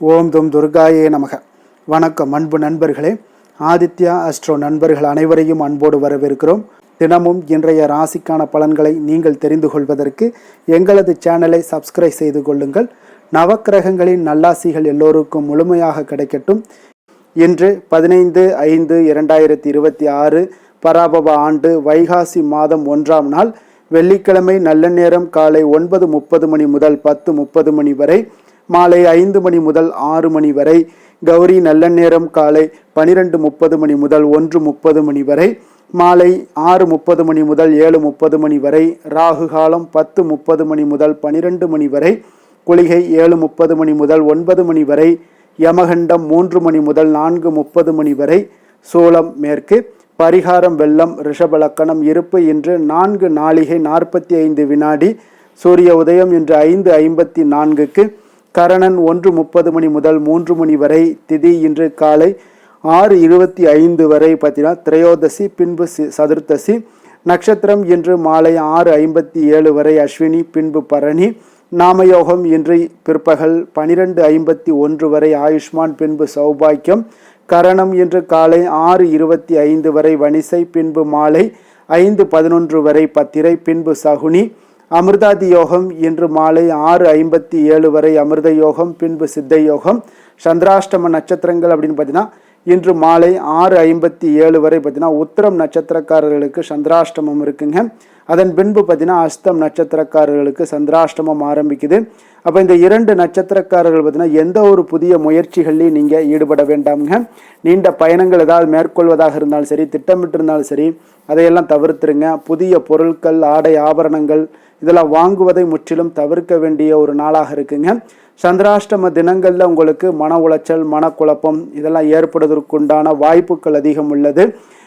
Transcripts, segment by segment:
ஓம் தும் துர்காயே நமக. வணக்கம் அன்பு நண்பர்களே. ஆதித்யா அஸ்ட்ரோ நண்பர்கள் அனைவரையும் அன்போடு வரவேற்கிறோம். தினமும் இன்றைய ராசிக்கான பலன்களை நீங்கள் தெரிந்து கொள்வதற்கு எங்களது சேனலை சப்ஸ்கிரைப் செய்து கொள்ளுங்கள். நவக்கிரகங்களின் நல்லாசிகள் எல்லோருக்கும் முழுமையாக கிடைக்கட்டும். இன்று 15/5/2026 பராபவ ஆண்டு வைகாசி மாதம் 1ஆம் நாள் வெள்ளிக்கிழமை. நல்ல நேரம் காலை 9:30 மணி முதல் 10:30 மணி வரை, மாலை 5 மணி முதல் 6 மணி வரை. கௌரி நல்ல நேரம் காலை 12:30 மணி முதல் 1:30 மணி வரை, மாலை 6:30 மணி முதல் 7:30 மணி வரை. ராகு காலம் 10:30 மணி முதல் 12 மணி வரை. குளிகை 7:30 மணி முதல் 9 மணி வரை. யமகண்டம் 3 மணி முதல் 4:30 மணி வரை. சூலம் மேற்கு. பரிகாரம் வெள்ளம். ரிஷபலக்கணம். இருப்பு இன்று 4 நாழிகை 45 வினாடி. சூரிய உதயம் இன்று 5:54க்கு. கரணன் 1:30 மணி முதல் 3 மணி வரை. திதி இன்று காலை 6:25 வரை பார்த்தீங்கன்னா திரையோதசி, பின்பு சதுர்த்தசி. நட்சத்திரம் இன்று மாலை 6:57 வரை அஸ்வினி, பின்பு பரணி. நாமயோகம் இன்று பிற்பகல் 12:51 வரை ஆயுஷ்மான், பின்பு சௌபாக்கியம். கரணம் இன்று காலை 6:25 வரை வனிசை, பின்பு மாலை 5:11 வரை பத்திரை, பின்பு சகுனி. அமிர்தாதி யோகம் இன்று மாலை 6:57 வரை அமிர்த யோகம், பின்பு சித்த யோகம். சந்திராஷ்டம நட்சத்திரங்கள் அப்படின்னு பார்த்தீங்கன்னா இன்று மாலை 6:57 வரை பார்த்தீங்கன்னா உத்திரம் நட்சத்திரக்காரர்களுக்கு சந்திராஷ்டமம் இருக்குங்க. அதன் பின்பு பார்த்தீங்கன்னா அஸ்தம் நட்சத்திரக்காரர்களுக்கு சந்திராஷ்டமம் ஆரம்பிக்குது. அப்போ இந்த 2 நட்சத்திரக்காரர்கள் பார்த்தீங்கன்னா எந்த ஒரு புதிய முயற்சிகள்லையும் நீங்கள் ஈடுபட வேண்டாமுங்க. நீண்ட பயணங்கள் ஏதாவது மேற்கொள்வதாக இருந்தாலும் சரி, திட்டமிட்டு இருந்தாலும் சரி, அதையெல்லாம் தவிர்த்துருங்க. புதிய பொருட்கள், ஆடை, ஆபரணங்கள் இதெல்லாம் வாங்குவதை முற்றிலும் தவிர்க்க வேண்டிய ஒரு நாளாக இருக்குங்க. சந்திராஷ்டம தினங்களில் உங்களுக்கு மன உளைச்சல், மனக்குழப்பம் இதெல்லாம் ஏற்படுவதற்குண்டான வாய்ப்புகள் அதிகம் உள்ளது.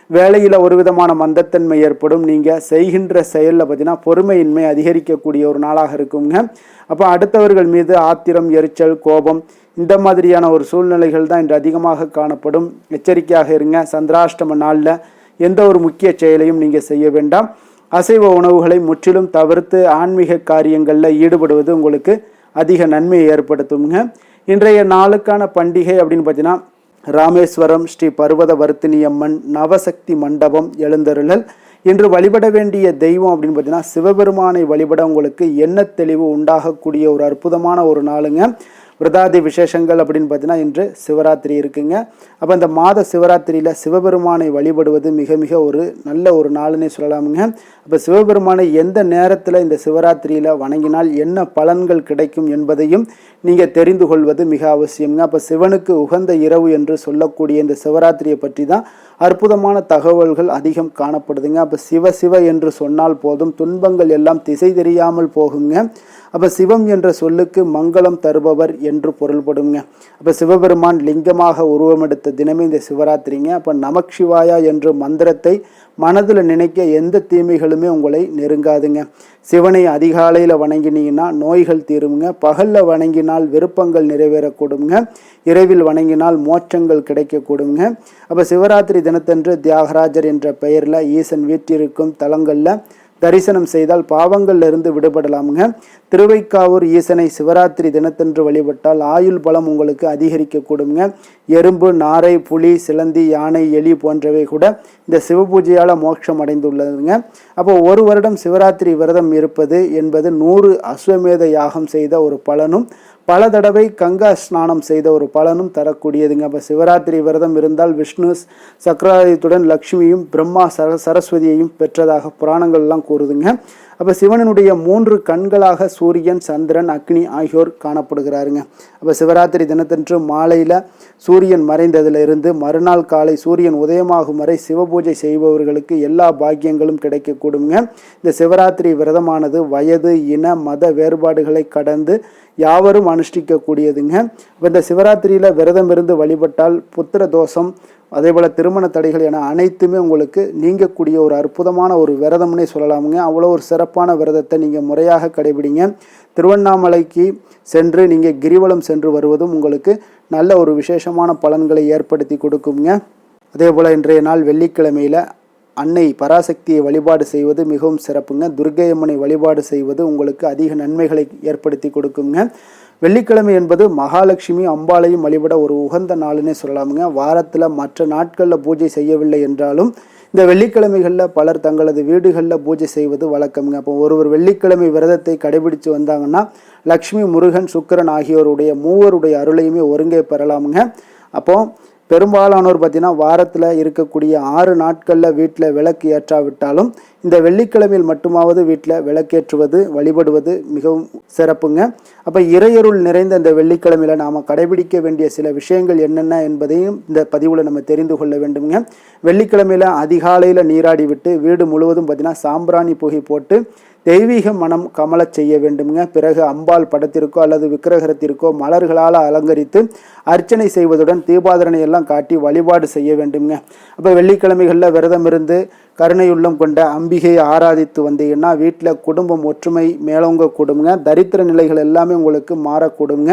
வேலையில் ஒரு விதமான மந்தத்தன்மை ஏற்படும். நீங்கள் செய்கின்ற செயலில் பார்த்தீங்கன்னா பொறுமையின்மை அதிகரிக்கக்கூடிய ஒரு நாளாக இருக்குங்க. அப்போ அடுத்தவர்கள் மீது ஆத்திரம், எரிச்சல், கோபம் இந்த மாதிரியான ஒரு சூழ்நிலைகள் தான் இன்று அதிகமாக காணப்படும். எச்சரிக்கையாக இருங்க. சந்திராஷ்டம நாளில் எந்த ஒரு முக்கிய செயலையும் நீங்கள் செய்ய வேண்டாம். அசைவ உணவுகளை முற்றிலும் தவிர்த்து ஆன்மீக காரியங்களில் ஈடுபடுவது உங்களுக்கு அதிக நன்மையை ஏற்படுத்துங்க. இன்றைய நாளுக்கான பண்டிகை அப்படின்னு பார்த்தீங்கன்னா ராமேஸ்வரம் ஸ்ரீ பர்வத வர்த்தினி அம்மன் நவசக்தி மண்டபம் எழுந்தருளல். இன்று வழிபட வேண்டிய தெய்வம் அப்படின்னு பார்த்தீங்கன்னா சிவபெருமானை வழிபட உங்களுக்கு எண்ண தெளிவு உண்டாகக்கூடிய ஒரு அற்புதமான ஒரு நாளுங்க. விரதாதி விசேஷங்கள் அப்படின்னு பார்த்தீங்கன்னா இன்று சிவராத்திரி இருக்குங்க. அப்போ இந்த மாத சிவராத்திரியில் சிவபெருமானை வழிபடுவது மிக மிக ஒரு நல்ல ஒரு நாளுன்னே சொல்லலாமுங்க. அப்போ சிவபெருமானை எந்த நேரத்தில் இந்த சிவராத்திரியில் வணங்கினால் என்ன பலன்கள் கிடைக்கும் என்பதையும் நீங்கள் தெரிந்து கொள்வது மிக அவசியங்க. அப்போ சிவனுக்கு உகந்த இரவு என்று சொல்லக்கூடிய இந்த சிவராத்திரியை பற்றி தான் அற்புதமான தகவல்கள் அதிகம் காணப்படுதுங்க. அப்போ சிவ சிவ என்று சொன்னால் போதும், துன்பங்கள் எல்லாம் திசை தெரியாமல் போகுங்க. அப்போ சிவம் என்ற சொல்லுக்கு மங்களம் தருபவர் என்று பொருள்படுங்க. அப்போ சிவபெருமான் லிங்கமாக உருவமெடுத்த தினமே இந்த சிவராத்திரிங்க. அப்போ நமச்சிவாயா என்ற மந்திரத்தை மனதில் நினைக்க எந்த தீமைகளுமே உங்களை நெருங்காதுங்க. சிவனை அதிகாலையில் வணங்கினீங்கன்னா நோய்கள் தீருங்க. பகலில் வணங்கினால் விருப்பங்கள் நிறைவேறக்கூடுங்க. இரவில் வணங்கினால் மோட்சங்கள் கிடைக்கக்கூடுங்க. அப்போ சிவராத்திரி தினத்தன்று தியாகராஜர் என்ற பெயரில் ஈசன் வீற்றிருக்கும் தலங்களில் தரிசனம் செய்தால் பாவங்கள்ல இருந்து விடுபடலாமுங்க. திருவைக்காவூர் ஈசனை சிவராத்திரி தினத்தன்று வழிபட்டால் ஆயுள் பலம் உங்களுக்கு அதிகரிக்க கூடுங்க. எறும்பு, நாரை, புலி, சிலந்தி, யானை, எலி போன்றவை கூட இந்த சிவபூஜையால் மோட்சம் அடைந்துள்ளதுங்க. அப்போ ஒரு வருடம் சிவராத்திரி விரதம் இருப்பது என்பது 100 அஸ்வமேத யாகம் செய்த ஒரு பலனும், பல தடவை கங்கா ஸ்நானம் செய்த ஒரு பலனும் தரக்கூடியதுங்க. அப்போ சிவராத்திரி விரதம் இருந்தால் விஷ்ணு சக்கராயுத்துடன் லக்ஷ்மியும் பிரம்மா சரஸ்வதியையும் பெற்றதாக புராணங்கள்லாம் கூறுதுங்க. அப்போ சிவனுடைய 3 கண்களாக சூரியன், சந்திரன், அக்னி ஆகியோர் காணப்படுகிறாருங்க. அப்போ சிவராத்திரி தினத்தன்று மாலையில் சூரியன் மறைந்ததிலிருந்து மறுநாள் காலை சூரியன் உதயமாகும் வரை சிவபூஜை செய்பவர்களுக்கு எல்லா பாக்கியங்களும் கிடைக்கக்கூடுங்க. இந்த சிவராத்திரி விரதமானது வயது, இன, மத வேறுபாடுகளை கடந்து யாவரும் அனுஷ்டிக்கக்கூடியதுங்க. இப்போ இந்த சிவராத்திரியில் விரதம் இருந்து வழிபட்டால் புத்திர தோஷம், அதே போல் திருமண தடைகள் என அனைத்துமே உங்களுக்கு நீங்கக்கூடிய ஒரு அற்புதமான ஒரு விரதம்னே சொல்லலாமுங்க. அவ்வளோ ஒரு சிறப்பான விரதத்தை நீங்கள் முறையாக கடைபிடிங்க. திருவண்ணாமலைக்கு சென்று நீங்கள் கிரிவலம் சென்று வருவதும் உங்களுக்கு நல்ல ஒரு விசேஷமான பலன்களை ஏற்படுத்தி கொடுக்குங்க. அதே போல் இன்றைய நாள் வெள்ளிக்கிழமையில் அன்னை பராசக்தியை வழிபாடு செய்வது மிகவும் சிறப்புங்க. துர்க்கை அம்மனை வழிபாடு செய்வது உங்களுக்கு அதிக நன்மைகளை ஏற்படுத்தி கொடுக்குங்க. வெள்ளிக்கிழமை என்பது மகாலட்சுமி அம்பாளையும் வழிபட ஒரு உகந்த நாளுன்னே சொல்லலாமுங்க. வாரத்தில் மற்ற நாட்களில் பூஜை செய்யவில்லை என்றாலும் இந்த வெள்ளிக்கிழமைகளில் பலர் தங்களது வீடுகளில் பூஜை செய்வது வழக்கம்ங்க. அப்போ ஒருவர் வெள்ளிக்கிழமை விரதத்தை கடைபிடித்து வந்தாங்கன்னா லக்ஷ்மி, முருகன், சுக்கிரன் ஆகியோருடைய மூவருடைய அருளையுமே ஒருங்கே பெறலாமுங்க. அப்போ பெரும்பாலானோர் பார்த்தீங்கன்னா வாரத்தில் இருக்கக்கூடிய 6 நாட்களில் வீட்டில் விளக்கு ஏற்றாவிட்டாலும் இந்த வெள்ளிக்கிழமையில் மட்டுமாவது வீட்டில் விளக்கேற்றுவது வழிபடுவது மிகவும் சிறப்புங்க. அப்போ இறையருள் நிறைந்த இந்த வெள்ளிக்கிழமையில் நாம் கடைபிடிக்க வேண்டிய சில விஷயங்கள் என்னென்ன என்பதையும் இந்த பதிவில் நம்ம தெரிந்து கொள்ள வேண்டுங்க. வெள்ளிக்கிழமையில் அதிகாலையில் நீராடி விட்டு வீடு முழுவதும் பார்த்தீங்கன்னா சாம்பிராணி புகை போட்டு தெய்வீக மனம் கமலச் செய்ய வேண்டுங்க. பிறகு அம்பாள் படத்திற்கோ அல்லது விக்கிரகத்திற்கோ மலர்களால் அலங்கரித்து அர்ச்சனை செய்வதுடன் தீபாதரணை எல்லாம் காட்டி வழிபாடு செய்ய வேண்டுங்க. அப்போ வெள்ளிக்கிழமைகளில் விரதம் இருந்து கருணையுள்ளம் கொண்ட அம்பிகையை ஆராதித்து வந்தீங்கன்னா வீட்டில் குடும்பம் ஒற்றுமை மேலோங்க கூடுங்க. தரித்திர நிலைகள் எல்லாமே உங்களுக்கு மாறக்கூடுங்க.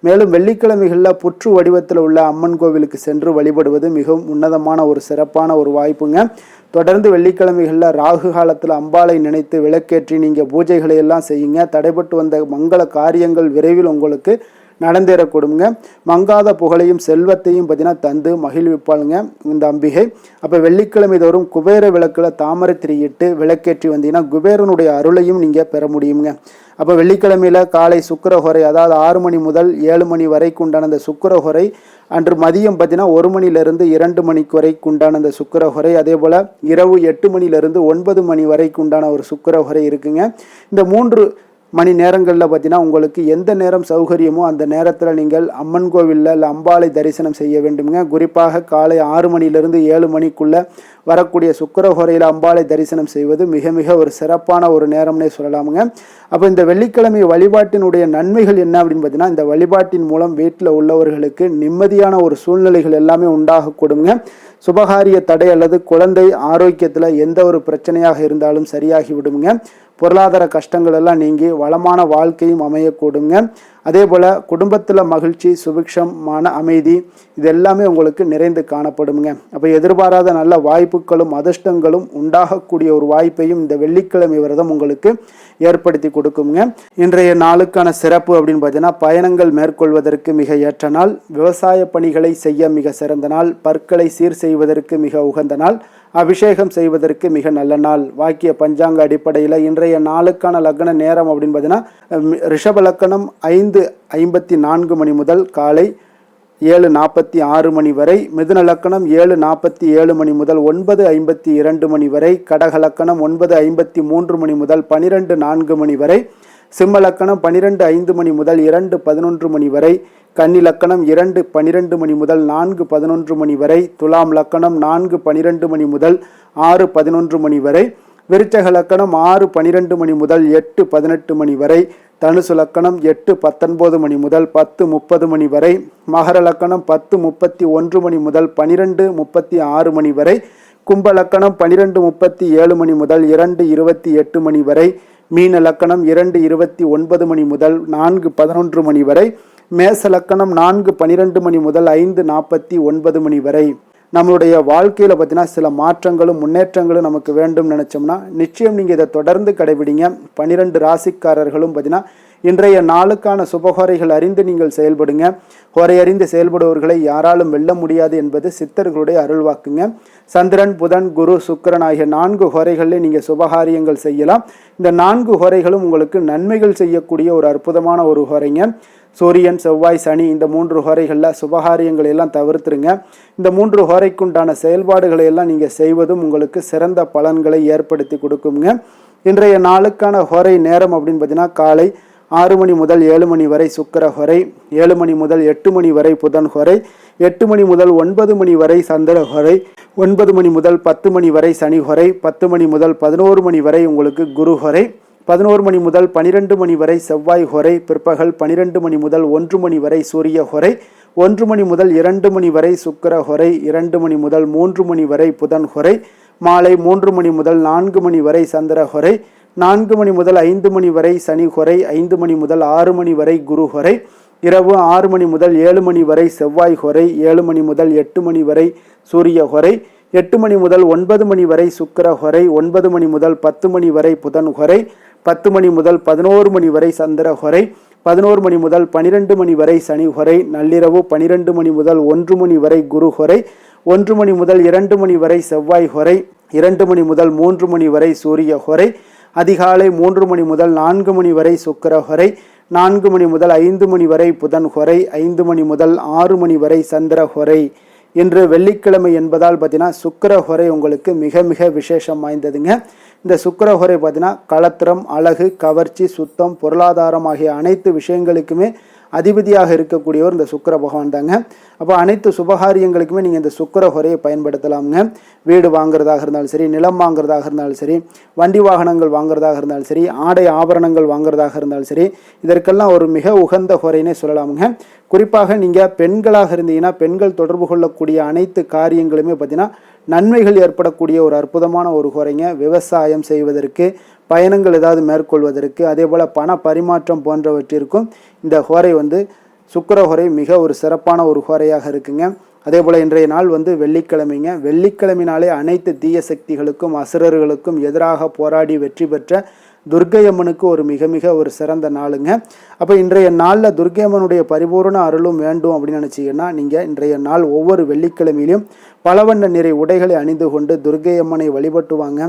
மேலும் வெள்ளிக்கிழமைகளில் புற்று வடிவத்தில் உள்ள அம்மன் கோவிலுக்கு சென்று வழிபடுவது மிகவும் உன்னதமான ஒரு சிறப்பான ஒரு வாய்ப்புங்க. தொடர்ந்து வெள்ளிக்கிழமைகளில் ராகு காலத்தில் அம்பாளை நினைத்து விளக்கேற்றி நீங்கள் பூஜைகளை எல்லாம் செய்யுங்க. தடைபட்டு வந்த மங்கள காரியங்கள் விரைவில் உங்களுக்கு நடந்தேறக்கூடுங்க. மங்காத புகழையும் செல்வத்தையும் பார்த்தீங்கன்னா தந்து மகிழ்விப்பாளுங்க இந்த அம்பிகை. அப்போ வெள்ளிக்கிழமை தோறும் குபேர விளக்கில் தாமரை திரியிட்டு விளக்கேற்றி வந்தீங்கன்னா குபேரனுடைய அருளையும் நீங்கள் பெற முடியுங்க. அப்போ வெள்ளிக்கிழமையில் காலை சுக்கிரஹோரை, அதாவது 6 மணி முதல் 7 மணி வரைக்கு உண்டான அந்த சுக்கிரஹோரை, அன்று மதியம் பார்த்தீங்கன்னா 1 மணிலிருந்து 2 மணிக்கு வரைக்கு உண்டான அந்த சுக்கிரஹோரை, அதே போல் இரவு 8 மணிலிருந்து 9 மணி வரைக்கு உண்டான ஒரு சுக்கிரஹோரை இருக்குங்க. இந்த 3 மணி நேரங்களில் பார்த்தீங்கன்னா உங்களுக்கு எந்த நேரம் சௌகரியமோ அந்த நேரத்தில் நீங்கள் அம்மன் கோவிலில் இல்லை அம்பாளை தரிசனம் செய்ய வேண்டுங்க. குறிப்பாக காலை 6 மணிலிருந்து 7 மணிக்குள்ளே வரக்கூடிய சுக்கிரஹோரையில் அம்பாளை தரிசனம் செய்வது மிக மிக ஒரு சிறப்பான ஒரு நேரம்னே சொல்லலாமுங்க. அப்போ இந்த வெள்ளிக்கிழமை வழிபாட்டினுடைய நன்மைகள் என்ன அப்படின்னு பார்த்தீங்கன்னா, இந்த வழிபாட்டின் மூலம் வீட்டில் உள்ளவர்களுக்கு நிம்மதியான ஒரு சூழ்நிலைகள் எல்லாமே உண்டாகக்கூடுங்க. சுபகாரிய தடை அல்லது குழந்தை ஆரோக்கியத்தில் எந்த ஒரு பிரச்சனையாக இருந்தாலும் சரியாகி விடுங்க. பொருளாதார கஷ்டங்கள் எல்லாம் நீங்கி வளமான வாழ்க்கையும் அமையக்கூடுங்க. அதே போல் குடும்பத்தில் மகிழ்ச்சி, சுபிக்ஷம், மன அமைதி இது எல்லாமே உங்களுக்கு நிறைந்து காணப்படுங்க. அப்போ எதிர்பாராத நல்ல வாய்ப்புகளும் அதிர்ஷ்டங்களும் உண்டாகக்கூடிய ஒரு வாய்ப்பையும் இந்த வெள்ளிக்கிழமை விரதம் உங்களுக்கு ஏற்படுத்தி கொடுக்குங்க. இன்றைய நாளுக்கான சிறப்பு அப்படின்னு பார்த்தீங்கன்னா, பயணங்கள் மேற்கொள்வதற்கு மிக ஏற்ற நாள், விவசாய பணிகளை செய்ய மிக சிறந்த நாள், பற்களை சீர் செய்வதற்கு மிக உகந்த நாள், அபிஷேகம் செய்வதற்கு மிக நல்ல நாள். வாக்கிய பஞ்சாங்க அடிப்படையில் இன்றைய நாளுக்கான லக்ன நேரம் அப்படின்னு பார்த்தீங்கன்னா, ரிஷப லக்கணம் 5:54 மணி முதல் காலை 7:46 மணி வரை, மிதுன லக்கணம் 7:47 மணி முதல் 9:52 மணி வரை, கடக லக்கணம் 9:53 மணி முதல் 12:04 மணி வரை, சிம்ம லக்கணம் 12:05 மணி முதல் 2:11 மணி வரை, கன்னி லக்கணம் 2:12 மணி முதல் 4:11 மணி வரை, துலாம் லக்கணம் 4:12 மணி முதல் 6:11 மணி வரை, விருச்சக லக்கணம் 6:12 மணி முதல் 8:18 மணி வரை, தனுசு லக்கணம் 8:19 மணி முதல் 10:30 மணி வரை, மகர லக்கணம் 10:31 மணி முதல் 12:36 மணி வரை, கும்ப லக்கணம் 12:37 மணி முதல் 2:28 மணி வரை, மீன லக்கணம் 2:29 மணி முதல் 4:11 மணி வரை, மேச லக்கணம் 4:12 மணி முதல் 5:49 மணி வரை. நம்மளுடைய வாழ்க்கையில் பார்த்தீங்கன்னா சில மாற்றங்களும் முன்னேற்றங்களும் நமக்கு வேண்டும் நினச்சோம்னா நிச்சயம் நீங்கள் இதை தொடர்ந்து கடைபிடிங்க. 12 ராசிக்காரர்களும் பார்த்தீங்கன்னா இன்றைய நாளுக்கான சுபகோரைகள் அறிந்து நீங்கள் செயல்படுங்க. ஹோரை அறிந்து செயல்படுவர்களை யாராலும் வெல்ல முடியாது என்பது சித்தர்களுடைய அருள்வாக்குங்க. சந்திரன், புதன், குரு, சுக்கிரன் ஆகிய 4 ஹோரைகளில் நீங்கள் சுபகாரியங்கள் செய்யலாம். இந்த 4 ஹோரைகளும் உங்களுக்கு நன்மைகள் செய்யக்கூடிய ஒரு அற்புதமான ஒரு ஹோரைங்க. சூரியன், செவ்வாய், சனி இந்த 3 ஹோரைகளில் சுபகாரியங்களை எல்லாம் தவிர்த்துருங்க. இந்த 3 ஹோரைக்குண்டான செயல்பாடுகளை எல்லாம் நீங்கள் செய்வதும் உங்களுக்கு சிறந்த பலன்களை ஏற்படுத்தி கொடுக்குங்க. இன்றைய நாளுக்கான ஹோரை நேரம் அப்படின்னு பார்த்தீங்கன்னா, காலை 6 மணி முதல் 7 மணி வரை சுக்கிர ஹோரை, 7 மணி முதல் 8 மணி வரை புதன் ஹோரை, 8 மணி முதல் 9 மணி வரை சந்திர ஹோரை, 9 மணி முதல் 10 மணி வரை சனி ஹோரை, 10 மணி முதல் 11 மணி வரை உங்களுக்கு குரு ஹோரை, 11 மணி முதல் 12 மணி வரை செவ்வாய் ஹோரை, பிற்பகல் 12 மணி முதல் 1 மணி வரை சூரிய ஹோரை, 1 மணி முதல் 2 மணி வரை சுக்கிர ஹோரை, 2 மணி முதல் 3 மணி வரை புதன் ஹோரை, மாலை 3 மணி முதல் 4 மணி வரை சந்திர ஹோரை, 4 மணி முதல் 5 மணி வரை சனி ஹோரை, 5 மணி முதல் 6 மணி வரை குரு ஹோரை, இரவு 6 மணி முதல் 7 மணி வரை செவ்வாய் ஹோரை, 7 மணி முதல் 8 மணி வரை சூரிய ஹோரை, 8 மணி முதல் 9 மணி வரை சுக்கிர ஹோரை, 9 மணி முதல் 10 மணி வரை புதன் ஹோரை, 10 மணி முதல் 11 மணி வரை சந்திர ஹோரை, 11 மணி முதல் 12 மணி வரை சனி ஹொரை, நள்ளிரவு 12 மணி முதல் 1 மணி வரை குரு ஹொரை, 1 மணி முதல் 2 மணி வரை செவ்வாய் ஹொரை, 2 மணி முதல் 3 மணி வரை சூரிய ஹொரை, அதிகாலை 3 மணி முதல் 4 மணி வரை சுக்கிர ஹொரை, 4 மணி முதல் 5 மணி வரை புதன் ஹொரை, 5 மணி முதல் 6 மணி வரை சந்திர ஹொரை. இன்று வெள்ளிக்கிழமை என்பதால் பார்த்தீங்கன்னா சுக்கிர ஹொரை உங்களுக்கு மிக மிக விசேஷம் வாய்ந்ததுங்க. இந்த சுக்கிர ஹொரை பார்த்தீங்கன்னா களத்திரம், அழகு, கவர்ச்சி, சுத்தம், பொருளாதாரம் ஆகிய அனைத்து விஷயங்களுக்குமே அதிபதியாக இருக்கக்கூடியவர் இந்த சுக்கிர பகவான் தாங்க. அப்போ அனைத்து சுபகாரியங்களுக்குமே நீங்கள் இந்த சுக்கிர ஹொரையை பயன்படுத்தலாமுங்க. வீடு வாங்குறதாக இருந்தாலும் சரி, நிலம் வாங்குறதாக இருந்தாலும் சரி, வண்டி வாகனங்கள் வாங்குறதாக இருந்தாலும் சரி, ஆடை ஆபரணங்கள் வாங்குறதாக இருந்தாலும் சரி, இதற்கெல்லாம் ஒரு மிக உகந்த ஹொரைனே சொல்லலாமுங்க. குறிப்பாக நீங்கள் பெண்களாக இருந்தீங்கன்னா பெண்கள் தொடர்பு கொள்ளக்கூடிய அனைத்து காரியங்களுமே பார்த்தீங்கன்னா நன்மைகள் ஏற்படக்கூடிய ஒரு அற்புதமான ஒரு ஹொரைங்க. விவசாயம் செய்வதற்கு, பயணங்கள் ஏதாவது மேற்கொள்வதற்கு, அதே போல் பண பரிமாற்றம் போன்றவற்றிற்கும் இந்த ஹோரை சுக்கிர ஹோரை மிக ஒரு சிறப்பான ஒரு ஹோரையாக இருக்குங்க. அதே போல் இன்றைய நாள் வெள்ளிக்கிழமைங்க. வெள்ளிக்கிழமையினாலே அனைத்து தீய சக்திகளுக்கும் அசுரர்களுக்கும் எதிராக போராடி வெற்றி பெற்ற துர்க்கையம்மனுக்கு ஒரு மிக மிக ஒரு சிறந்த நாளுங்க. அப்போ இன்றைய நாளில் துர்க்கையம்மனுடைய பரிபூர்ண அருளும் வேண்டும் அப்படின்னு நினச்சிங்கன்னா நீங்கள் இன்றைய நாள் ஒவ்வொரு வெள்ளிக்கிழமையிலும் பலவண்ண நிறை உடைகளை அணிந்து கொண்டு துர்க்கையம்மனை வழிபட்டு வாங்க.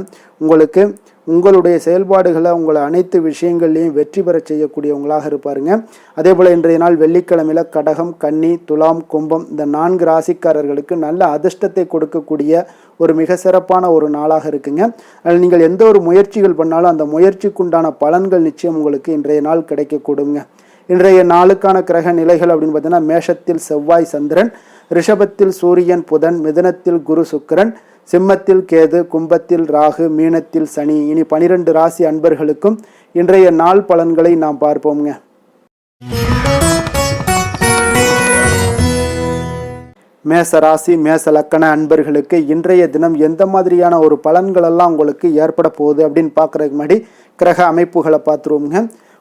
உங்களுக்கு உங்களுடைய செயல்பாடுகளை உங்களை அனைத்து விஷயங்கள்லையும் வெற்றி பெற செய்யக்கூடியவங்களாக இருப்பாருங்க. அதே போல் இன்றைய நாள் வெள்ளிக்கிழமையில் கடகம், கன்னி, துலாம், கும்பம் இந்த 4 ராசிக்காரர்களுக்கு நல்ல அதிர்ஷ்டத்தை கொடுக்கக்கூடிய ஒரு மிக சிறப்பான ஒரு நாளாக இருக்குங்க. அதில் நீங்கள் எந்த ஒரு முயற்சிகள் பண்ணாலும் அந்த முயற்சிக்குண்டான பலன்கள் நிச்சயம் உங்களுக்கு இன்றைய நாள் கிடைக்கக்கூடுங்க. இன்றைய நாளுக்கான கிரக நிலைகள் அப்படின்னு பார்த்தீங்கன்னா மேஷத்தில் செவ்வாய் சந்திரன், ரிஷபத்தில் சூரியன் புதன், மிதுனத்தில் குரு சுக்கிரன், சிம்மத்தில் கேது, கும்பத்தில் ராகு, மீனத்தில் சனி. இனி 12 ராசி அன்பர்களுக்கும் இன்றைய நாள் பலன்களை நாம் பார்ப்போம்ங்க. மேச ராசி மேச லக்கண அன்பர்களுக்கு இன்றைய தினம் எந்த மாதிரியான ஒரு பலன்கள் எல்லாம் உங்களுக்கு ஏற்பட போகுது அப்படின்னு பார்க்கறதுக்கு முன்னாடி கிரக அமைப்புகளை பார்த்துருவோங்க.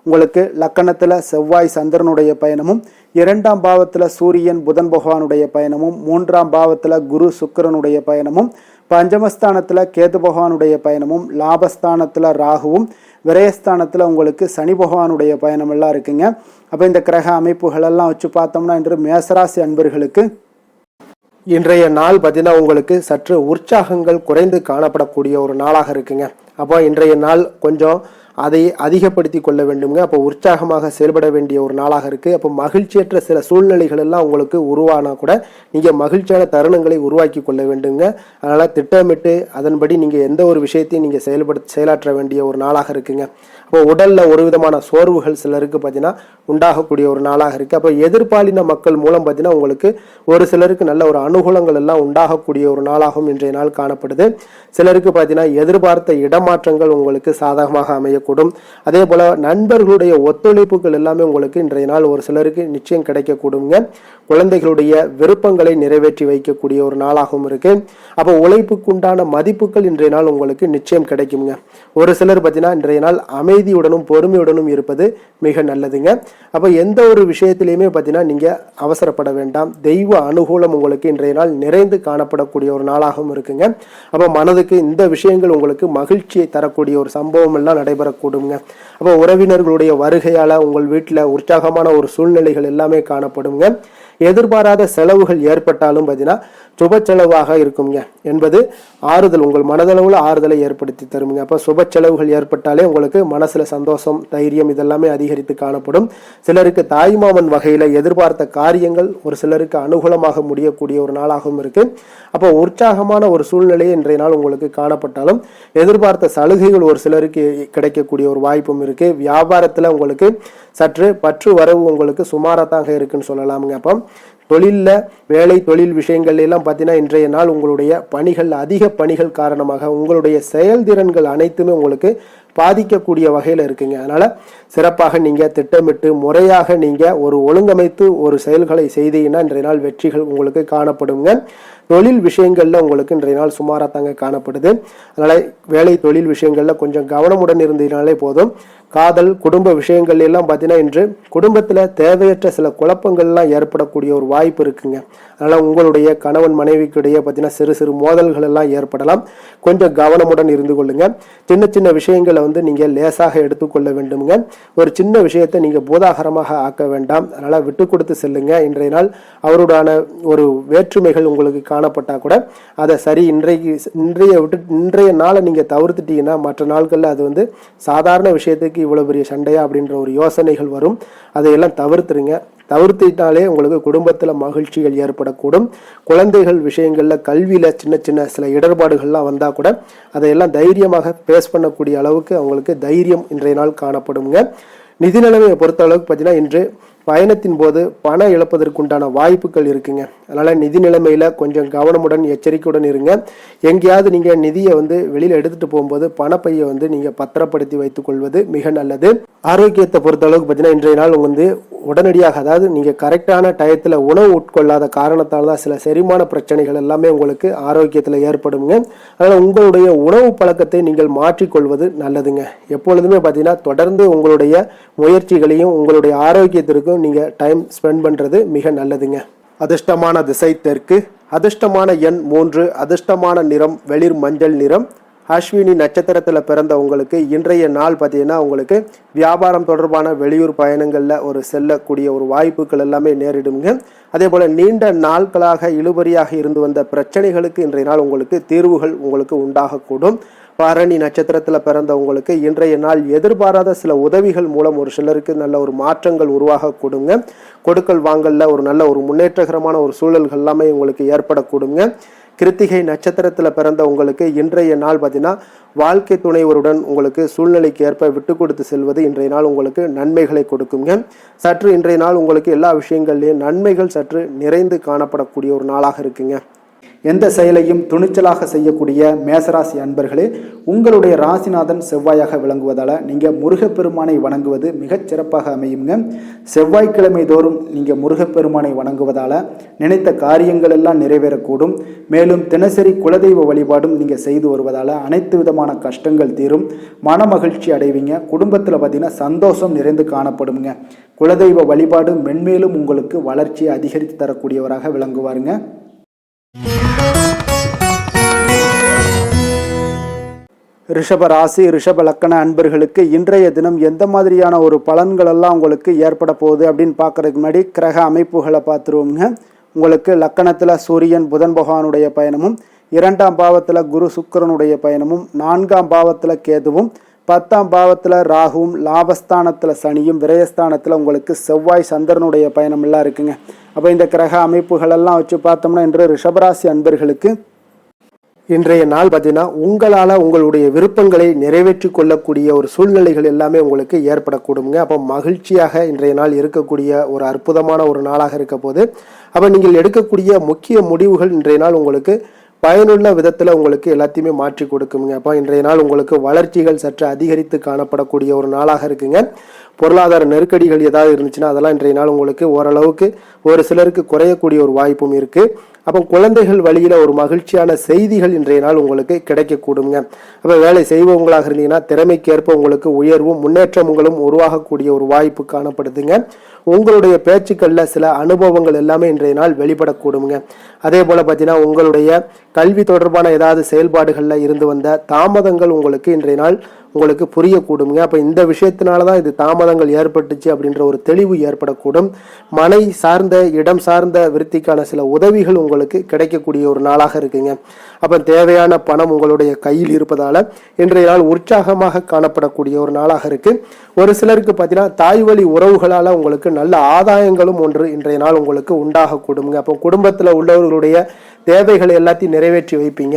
உங்களுக்கு லக்கணத்தில் செவ்வாய் சந்திரனுடைய பயணமும், 2ஆம் பாவத்தில் சூரியன் புதன் பகவானுடைய பயணமும், 3ஆம் பாவத்தில் குரு சுக்கிரனுடைய பயணமும், பஞ்சமஸ்தானத்தில் கேது பகவானுடைய பயணமும், லாபஸ்தானத்தில் ராகுவும், விரயஸ்தானத்தில் உங்களுக்கு சனி பகவானுடைய பயணம் எல்லாம் இருக்குங்க. அப்போ இந்த கிரக அமைப்புகள் எல்லாம் வச்சு பார்த்தோம்னா இன்று மேசராசி அன்பர்களுக்கு இன்றைய நாள் பார்த்தீங்கன்னா உங்களுக்கு சற்று உற்சாகங்கள் குறைந்து காணப்படக்கூடிய ஒரு நாளாக இருக்குங்க. அப்போ இன்றைய நாள் கொஞ்சம் அதை அதிகப்படுத்தி கொள்ள வேண்டுங்க. அப்போ உற்சாகமாக செயல்பட வேண்டிய ஒரு நாளாக இருக்குது. அப்போ மகிழ்ச்சியற்ற சில சூழ்நிலைகள் எல்லாம் உங்களுக்கு உருவானா கூட நீங்கள் மகிழ்ச்சியான தருணங்களை உருவாக்கி கொள்ள வேண்டுங்க. அதனால் திட்டமிட்டு அதன்படி நீங்கள் எந்த ஒரு விஷயத்தையும் நீங்கள் செயலாற்ற வேண்டிய ஒரு நாளாக இருக்குங்க. அப்போ உடலில் ஒரு விதமான சோர்வுகள் சிலருக்கு பார்த்தீங்கன்னா உண்டாகக்கூடிய ஒரு நாளாக இருக்குது. அப்போ எதிர்பாலின மக்கள் மூலம் பார்த்தீங்கன்னா உங்களுக்கு ஒரு சிலருக்கு நல்ல ஒரு அனுகூலங்கள் எல்லாம் உண்டாகக்கூடிய ஒரு நாளாகவும் இன்றைய நாள் காணப்படுது. சிலருக்கு பார்த்தீங்கன்னா எதிர்பார்த்த இடமாற்றங்கள் உங்களுக்கு சாதகமாக அமையக்கூடும். அதே போல் நண்பர்களுடைய ஒத்துழைப்புகள் எல்லாமே உங்களுக்கு இன்றைய நாள் ஒரு சிலருக்கு நிச்சயம் கிடைக்கக்கூடுங்க. குழந்தைகளுடைய விருப்பங்களை நிறைவேற்றி வைக்கக்கூடிய ஒரு நாளாகவும் இருக்கு. அப்போ உழைப்புக்குண்டான மதிப்புகள் இன்றைய நாள் உங்களுக்கு நிச்சயம் கிடைக்குங்க. ஒரு சிலர் பார்த்தீங்கன்னா இன்றைய நாள் அமைதியுடனும் பொறுமையுடனும் இருப்பது மிக நல்லதுங்க. அப்போ எந்த ஒரு விஷயத்திலையுமே பார்த்தீங்கன்னா நீங்கள் அவசரப்பட வேண்டாம். தெய்வ அனுகூலம் உங்களுக்கு இன்றைய நாள் நிறைந்து காணப்படக்கூடிய ஒரு நாளாகவும் இருக்குங்க. அப்போ மனதுக்கு இந்த விஷயங்கள் உங்களுக்கு மகிழ்ச்சியை தரக்கூடிய ஒரு சம்பவம் எல்லாம் நடைபெறக்கூடுங்க. அப்போ உறவினர்களுடைய வருகையால் உங்கள் வீட்டில் உற்சாகமான ஒரு சூழ்நிலைகள் எல்லாமே காணப்படுங்க. எதிர்பாராத செலவுகள் ஏற்பட்டாலும் பார்த்தீங்கன்னா சுப செலவாக இருக்குங்க என்பது ஆறுதல், உங்கள் மனதளவில் ஆறுதலை ஏற்படுத்தி தருங்க. அப்போ சுப செலவுகள் ஏற்பட்டாலே உங்களுக்கு மனசுல சந்தோஷம், தைரியம் இதெல்லாமே அதிகரித்து காணப்படும். சிலருக்கு தாய்மாமன் வகையில எதிர்பார்த்த காரியங்கள் ஒரு சிலருக்கு அனுகூலமாக முடியக்கூடிய ஒரு நாளாகவும் இருக்கு. அப்போ உற்சாகமான ஒரு சூழ்நிலையை இன்றைய நாள் உங்களுக்கு காணப்பட்டாலும் எதிர்பார்த்த சலுகைகள் ஒரு சிலருக்கு கிடைக்கக்கூடிய ஒரு வாய்ப்பும் இருக்கு. வியாபாரத்துல உங்களுக்கு சற்று பற்று வரவு உங்களுக்கு சுமாராக இருக்குன்னு சொல்லலாமுங்க. அப்போ தொழிலில் வேலை தொழில் விஷயங்கள் எல்லாம் பார்த்தீங்கன்னா இன்றைய நாள் உங்களுடைய பணிகள் அதிக பணிகள் காரணமாக உங்களுடைய செயல்திறன்கள் அனைத்துமே உங்களுக்கு பாதிக்கக்கூடிய வகையில் இருக்குங்க. அதனால் சிறப்பாக நீங்கள் திட்டமிட்டு முறையாக நீங்கள் ஒரு ஒழுங்கமைத்து ஒரு செயல்களை செய்தீங்கன்னா இன்றைய நாள் வெற்றிகள் உங்களுக்கு காணப்படுங்க. தொழில் விஷயங்களில் உங்களுக்கு இன்றைய நாள் சுமாராக தாங்க காணப்படுது. அதனால் வேலை தொழில் விஷயங்களில் கொஞ்சம் கவனமுடன் இருந்தீங்கனாலே போதும். காதல் குடும்ப விஷயங்கள் எல்லாம் பார்த்தீங்கன்னா இன்று குடும்பத்தில் தேவையற்ற சில குழப்பங்கள்லாம் ஏற்படக்கூடிய ஒரு வாய்ப்பு இருக்குங்க. அதனால் உங்களுடைய கணவன் மனைவிக்கிடையே பார்த்தீங்கன்னா சிறு சிறு மோதல்கள் எல்லாம் ஏற்படலாம். கொஞ்சம் கவனமுடன் இருந்து கொள்ளுங்க. சின்ன சின்ன விஷயங்களை நீங்கள் லேசாக எடுத்துக்கொள்ள வேண்டுமுங்க. ஒரு சின்ன விஷயத்தை நீங்கள் பூதாகரமாக ஆக்க வேண்டாம். அதனால் விட்டு கொடுத்து செல்லுங்க. இன்றைய நாள் அவருடான ஒரு வேற்றுமைகள் உங்களுக்கு காணப்பட்டால் கூட அதை சரி இன்றைய நாளை நீங்கள் தவிர்த்துட்டீங்கன்னா மற்ற நாட்களில் அது சாதாரண விஷயத்துக்கு இவ்வளோ பெரிய சண்டையா அப்படின்ற ஒரு யோசனைகள் வரும். அதையெல்லாம் தவிர்த்துருங்க. தவிர்த்திட்டாலே உங்களுக்கு குடும்பத்தில் மகிழ்ச்சிகள் ஏற்படக்கூடும். குழந்தைகள் விஷயங்களில் கல்வியில் சின்ன சின்ன சில இடர்பாடுகள்லாம் வந்தால் கூட அதையெல்லாம் தைரியமாக ஃபேஸ் பண்ணக்கூடிய அளவுக்கு அவங்களுக்கு தைரியம் இன்றைய நாள் காணப்படுங்க. நிதி நிலைமையை பொறுத்த அளவுக்கு பார்த்தீங்கன்னா இன்று பயணத்தின் போது பணம் இழப்பதற்குண்டான வாய்ப்புகள் இருக்குங்க. அதனால் நிதி நிலைமையில் கொஞ்சம் கவனமுடன் எச்சரிக்கையுடன் இருங்க. எங்கேயாவது நீங்கள் நிதியை வெளியில் எடுத்துகிட்டு போகும்போது பணப்பையை நீங்கள் பத்திரப்படுத்தி வைத்துக் கொள்வது மிக நல்லது. ஆரோக்கியத்தை பொறுத்த அளவுக்கு பார்த்தீங்கன்னா இன்றைய நாள் உடனடியாக, அதாவது நீங்கள் கரெக்டான டயத்தில் உணவு உட்கொள்ளாத காரணத்தால் தான் சில செரிமான பிரச்சனைகள் எல்லாமே உங்களுக்கு ஆரோக்கியத்தில் ஏற்படுங்க. அதனால் உங்களுடைய உணவு பழக்கத்தை நீங்கள் மாற்றிக்கொள்வது நல்லதுங்க. எப்பொழுதுமே பார்த்தீங்கன்னா தொடர்ந்து உங்களுடைய முயற்சிகளையும் உங்களுடைய ஆரோக்கியத்திற்கும் நீங்கள் டைம் ஸ்பெண்ட் பண்ணுறது மிக நல்லதுங்க. அதிர்ஷ்டமான திசை தெற்கு, அதிர்ஷ்டமான எண் 3, அதிர்ஷ்டமான நிறம் வெளிர் மஞ்சள் நிறம். அஸ்வினி நட்சத்திரத்தில் பிறந்த உங்களுக்கு இன்றைய நாள் பார்த்தீங்கன்னா உங்களுக்கு வியாபாரம் தொடர்பான வெளியூர் பயணங்களில் ஒரு செல்லக்கூடிய ஒரு வாய்ப்புகள் எல்லாமே நேரிடுங்க. அதே போல் நீண்ட நாட்களாக இழுபறியாக இருந்து வந்த பிரச்சனைகளுக்கு இன்றைய நாள் உங்களுக்கு தீர்வுகள் உங்களுக்கு உண்டாகக்கூடும். பரணி நட்சத்திரத்தில் பிறந்த உங்களுக்கு இன்றைய நாள் எதிர்பாராத சில உதவிகள் மூலம் ஒரு சிலருக்கு நல்ல ஒரு மாற்றங்கள் உருவாகக்கூடுங்க. கொடுக்கல் வாங்கல்ல ஒரு நல்ல ஒரு முன்னேற்றகரமான ஒரு சூழல்கள் எல்லாமே உங்களுக்கு ஏற்படக்கூடுங்க. கிருத்திகை நட்சத்திரத்தில் பிறந்த உங்களுக்கு இன்றைய நாள் பார்த்தீங்கன்னா வாழ்க்கை துணைவருடன் உங்களுக்கு சூழ்நிலைக்கு ஏற்ப விட்டு கொடுத்து செல்வது இன்றைய நாள் உங்களுக்கு நன்மைகளை கொடுக்குங்க. சற்று இன்றைய நாள் உங்களுக்கு எல்லா விஷயங்கள்லையும் நன்மைகள் சற்று நிறைந்து காணப்படக்கூடிய ஒரு நாளாக இருக்குங்க. எந்த செயலையும் துணிச்சலாக செய்யக்கூடிய மேசராசி அன்பர்களே, உங்களுடைய ராசிநாதன் செவ்வாயாக விளங்குவதால் நீங்கள் முருகப்பெருமானை வணங்குவது மிகச் சிறப்பாக அமையுங்க. செவ்வாய்க்கிழமை தோறும் நீங்கள் முருகப்பெருமானை வணங்குவதால் நினைத்த காரியங்கள் எல்லாம் நிறைவேறக்கூடும். மேலும் தினசரி குலதெய்வ வழிபாடும் நீங்கள் செய்து வருவதால் அனைத்து விதமான கஷ்டங்கள் தீரும், மன மகிழ்ச்சி அடைவீங்க. குடும்பத்தில் பார்த்தீங்கன்னா சந்தோஷம் நிறைந்து காணப்படுங்க. குலதெய்வ வழிபாடு மென்மேலும் உங்களுக்கு வளர்ச்சியை அதிகரித்து தரக்கூடியவராக விளங்குவாருங்க. ரிஷப ராசி ரிஷப லக்கண அன்பர்களுக்கு இன்றைய தினம் எந்த மாதிரியான ஒரு பலன்கள் எல்லாம் உங்களுக்கு ஏற்பட போகுது அப்படின்னு பார்க்கறதுக்கு முன்னாடி கிரக அமைப்புகளை பார்த்துருவோங்க. உங்களுக்கு லக்கணத்தில் சூரியன் புதன் பகவானுடைய பயணமும், 2ஆம் பாவத்தில் குரு சுக்கிரனுடைய பயணமும், 4ஆம் பாவத்தில் கேதுவும், 10ஆம் பாவத்தில் ராகுவும், லாபஸ்தானத்தில் சனியும், விரயஸ்தானத்தில் உங்களுக்கு செவ்வாய் சந்திரனுடைய பயணம் எல்லாம் இருக்குங்க. அப்போ இந்த கிரக அமைப்புகள் எல்லாம் வச்சு பார்த்தோம்னா இன்று ரிஷபராசி அன்பர்களுக்கு இன்றைய நாள் பார்த்தீங்கன்னா உங்களால் உங்களுடைய விருப்பங்களை நிறைவேற்றி கொள்ளக்கூடிய ஒரு சூழ்நிலைகள் எல்லாமே உங்களுக்கு ஏற்படக்கூடுங்க. அப்போ மகிழ்ச்சியாக இன்றைய நாள் இருக்கக்கூடிய ஒரு அற்புதமான ஒரு நாளாக இருக்க போது அப்போ நீங்கள் எடுக்கக்கூடிய முக்கிய முடிவுகள் இன்றைய நாள் உங்களுக்கு பயனுள்ள விதத்தில் உங்களுக்கு எல்லாத்தையுமே மாற்றி கொடுக்குங்க. அப்போ இன்றைய நாள் உங்களுக்கு வளர்ச்சிகள் சற்று அதிகரித்து காணப்படக்கூடிய ஒரு நாளாக இருக்குங்க. பொருளாதார நெருக்கடிகள் ஏதாவது இருந்துச்சுன்னா அதெல்லாம் இன்றைய நாள் உங்களுக்கு ஓரளவுக்கு ஒரு சிலருக்கு குறையக்கூடிய ஒரு வாய்ப்பும் இருக்குது. அப்போ குழந்தைகள் வழியில் ஒரு மகிழ்ச்சியான செய்திகள் இன்றைய நாள் உங்களுக்கு கிடைக்கக்கூடுங்க. அப்போ வேலை செய்பவங்களாக இருந்தீங்கன்னா திறமைக்கேற்ப உங்களுக்கு உயர்வும் முன்னேற்றங்களும் உருவாகக்கூடிய ஒரு வாய்ப்பு காணப்படுதுங்க. உங்களுடைய பேச்சுக்களில் சில அனுபவங்கள் எல்லாமே இன்றைய நாள் வெளிப்படக்கூடுங்க. அதே போல் பார்த்தீங்கன்னா உங்களுடைய கல்வி தொடர்பான ஏதாவது செயல்பாடுகளில் இருந்து வந்த தாமதங்கள் உங்களுக்கு இன்றைய நாள் உங்களுக்கு புரியக்கூடுங்க. அப்போ இந்த விஷயத்தினால தான் இது தாமதங்கள் ஏற்பட்டுச்சு அப்படின்ற ஒரு தெளிவு ஏற்படக்கூடும். மனை சார்ந்த இடம் சார்ந்த விருத்திக்கான சில உதவிகள் உங்களுக்கு கிடைக்கக்கூடிய ஒரு நாளாக இருக்குங்க. அப்போ தேவையான பணம் உங்களுடைய கையில் இருப்பதால் இன்றைய நாள் உற்சாகமாக காணப்படக்கூடிய ஒரு நாளாக இருக்குது. ஒரு சிலருக்கு பார்த்தீங்கன்னா தாய் வழி உறவுகளால் உங்களுக்கு நல்ல ஆதாயங்களும் ஒன்று இன்றைய நாள் உங்களுக்கு உண்டாகக்கூடுங்க. அப்போ குடும்பத்தில் உள்ளவர்களுடைய தேவைகளை எல்லாத்தையும் நிறைவேற்றி வைப்பீங்க.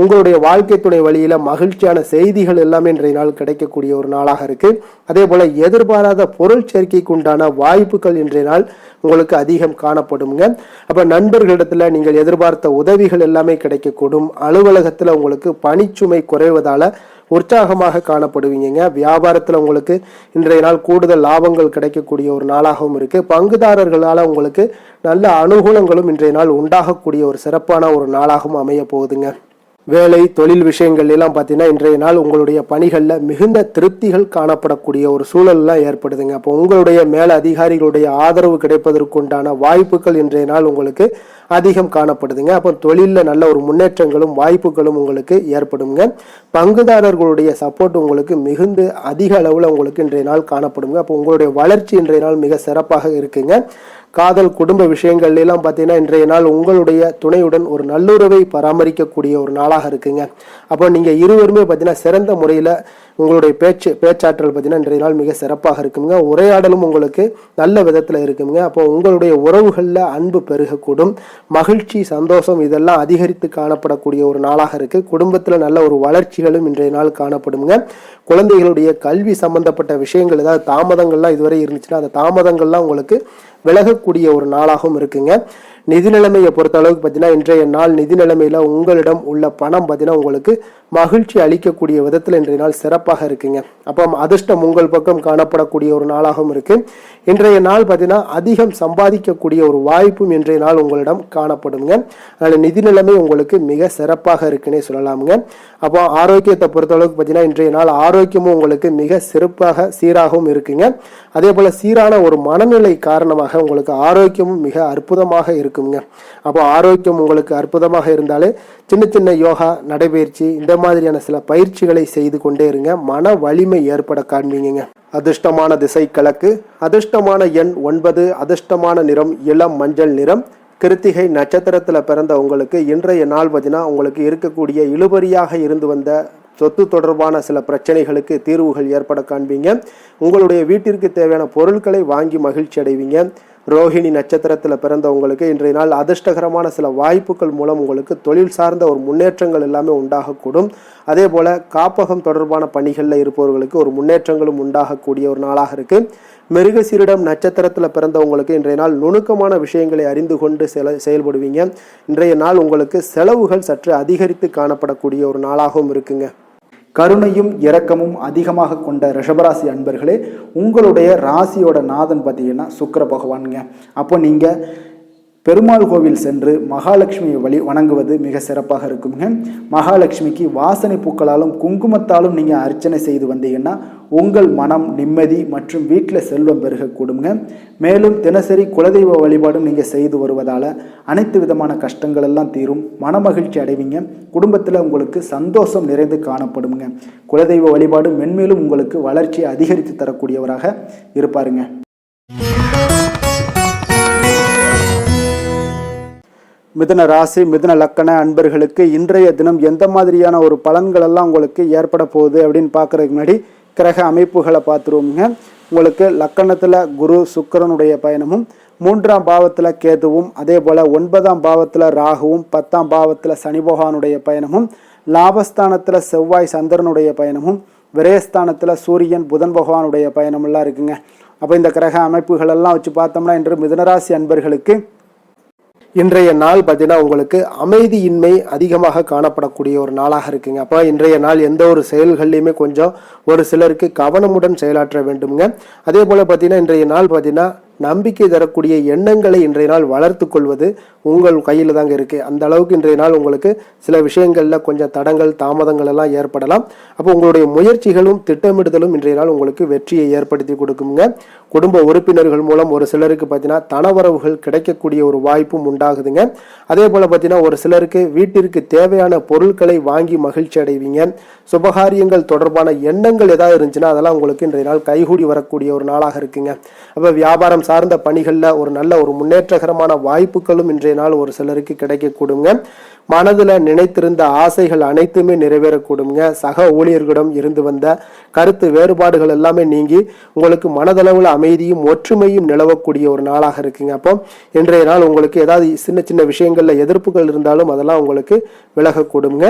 உங்களுடைய வாழ்க்கை துணை வழியில் மகிழ்ச்சியான செய்திகள் எல்லாமே இன்றைய நாள் கிடைக்கக்கூடிய ஒரு நாளாக இருக்குது. அதே போல் எதிர்பாராத பொருள் சேர்க்கைக்கு உண்டான வாய்ப்புகள் இன்றைய நாள் உங்களுக்கு அதிகம் காணப்படுங்க. அப்போ நண்பர்களிடத்தில் நீங்கள் எதிர்பார்த்த உதவிகள் எல்லாமே கிடைக்கக்கூடும். அலுவலகத்தில் உங்களுக்கு பணிச்சுமை குறைவதால் உற்சாகமாக காணப்படுவீங்க. வியாபாரத்தில் உங்களுக்கு இன்றைய நாள் கூடுதல் லாபங்கள் கிடைக்கக்கூடிய ஒரு நாளாகவும் இருக்குது. பங்குதாரர்களால் உங்களுக்கு நல்ல அனுகூலங்களும் இன்றைய நாள் உண்டாகக்கூடிய ஒரு சிறப்பான ஒரு நாளாகவும் அமைய போகுதுங்க. வேலை தொழில் விஷயங்கள் எல்லாம் பார்த்தீங்கன்னா இன்றைய நாள் உங்களுடைய பணிகளில் மிகுந்த திருப்திகள் காணப்படக்கூடிய ஒரு சூழல்லாம் ஏற்படுதுங்க. அப்போ உங்களுடைய மேல அதிகாரிகளுடைய ஆதரவு கிடைப்பதற்கு உண்டான வாய்ப்புகள் இன்றைய நாள் உங்களுக்கு அதிகம் காணப்படுதுங்க. அப்போ தொழிலில் நல்ல ஒரு முன்னேற்றங்களும் வாய்ப்புகளும் உங்களுக்கு ஏற்படுங்க. பங்குதாரர்களுடைய சப்போர்ட் உங்களுக்கு மிகுந்து அதிக அளவில் உங்களுக்கு இன்றைய நாள் காணப்படுங்க. அப்போ உங்களுடைய வளர்ச்சி இன்றைய நாள் மிக சிறப்பாக இருக்குங்க. காதல் குடும்ப விஷயங்கள் எல்லாம் பார்த்தீங்கன்னா இன்றைய நாள் உங்களுடைய துணையுடன் ஒரு நல்லுறவை பராமரிக்கக்கூடிய ஒரு நாளாக இருக்குங்க. அப்போ நீங்கள் இருவருமே பார்த்தீங்கன்னா சிறந்த முறையில் உங்களுடைய பேச்சாற்றல் பார்த்தீங்கன்னா இன்றைய நாள் மிக சிறப்பாக இருக்குங்க. உரையாடலும் உங்களுக்கு நல்ல விதத்தில் இருக்குங்க. அப்போ உங்களுடைய உறவுகளில் அன்பு பெருகக்கூடும். மகிழ்ச்சி சந்தோஷம் இதெல்லாம் அதிகரித்து காணப்படக்கூடிய ஒரு நாளாக இருக்கு. குடும்பத்தில் நல்ல ஒரு வளர்ச்சிகளும் இன்றைய நாள் காணப்படுங்க. குழந்தைகளுடைய கல்வி சம்பந்தப்பட்ட விஷயங்கள் ஏதாவது தாமதங்கள்லாம் இதுவரை இருந்துச்சுன்னா அந்த தாமதங்கள்லாம் உங்களுக்கு விலகக்கூடிய ஒரு நாளாகவும் இருக்குங்க. நிதி நிலைமையை பொறுத்த அளவுக்கு பார்த்தீங்கன்னா இன்றைய நாள் நிதி நிலைமையில உங்களிடம் உள்ள பணம் பார்த்தீங்கன்னா உங்களுக்கு மகிழ்ச்சி அளிக்கக்கூடிய விதத்தில் இன்றைய நாள் சிறப்பாக இருக்குங்க. அப்போ அதிர்ஷ்டம் உங்கள் பக்கம் காணப்படக்கூடிய ஒரு நாளாகவும் இருக்கு. இன்றைய நாள் பார்த்தீங்கன்னா அதிகம் சம்பாதிக்கக்கூடிய ஒரு வாய்ப்பும் இன்றைய நாள் உங்களிடம் காணப்படுங்க. அதனால நிதி நிலைமை உங்களுக்கு மிக சிறப்பாக இருக்குன்னே சொல்லலாமுங்க. அப்போ ஆரோக்கியத்தை பொறுத்த அளவுக்கு பார்த்தீங்கன்னா இன்றைய நாள் ஆரோக்கியமும் உங்களுக்கு மிக சிறப்பாக சீராகவும் இருக்குங்க. அதே போல சீரான ஒரு மனநிலை காரணமாக உங்களுக்கு ஆரோக்கியமும் மிக அற்புதமாக இருக்குங்க. அப்போ ஆரோக்கியம் உங்களுக்கு அற்புதமாக இருந்தாலே சின்ன சின்ன யோகா நடைபயிற்சி இந்த மாதிரியான சில பயிற்சிகளை செய்து கொண்டே இருங்க. மன வலிமை ஏற்பட காண்பீங்க. அதிர்ஷ்டமான திசை கிழக்கு, அதிர்ஷ்டமான எண் 9, அதிர்ஷ்டமான நிறம் இளம் மஞ்சள் நிறம். கிருத்திகை நட்சத்திரத்தில் பிறந்த உங்களுக்கு இன்றைய நாள் பார்த்தீங்கன்னா உங்களுக்கு இருக்கக்கூடிய இழுபறியாக இருந்து வந்த சொத்து தொடர்பான சில பிரச்சனைகளுக்கு தீர்வுகள் ஏற்பட காண்பீங்க. உங்களுடைய வீட்டிற்கு தேவையான பொருட்களை வாங்கி மகிழ்ச்சி அடைவீங்க. ரோஹிணி நட்சத்திரத்தில் பிறந்த உங்களுக்கு இன்றைய நாள் அதிர்ஷ்டகரமான சில வாய்ப்புகள் மூலம் உங்களுக்கு தொழில் சார்ந்த ஒரு முன்னேற்றங்கள் எல்லாமே உண்டாகக்கூடும். அதே போல காப்பகம் தொடர்பான பணிகளில் இருப்பவர்களுக்கு ஒரு முன்னேற்றங்களும் உண்டாகக்கூடிய ஒரு நாளாக இருக்கு. மிருகசீரிடம் நட்சத்திரத்தில் பிறந்தவங்களுக்கு இன்றைய நாள் நுணுக்கமான விஷயங்களை அறிந்து கொண்டு செயல்படுவீங்க. இன்றைய நாள் உங்களுக்கு செலவுகள் சற்று அதிகரித்து காணப்படக்கூடிய ஒரு நாளாகவும் இருக்குங்க. கருணையும் இரக்கமும் அதிகமாக கொண்ட ரிஷபராசி அன்பர்களே, உங்களுடைய ராசியோட நாதன் பார்த்தீங்கன்னா சுக்கிர பகவானுங்க. அப்போ நீங்கள் பெருமாள் கோவில் சென்று மகாலட்சுமியை வணங்குவது மிக சிறப்பாக இருக்குங்க. மகாலட்சுமிக்கு வாசனை பூக்களாலும் குங்குமத்தாலும் நீங்கள் அர்ச்சனை செய்து வந்தீங்கன்னா உங்கள் மனம் நிம்மதி மற்றும் வீட்டில் செல்வம் பெருகக்கூடுங்க. மேலும் தினசரி குலதெய்வ வழிபாடும் நீங்கள் செய்து வருவதால் அனைத்து விதமான கஷ்டங்கள் எல்லாம் தீரும், மனமகிழ்ச்சி அடைவீங்க. குடும்பத்தில் உங்களுக்கு சந்தோஷம் நிறைந்து காணப்படுங்க. குலதெய்வ வழிபாடு மென்மேலும் உங்களுக்கு வளர்ச்சியை அதிகரித்து தரக்கூடியவராக இருப்பாருங்க. மிதுன ராசி மிதுன லக்கண அன்பர்களுக்கு இன்றைய தினம் எந்த மாதிரியான ஒரு பலன்கள் எல்லாம் உங்களுக்கு ஏற்பட போகுது அப்படின்னு பார்க்கறதுக்கு முன்னாடி கிரக அமைப்புகளை பார்த்துருவோங்க. உங்களுக்கு லக்கணத்தில் குரு சுக்கிரனுடைய பயணமும், 3ஆம் பாவத்தில் கேதுவும், அதே போல் 9ஆம் பாவத்தில் ராகுவும், 10ஆம் பாவத்தில் சனி பகவானுடைய பயணமும், லாபஸ்தானத்தில் செவ்வாய் சந்திரனுடைய பயணமும், விரயஸ்தானத்தில் சூரியன் புதன் பகவானுடைய பயணமெல்லாம் இருக்குங்க. அப்போ இந்த கிரக அமைப்புகள் எல்லாம் வச்சு பார்த்தோம்னா இன்று மிதுனராசி அன்பர்களுக்கு இன்றைய நாள் பார்த்தீங்கன்னா உங்களுக்கு அமைதியின்மை அதிகமாக காணப்படக்கூடிய ஒரு நாளாக இருக்குங்க. அப்போ இன்றைய நாள் எந்த ஒரு செயல்கள்லையுமே கொஞ்சம் ஒரு சிலருக்கு கவனமுடன் செயலாற்ற வேண்டுங்க. அதே போல் பார்த்தீங்கன்னா இன்றைய நாள் பார்த்தீங்கன்னா நம்பிக்கை தரக்கூடிய எண்ணங்களை இன்றைய நாள் வளர்த்து கொள்வது உங்கள் கையில் தாங்க இருக்கு. அந்த அளவுக்கு இன்றைய நாள் உங்களுக்கு சில விஷயங்கள்ல கொஞ்சம் தடங்கள் தாமதங்கள் எல்லாம் ஏற்படலாம். அப்போ உங்களுடைய முயற்சிகளும் திட்டமிடுதலும் இன்றைய நாள் உங்களுக்கு வெற்றியை ஏற்படுத்தி கொடுக்குங்க. குடும்ப உறுப்பினர்கள் மூலம் ஒரு சிலருக்கு பார்த்தீங்கன்னா தனவரவுகள் கிடைக்கக்கூடிய ஒரு வாய்ப்பும் உண்டாகுதுங்க. அதே போல பார்த்தீங்கன்னா ஒரு சிலருக்கு வீட்டிற்கு தேவையான பொருட்களை வாங்கி மகிழ்ச்சி அடைவீங்க. சுபகாரியங்கள் தொடர்பான எண்ணங்கள் ஏதாவது இருந்துச்சுன்னா அதெல்லாம் உங்களுக்கு இன்றைய நாள் கைகூடி வரக்கூடிய ஒரு நாளாக இருக்குங்க. அப்போ வியாபாரம் சார்ந்த பணிகளில் ஒரு நல்ல ஒரு முன்னேற்றகரமான வாய்ப்புகளும் இன்றைய நாள் ஒரு சிலருக்கு கிடைக்கக்கூடுங்க. மனதில் நினைத்திருந்த ஆசைகள் அனைத்துமே நிறைவேறக்கூடுங்க. சக ஊழியர்களிடம் இருந்து வந்த கருத்து வேறுபாடுகள் எல்லாமே நீங்கி உங்களுக்கு மனதளவில் அமைதியும் ஒற்றுமையும் நிலவக்கூடிய ஒரு நாளாக இருக்குங்க. அப்போ இன்றைய நாள் உங்களுக்கு ஏதாவது சின்ன சின்ன விஷயங்கள்ல எதிர்ப்புகள் இருந்தாலும் அதெல்லாம் உங்களுக்கு விலகக்கூடுங்க.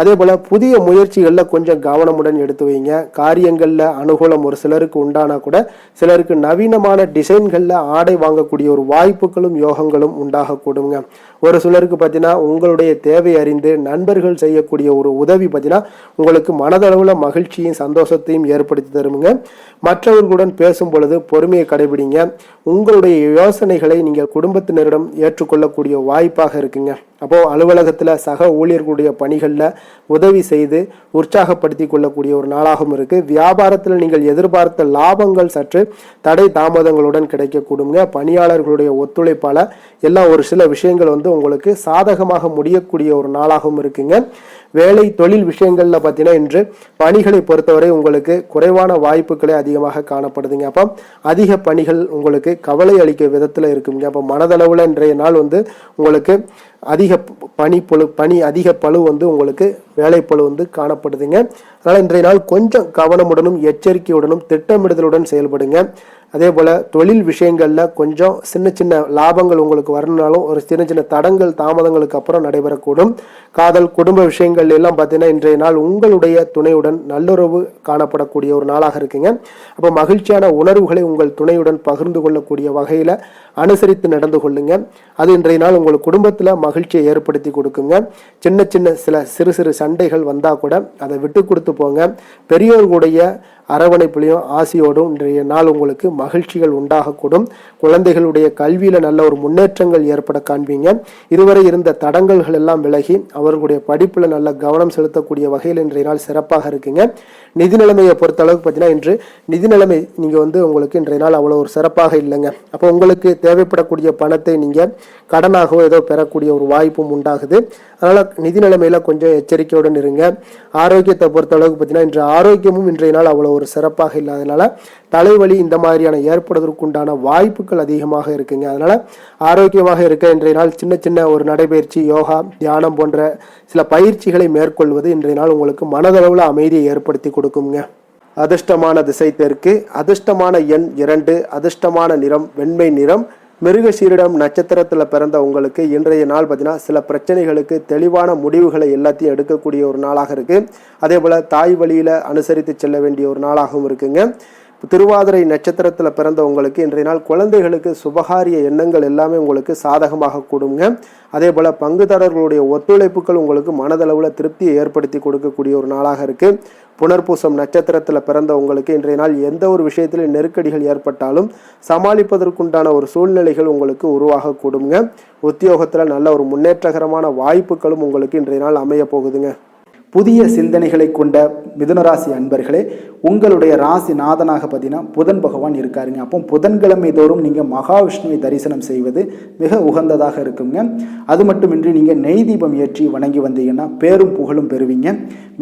அதே போல புதிய முயற்சிகளில் கொஞ்சம் கவனமுடன் எடுத்து வைங்க. காரியங்களில் அனுகூலம் ஒரு சிலருக்கு உண்டானா கூட சிலருக்கு நவீனமான டிசைன்கள் கடைகளில் ஆடை வாங்கக்கூடிய ஒரு வாய்ப்புகளும் யோகங்களும் உண்டாகக்கூடுங்க. ஒரு சிலருக்கு பார்த்தீங்கன்னா உங்களுடைய தேவை அறிந்து நண்பர்கள் செய்யக்கூடிய ஒரு உதவி பார்த்தீங்கன்னா உங்களுக்கு மனதளவில் மகிழ்ச்சியும் சந்தோஷத்தையும் ஏற்படுத்தி தருமுங்க. மற்றவர்களுடன் பேசும் பொழுது பொறுமையை கடைபிடிங்க. உங்களுடைய யோசனைகளை நீங்கள் குடும்பத்தினரிடம் ஏற்றுக்கொள்ளக்கூடிய வாய்ப்பாக இருக்குங்க. அப்போ அலுவலகத்தில் சக ஊழியர்களுடைய பணிகளில் உதவி செய்து உற்சாகப்படுத்தி கொள்ளக்கூடிய ஒரு நாளாகவும் இருக்கு. வியாபாரத்தில் நீங்கள் எதிர்பார்த்த லாபங்கள் சற்று தடை தாமதங்களுடன் கிடைக்கக்கூடுங்க. பணியாளர்களுடைய ஒத்துழைப்பால் எல்லாம் ஒரு சில விஷயங்கள் உங்களுக்கு சாதகமாக முடியக்கூடிய ஒரு நாளாகவும் இருக்குங்க. வேலை தொழில் விஷயங்கள்ல பார்த்தீங்கன்னா இன்று பணிகளை பொறுத்தவரை உங்களுக்கு குறைவான வாய்ப்புகளே அதிகமாக காணப்படுதுங்க. அப்போ அதிக பணிகள் உங்களுக்கு கவலை அளிக்க விதத்தில் இருக்குங்க. அப்போ மனதளவில் இன்றைய நாள் உங்களுக்கு அதிக அதிக பளு உங்களுக்கு வேலைப்பளு காணப்படுதுங்க. அதனால் இன்றைய நாள் கொஞ்சம் கவனமுடனும் எச்சரிக்கையுடனும் திட்டமிடுதலுடன் செயல்படுங்க. அதே போல் தொழில் விஷயங்களில் கொஞ்சம் சின்ன சின்ன லாபங்கள் உங்களுக்கு வரணுனாலும் ஒரு சின்ன சின்ன தடங்கள் தாமதங்களுக்கு அப்புறம் நடைபெறக்கூடும். காதல் குடும்ப விஷயங்கள் எல்லாம் பார்த்தீங்கன்னா இன்றைய நாள் உங்களுடைய துணையுடன் நல்லுறவு காணப்படக்கூடிய ஒரு நாளாக இருக்குங்க. அப்போ மகிழ்ச்சியான உணர்வுகளை உங்கள் துணையுடன் பகிர்ந்து கொள்ளக்கூடிய வகையில் அனுசரித்து நடந்து கொள்ளுங்க. அது இன்றைய நாள் உங்கள் குடும்பத்தில் மகிழ்ச்சியை ஏற்படுத்தி கொடுக்குங்க. சின்ன சின்ன சிறு சிறு சண்டைகள் வந்தால் கூட அதை விட்டு கொடுத்து போங்க. பெரியோர்களுடைய அரவணைப்புலையும் ஆசையோடும் இன்றைய நாள் உங்களுக்கு மகிழ்ச்சிகள் உண்டாகக்கூடும். குழந்தைகளுடைய கல்வியில் நல்ல ஒரு முன்னேற்றங்கள் ஏற்பட காண்பீங்க. இதுவரை இருந்த தடங்கல்கள் எல்லாம் விலகி அவர்களுடைய படிப்பில் நல்ல கவனம் செலுத்தக்கூடிய வகையில் இன்றைய நாள் சிறப்பாக இருக்குங்க. நிதி நிலைமையை பொறுத்த அளவுக்கு பார்த்தீங்கன்னா இன்று நிதி நிலைமை நீங்கள் உங்களுக்கு இன்றைய நாள் அவ்வளோ ஒரு சிறப்பாக இல்லைங்க. அப்போ உங்களுக்கு தேவைப்படக்கூடிய பணத்தை நீங்கள் கடனாகவோ ஏதோ பெறக்கூடிய ஒரு வாய்ப்பும் உண்டாகுது. அதனால் நிதி நிலைமையில் கொஞ்சம் எச்சரிக்கையுடன் இருங்க. ஆரோக்கியத்தை பொறுத்த அளவுக்கு பார்த்தீங்கன்னா இன்று ஆரோக்கியமும் இன்றைய நாள் அவ்வளோ ஒரு சிறப்பாக இல்லாதனால தலைவலி இந்த மாதிரியான ஏற்படுவதற்குண்டான வாய்ப்புகள் அதிகமாக இருக்குங்க. அதனால ஆரோக்கியமாக இருக்க இன்றைய நாள் சின்ன சின்ன ஒரு நடைபயிற்சி, யோகா, தியானம் போன்ற சில பயிற்சிகளை மேற்கொள்வது இன்றைய நாள் உங்களுக்கு மனதளவில் அமைதியை ஏற்படுத்தி கொடுக்குங்க. அதிர்ஷ்டமான திசை தெற்கு, அதிர்ஷ்டமான எண் 2, அதிர்ஷ்டமான நிறம் வெண்மை நிறம். மிருகசீரிடம் நட்சத்திரத்தில் பிறந்த உங்களுக்கு இன்றைய நாள் பார்த்தீங்கன்னா சில பிரச்சனைகளுக்கு தெளிவான முடிவுகளை எல்லாத்தையும் எடுக்கக்கூடிய ஒரு நாளாக இருக்குது. அதே போல் தாய் வழியில் அனுசரித்து செல்ல வேண்டிய ஒரு நாளாகவும் இருக்குங்க. திருவாதிரை நட்சத்திரத்தில் பிறந்த உங்களுக்கு இன்றைய நாள் குழந்தைகளுக்கு சுபகாரிய எண்ணங்கள் எல்லாமே உங்களுக்கு சாதகமாக கூடுங்க. அதே போல் பங்குதாரர்களுடைய ஒத்துழைப்புகள் உங்களுக்கு மனதளவில் திருப்தியை ஏற்படுத்தி கொடுக்கக்கூடிய ஒரு நாளாக இருக்குது. புனர்பூசம் நட்சத்திரத்தில் பிறந்த உங்களுக்கு இன்றைய நாள் எந்த ஒரு விஷயத்திலும் நெருக்கடிகள் ஏற்பட்டாலும் சமாளிப்பதற்குண்டான ஒரு சூழ்நிலைகள் உங்களுக்கு உருவாக கூடுங்க. உத்தியோகத்தில் நல்ல ஒரு முன்னேற்றகரமான வாய்ப்புகளும் உங்களுக்கு இன்றைய நாள் அமைய போகுதுங்க. புதிய சிந்தனைகளை கொண்ட மிதுனராசி அன்பர்களே, உங்களுடைய ராசி நாதனாக பார்த்தீங்கன்னா புதன் பகவான் இருக்காருங்க. அப்போ புதன்கிழமை தோறும் நீங்கள் மகாவிஷ்ணுவை தரிசனம் செய்வது மிக உகந்ததாக இருக்குங்க. அது மட்டுமின்றி நீங்கள் நெய் தீபம் ஏற்றி வணங்கி வந்தீங்கன்னா பேரும் புகழும் பெறுவீங்க.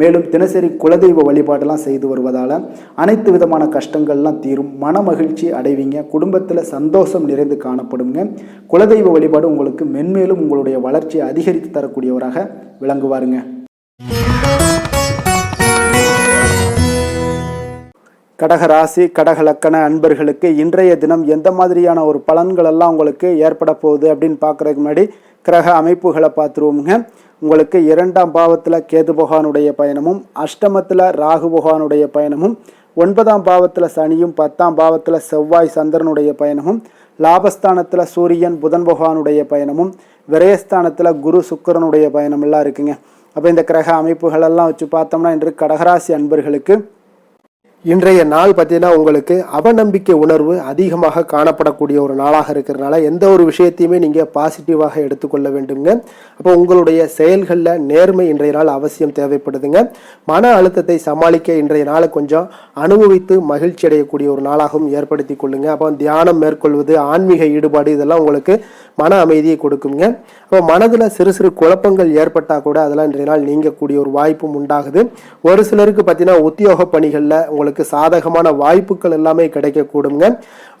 மேலும் தினசரி குலதெய்வ வழிபாடெல்லாம் செய்து வருவதால் அனைத்து விதமான கஷ்டங்கள்லாம் தீரும், மன மகிழ்ச்சி அடைவீங்க. குடும்பத்தில் சந்தோஷம் நிறைந்து காணப்படுங்க. குலதெய்வ வழிபாடு உங்களுக்கு மென்மேலும் உங்களுடைய வளர்ச்சியை அதிகரித்து தரக்கூடியவராக விளங்குவாருங்க. கடகராசி கடகலக்கண அன்பர்களுக்கு இன்றைய தினம் எந்த மாதிரியான ஒரு பலன்கள் எல்லாம் உங்களுக்கு ஏற்பட போகுது அப்படின்னு பார்க்குறதுக்கு முன்னாடி கிரக அமைப்புகளை பார்த்துருவோமுங்க. உங்களுக்கு 2ஆம் பாவத்தில் கேது பகவானுடைய பயணமும், அஷ்டமத்தில் ராகு பகவானுடைய பயணமும், 9ஆம் பாவத்தில் சனியும், 10ஆம் பாவத்தில் செவ்வாய் சந்திரனுடைய பயணமும், லாபஸ்தானத்தில் சூரியன் புதன் பகவானுடைய பயணமும், விரயஸ்தானத்தில் குரு சுக்கிரனுடைய பயணம் எல்லாம் இருக்குங்க. அப்போ இந்த கிரக அமைப்புகளெல்லாம் வச்சு பார்த்தோம்னா இன்று கடகராசி அன்பர்களுக்கு இன்றைய நாள் பார்த்தீங்கன்னா உங்களுக்கு அவநம்பிக்கை உணர்வு அதிகமாக காணப்படக்கூடிய ஒரு நாளாக இருக்கிறதுனால எந்த ஒரு விஷயத்தையுமே நீங்கள் பாசிட்டிவாக எடுத்துக்கொள்ள வேண்டுங்க. அப்போ உங்களுடைய செயல்களில் நேர்மை இன்றைய நாள் அவசியம் தேவைப்படுதுங்க. மன அழுத்தத்தை சமாளிக்க இன்றைய நாளை கொஞ்சம் அனுபவித்து மகிழ்ச்சி அடையக்கூடிய ஒரு நாளாகவும் ஏற்படுத்தி கொள்ளுங்க. அப்போ தியானம் மேற்கொள்வது, ஆன்மீக ஈடுபாடு இதெல்லாம் உங்களுக்கு மன அமைதியை கொடுக்குங்க. அப்போ மனதில் சிறு சிறு குழப்பங்கள் ஏற்பட்டால் கூட அதெல்லாம் இன்றைய நாள் நீங்கக்கூடிய ஒரு வாய்ப்பும் உண்டாகுது. ஒரு சிலருக்கு பார்த்தீங்கன்னா உத்தியோக பணிகளில் உங்களுக்கு சாதகமான வாய்ப்புகள் எல்லாமே கிடைக்கக்கூடுங்க.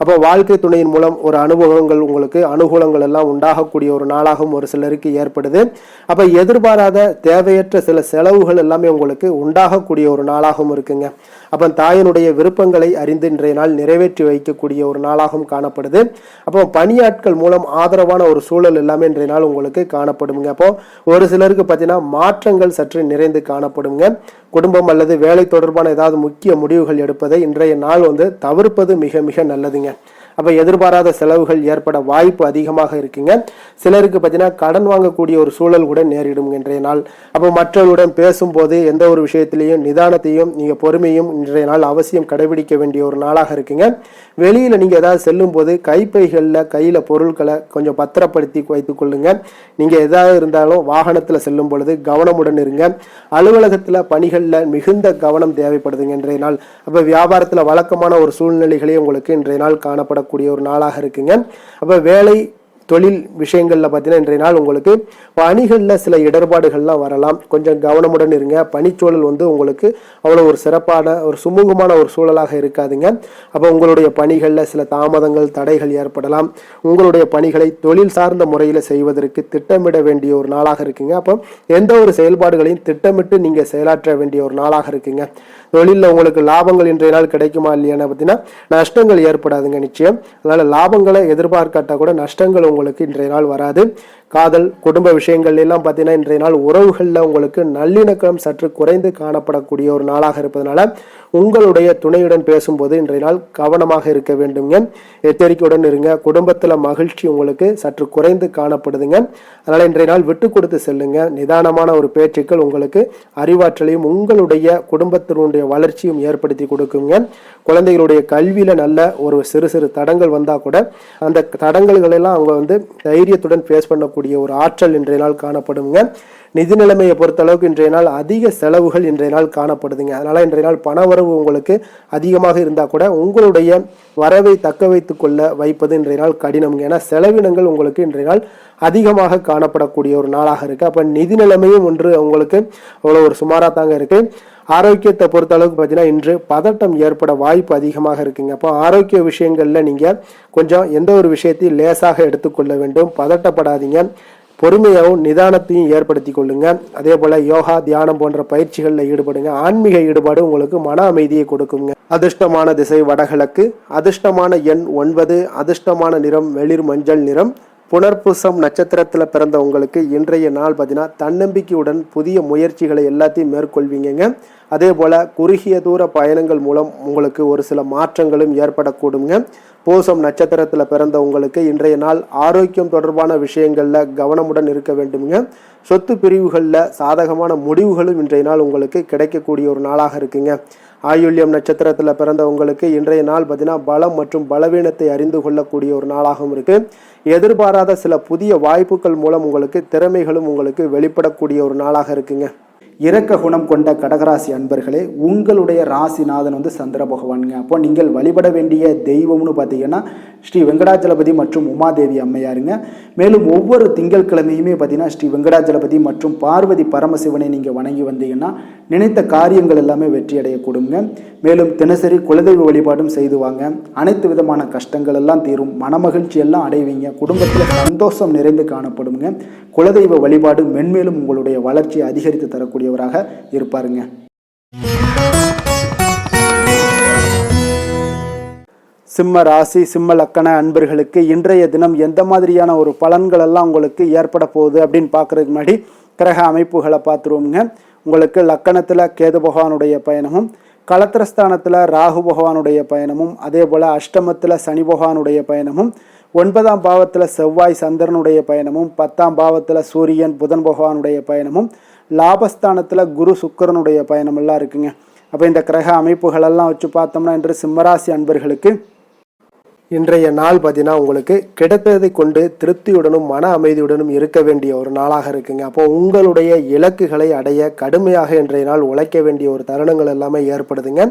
அப்போ வாழ்க்கை துணையின் மூலம் ஒரு அனுபவங்கள் உங்களுக்கு அனுகூலங்கள் எல்லாம் உண்டாகக்கூடிய ஒரு நாளாகவும் ஒரு சிலருக்கு ஏற்படுது. அப்போ எதிர்பாராத தேவையற்ற சில செலவுகள் எல்லாமே உங்களுக்கு உண்டாகக்கூடிய ஒரு நாளாகவும் இருக்குங்க. அப்போ தாயினுடைய விருப்பங்களை அறிந்து இன்றைய நாள் நிறைவேற்றி வைக்கக்கூடிய ஒரு நாளாகவும் காணப்படுது. அப்போ பணியாட்கள் மூலம் ஆதரவான ஒரு சூழல் எல்லாமே இன்றைய நாள் உங்களுக்கு காணப்படுங்க. அப்போ ஒரு சிலருக்கு பார்த்தீங்கன்னா மாற்றங்கள் சற்று நிறைந்து காணப்படுங்க. குடும்பம் அல்லது வேலை தொடர்பான ஏதாவது முக்கிய முடிவுகள் எடுப்பதை இன்றைய நாள் தவிர்ப்பது மிக மிக நல்லதுங்க. அப்போ எதிர்பாராத செலவுகள் ஏற்பட வாய்ப்பு அதிகமாக இருக்குங்க. சிலருக்கு பார்த்தீங்கன்னா கடன் வாங்கக்கூடிய ஒரு சூழல் கூட நேரிடும் இன்றைய நாள். அப்போ மற்றவர்களுடன் பேசும்போது எந்த ஒரு விஷயத்திலையும் நிதானத்தையும் நீங்கள் பொறுமையும் இன்றைய நாள் அவசியம் கடைபிடிக்க வேண்டிய ஒரு நாளாக இருக்குங்க. வெளியில் நீங்கள் ஏதாவது செல்லும் போது கைப்பைகளில் கையில் பொருட்களை கொஞ்சம் பத்திரப்படுத்தி வைத்துக் கொள்ளுங்க. நீங்கள் எதாவது இருந்தாலும் வாகனத்தில் செல்லும் பொழுது கவனமுடன் இருங்க. அலுவலகத்தில் பணிகளில் மிகுந்த கவனம் தேவைப்படுதுங்க இன்றைய நாள். அப்போ வியாபாரத்தில் வழக்கமான ஒரு சூழ்நிலைகளே உங்களுக்கு இன்றைய நாள் காணப்படக்கூடிய ஒரு நாளாக இருக்குங்க. அப்போ வேலை தொழில் விஷயங்களில் பார்த்தீங்கன்னா இன்றைய நாள் உங்களுக்கு பணிகளில் சில இடர்பாடுகள்லாம் வரலாம். கொஞ்சம் கவனமுடன் இருங்க. பணிச்சூழல் உங்களுக்கு அவ்வளோ ஒரு சிறப்பான ஒரு சுமூகமான ஒரு சூழலாக இருக்காதுங்க. அப்போ உங்களுடைய பணிகளில் சில தாமதங்கள் தடைகள் ஏற்படலாம். உங்களுடைய பணிகளை தொழில் சார்ந்த முறையில் செய்வதற்கு திட்டமிட வேண்டிய ஒரு நாளாக இருக்குங்க. அப்போ எந்த ஒரு செயல்பாடுகளையும் திட்டமிட்டு நீங்கள் செயலாற்ற வேண்டிய ஒரு நாளாக இருக்குங்க. தொழிலில் உங்களுக்கு லாபங்கள் இன்றைய நாள் கிடைக்குமா இல்லையான்னு பார்த்தீங்கன்னா நஷ்டங்கள் ஏற்படாதுங்க நிச்சயம். அதனால லாபங்களை எதிர்பார்க்காட்டா கூட நஷ்டங்கள் உங்களுக்கு இன்றைய நாள் வராது. காதல் குடும்ப விஷயங்கள் எல்லாம் பார்த்தீங்கன்னா இன்றைய நாள் உறவுகளில் உங்களுக்கு நல்லிணக்கம் சற்று குறைந்து காணப்படக்கூடிய ஒரு நாளாக இருப்பதனால உங்களுடைய துணையுடன் பேசும்போது இன்றைய நாள் கவனமாக இருக்க வேண்டுங்க. எச்சரிக்கையுடன் இருங்க. குடும்பத்தில் மகிழ்ச்சி உங்களுக்கு சற்று குறைந்து காணப்படுதுங்க. அதனால இன்றைய நாள் விட்டு கொடுத்து செல்லுங்க. நிதானமான ஒரு பேச்சுக்கள் உங்களுக்கு அறிவாற்றலையும் உங்களுடைய குடும்பத்தினுடைய வளர்ச்சியும் ஏற்படுத்தி கொடுக்குங்க. குழந்தைகளுடைய கல்வியில நல்ல ஒரு சிறு சிறு தடங்கள் வந்தால் கூட அந்த தடங்கல்கள் எல்லாம் அவங்க தைரியத்துடன் ஃபேஸ் பண்ணக்கூடிய ஒரு ஆற்றல் இன்றைய நாள் காணப்படுங்க. நிதி நிலைமையை பொறுத்த அளவுக்கு இன்றைய நாள் அதிக செலவுகள் இன்றைய நாள் காணப்படுதுங்க. அதனால இன்றைய நாள் பண வரவு உங்களுக்கு அதிகமாக இருந்தால் கூட உங்களுடைய வரவை தக்க வைத்துக் கொள்ள வைப்பது இன்றைய நாள் கடினம். ஏன்னா செலவினங்கள் உங்களுக்கு இன்றைய நாள் அதிகமாக காணப்படக்கூடிய ஒரு நாளாக இருக்கு. அப்ப நிதி நிலைமையும் ஒன்று உங்களுக்கு அவ்வளோ ஒரு சுமாராக தாங்க இருக்கு. ஆரோக்கியத்தை பொறுத்த அளவுக்கு பார்த்தீங்கன்னா இன்று பதட்டம் ஏற்பட வாய்ப்பு அதிகமாக இருக்குங்க. அப்போ ஆரோக்கிய விஷயங்கள்ல நீங்க கொஞ்சம் எந்த ஒரு விஷயத்தையும் லேசாக எடுத்துக்கொள்ள வேண்டும். பதட்டப்படாதீங்க. பொறுமையாகவும் நிதானத்தையும் ஏற்படுத்தி கொள்ளுங்க. அதே போல யோகா தியானம் போன்ற பயிற்சிகளில் ஈடுபடுங்க. ஆன்மீக ஈடுபாடு உங்களுக்கு மன அமைதியை கொடுக்குங்க. அதிர்ஷ்டமான திசை வடகிழக்கு. அதிர்ஷ்டமான எண் 9. அதிர்ஷ்டமான நிறம் வெளிர் மஞ்சள் நிறம். புனர்பூசம் நட்சத்திரத்தில் பிறந்த உங்களுக்கு இன்றைய நாள் பார்த்தீங்கன்னா தன்னம்பிக்கையுடன் புதிய முயற்சிகளை எல்லாத்தையும் மேற்கொள்வீங்க. அதே போல் குறுகிய தூர பயணங்கள் மூலம் உங்களுக்கு ஒரு சில மாற்றங்களும் ஏற்படக்கூடுங்க. பூசம் நட்சத்திரத்தில் பிறந்த உங்களுக்கு இன்றைய நாள் ஆரோக்கியம் தொடர்பான விஷயங்களில் கவனமுடன் இருக்க வேண்டுங்க. சொத்து பிரிவுகளில் சாதகமான முடிவுகளும் இன்றைய நாள் உங்களுக்கு கிடைக்கக்கூடிய ஒரு நாளாக இருக்குங்க. ஆயுள்யம் நட்சத்திரத்தில் பிறந்த உங்களுக்கு இன்றைய நாள் பார்த்தீங்கன்னா பலம் மற்றும் பலவீனத்தை அறிந்து கொள்ளக்கூடிய ஒரு நாளாகவும் இருக்கு. எதிர்பாராத சில புதிய வாய்ப்புகள் மூலம் உங்களுக்கு திறமைகளும் உங்களுக்கு வெளிப்படக்கூடிய ஒரு நாளாக இருக்குங்க. இரக்க குணம் கொண்ட கடகராசி அன்பர்களே, உங்களுடைய ராசிநாதன் சந்திர பகவானுங்க. அப்போ நீங்கள் வழிபட வேண்டிய தெய்வம்னு பார்த்தீங்கன்னா ஸ்ரீ வெங்கடாஜலபதி மற்றும் உமாதேவி அம்மையாருங்க. மேலும் ஒவ்வொரு திங்கட்கிழமையுமே பார்த்தீங்கன்னா ஸ்ரீ வெங்கடாஜலபதி மற்றும் பார்வதி பரமசிவனை நீங்கள் வணங்கி வந்தீங்கன்னா நினைத்த காரியங்கள் எல்லாமே வெற்றி அடையக்கூடுங்க. மேலும் தினசரி குலதெய்வ வழிபாடும் செய்து வாங்க. அனைத்து விதமான கஷ்டங்கள் எல்லாம் தீரும். மனமகிழ்ச்சி எல்லாம் அடைவீங்க. குடும்பத்தில் சந்தோஷம் நிறைந்து காணப்படுங்க. குலதெய்வ வழிபாடு மென்மேலும் உங்களுடைய வளர்ச்சியை அதிகரித்து தரக்கூடியவராக இருப்பாருங்க. சிம்ம ராசி சிம்ம லக்கண அன்பர்களுக்கு இன்றைய தினம் எந்த மாதிரியான ஒரு பலன்கள் எல்லாம் உங்களுக்கு ஏற்பட போகுது அப்படின்னு பார்க்கறதுக்கு முன்னாடி கிரக அமைப்புகளை பார்த்துருவோங்க. உங்களுக்கு லக்கணத்தில் கேது பகவானுடைய பயணமும், களத்திரஸ்தானத்தில் ராகு பகவானுடைய பயணமும், அதே போல் அஷ்டமத்தில் சனி பகவானுடைய பயணமும், 9ஆம் பாவத்தில் செவ்வாய் சந்திரனுடைய பயணமும், 10ஆம் பாவத்தில் சூரியன் புதன் பகவானுடைய பயணமும், லாபஸ்தானத்தில் குரு சுக்கிரனுடைய பயணம் எல்லாம் இருக்குங்க. அப்போ இந்த கிரக அமைப்புகளெல்லாம் வச்சு பார்த்தோம்னா இன்று சிம்மராசி அன்பர்களுக்கு இன்றைய நாள் பார்த்தீங்கன்னா உங்களுக்கு கிடைத்ததை கொண்டு திருப்தியுடனும் மன அமைதியுடனும் இருக்க வேண்டிய ஒரு நாளாக இருக்குங்க. அப்போ உங்களுடைய இலக்குகளை அடைய கடுமையாக இன்றைய நாள் உழைக்க வேண்டிய ஒரு தருணங்கள் எல்லாமே ஏற்படுதுங்க.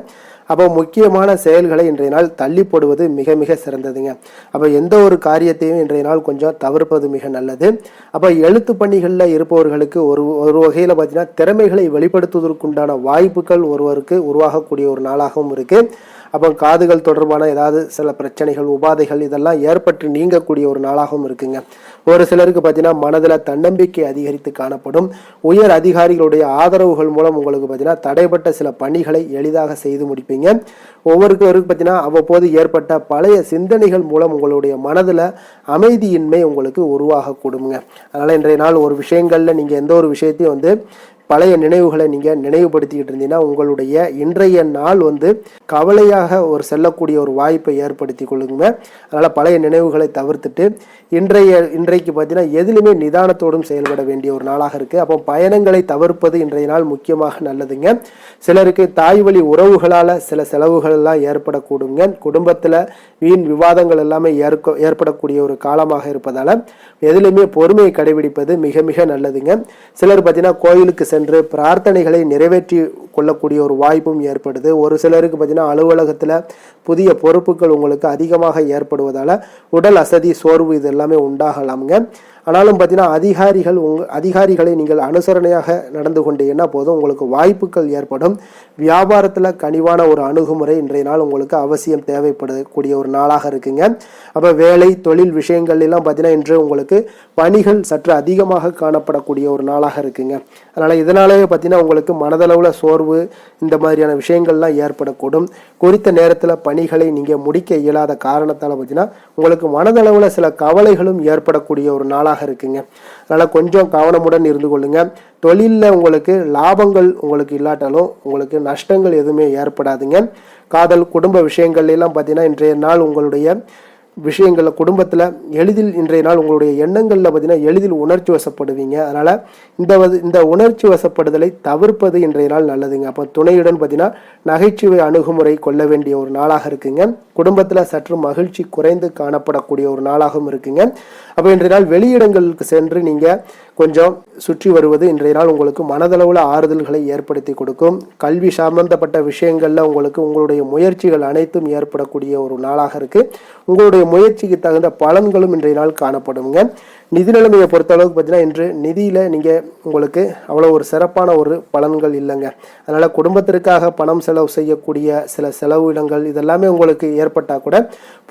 அப்போ முக்கியமான செயல்களை இன்றைய நாள் தள்ளி போடுவது மிக மிக சிறந்ததுங்க. அப்போ எந்த ஒரு காரியத்தையும் இன்றைய நாள் கொஞ்சம் தவிர்ப்பது மிக நல்லது. அப்போ எழுத்து பணிகளில் இருப்பவர்களுக்கு ஒரு வகையில் பார்த்தீங்கன்னா திறமைகளை வெளிப்படுத்துவதற்குண்டான வாய்ப்புகள் ஒருவருக்கு உருவாகக்கூடிய ஒரு நாளாகவும் இருக்கு. அப்போ காதுகள் தொடர்பான ஏதாவது சில பிரச்சனைகள் உபாதைகள் இதெல்லாம் ஏற்பட்டு நீங்கக்கூடிய ஒரு நாளாகவும் இருக்குங்க. ஒரு சிலருக்கு பார்த்தீங்கன்னா மனதில் தன்னம்பிக்கை அதிகரித்து காணப்படும். உயர் அதிகாரிகளுடைய ஆதரவுகள் மூலம் உங்களுக்கு பார்த்தீங்கன்னா தடைப்பட்ட சில பணிகளை எளிதாக செய்து முடிப்பீங்க. ஒவ்வொருவருக்கு பார்த்தீங்கன்னா அவ்வப்போது ஏற்பட்ட பழைய சிந்தனைகள் மூலம் உங்களுடைய மனதில் அமைதியின்மை உங்களுக்கு உருவாக கூடுங்க. அதனால் இன்றைய நாள் ஒரு விஷயங்களில் நீங்கள் எந்த ஒரு விஷயத்தையும் பழைய நினைவுகளை நீங்கள் நினைவுபடுத்திக்கிட்டு இருந்தீங்கன்னா உங்களுடைய இன்றைய நாள் கவலையாக ஒரு செல்லக்கூடிய ஒரு வாய்ப்பை ஏற்படுத்தி கொள்ளுங்க. அதனால் பழைய நினைவுகளை தவிர்த்துட்டு இன்றைக்கு பார்த்தீங்கன்னா எதிலுமே நிதானத்தோடும் செயல்பட வேண்டிய ஒரு நாளாக இருக்குது. அப்போ பயணங்களை தவிர்ப்பது இன்றைய நாள் முக்கியமாக நல்லதுங்க. சிலருக்கு தாய் வழி உறவுகளால் சில செலவுகள் எல்லாம் ஏற்படக்கூடுங்க. குடும்பத்தில் வீண் விவாதங்கள் எல்லாமே ஏற்படக்கூடிய ஒரு காலமாக இருப்பதால் எதிலுமே பொறுமையை கடைபிடிப்பது மிக மிக நல்லதுங்க. சிலர் பார்த்தீங்கன்னா கோயிலுக்கு சென்று பிரார்த்தனைகளை நிறைவேற்றி கொள்ளக்கூடிய ஒரு வாய்ப்பும் ஏற்படுது. ஒரு சிலருக்கு பார்த்தீங்கன்னா அலுவலகத்தில் புதிய பொறுப்புகள் உங்களுக்கு அதிகமாக ஏற்படுவதால் உடல் அசதி, சோர்வு இது எல்லாமே உண்டாகலாமுங்க. ஆனாலும் பார்த்தீங்கன்னா அதிகாரிகளை நீங்கள் அனுசரணையாக நடந்து கொண்டீங்கன்னா போதும், உங்களுக்கு வாய்ப்புகள் ஏற்படும். வியாபாரத்தில் கனிவான ஒரு அணுகுமுறை இன்றைய நாள் உங்களுக்கு அவசியம் தேவைப்படக்கூடிய ஒரு நாளாக இருக்குங்க. அப்போ வேலை தொழில் விஷயங்கள் எல்லாம் பார்த்தீங்கன்னா இன்று உங்களுக்கு பணிகள் சற்று அதிகமாக காணப்படக்கூடிய ஒரு நாளாக இருக்குங்க. அதனால் இதனாலே பார்த்தீங்கன்னா உங்களுக்கு மனதளவில் சோர்வு இந்த மாதிரியான விஷயங்கள்லாம் ஏற்படக்கூடும். குறித்த நேரத்தில் பணிகளை நீங்கள் முடிக்க இயலாத காரணத்தால் பார்த்தீங்கன்னா உங்களுக்கு மனதளவில் சில கவலைகளும் ஏற்படக்கூடிய ஒரு நாளாக இருக்குங்க. அதனால் கொஞ்சம் கவனமுடன் இருந்து கொள்ளுங்க. தொழிலில் உங்களுக்கு லாபங்கள் உங்களுக்கு இல்லாட்டாலும் உங்களுக்கு நஷ்டங்கள் எதுவுமே ஏற்படாதுங்க. காதல் குடும்ப விஷயங்கள் எல்லாம் பார்த்தீங்கன்னா இன்றைய நாள் உங்களுடைய விஷயங்களில் குடும்பத்தில் எளிதில் இன்றைய நாள் உங்களுடைய எண்ணங்களில் பார்த்தீங்கன்னா எளிதில் உணர்ச்சி வசப்படுவீங்க. அதனால் இந்த உணர்ச்சி வசப்படுதலை தவிர்ப்பது இன்றைய நாள் நல்லதுங்க. அப்போ துணையுடன் பார்த்தீங்கன்னா நகைச்சுவை அணுகுமுறை கொள்ள வேண்டிய ஒரு நாளாக இருக்குங்க. குடும்பத்தில் சற்று மகிழ்ச்சி குறைந்து காணப்படக்கூடிய ஒரு நாளாகவும் இருக்குங்க. அப்போ இன்றைய நாள் வெளியிடங்களுக்கு சென்று நீங்கள் கொஞ்சம் சுற்றி வருவது இன்றைய நாள் உங்களுக்கு மனதளவில் ஆறுதல்களை ஏற்படுத்தி கொடுக்கும். கல்வி சம்பந்தப்பட்ட விஷயங்களில் உங்களுடைய முயற்சிகள் அனைத்தும் ஏற்படக்கூடிய ஒரு நாளாக இருக்குது. உங்களுடைய முயற்சிக்கு தகுந்த பலன்களும் இன்றைய நாள் காணப்படுங்க. நிதி நிலைமையை பொறுத்த அளவுக்கு பார்த்தீங்கன்னா இன்று நிதியில் உங்களுக்கு அவ்வளோ ஒரு சிறப்பான ஒரு பலன்கள் இல்லைங்க. அதனால் குடும்பத்திற்காக பணம் செலவு செய்யக்கூடிய சில செலவினங்கள் இதெல்லாமே உங்களுக்கு ஏற்பட்டால் கூட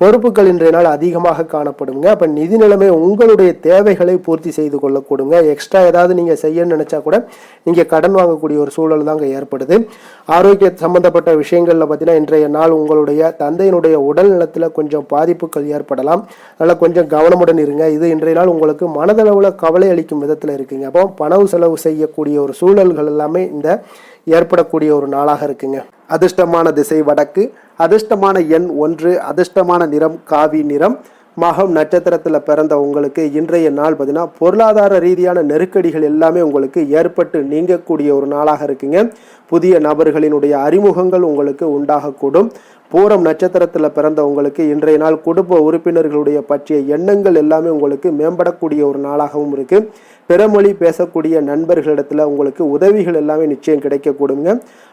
பொறுப்புகள் இன்றைய நாள் அதிகமாக காணப்படுங்க. அப்போ நிதி நிலைமை உங்களுடைய தேவைகளை பூர்த்தி செய்து கொள்ளக்கூடுங்க. எக்ஸ்ட்ரா ஏதாவது நீங்கள் செய்ய நினைச்சா கூட நீங்கள் கடன் வாங்கக்கூடிய ஒரு சூழல் தாங்க ஏற்படுது. ஆரோக்கிய சம்பந்தப்பட்ட விஷயங்களில் பார்த்தீங்கன்னா இன்றைய நாள் உங்களுடைய தந்தையினுடைய உடல் நலத்தில் கொஞ்சம் பாதிப்புகள் ஏற்படலாம். அதனால் கொஞ்சம் கவனமுடன் இருங்க. இது இன்றைய நாள் உங்களுக்கு மனதளவில் கவலை அளிக்கும் விதத்தில் இருக்குங்க. அப்போ பணம் செலவு செய்யக்கூடிய ஒரு சூழல்கள் எல்லாமே இந்த ஏற்படக்கூடிய ஒரு நாளாக இருக்குங்க. அதிர்ஷ்டமான திசை வடக்கு, அதிர்ஷ்டமான எண் 1, அதிர்ஷ்டமான நிறம் காவி நிறம். மகம் நட்சத்திரத்தில் பிறந்த உங்களுக்கு இன்றைய நாள் பார்த்தீங்கன்னா பொருளாதார ரீதியான நெருக்கடிகள் எல்லாமே உங்களுக்கு ஏற்பட்டு நீங்கக்கூடிய ஒரு நாளாக இருக்குங்க. புதிய நபர்களினுடைய அறிமுகங்கள் உங்களுக்கு உண்டாகக்கூடும். பூரம் நட்சத்திரத்தில் பிறந்த உங்களுக்கு இன்றைய நாள் குடும்ப உறுப்பினர்களுடைய பற்றிய எண்ணங்கள் எல்லாமே உங்களுக்கு மேம்படக்கூடிய ஒரு நாளாகவும் இருக்கு. பிறமொழி பேசக்கூடிய நண்பர்களிடத்துல உங்களுக்கு உதவிகள் எல்லாமே நிச்சயம் கிடைக்கக்கூடுங்க.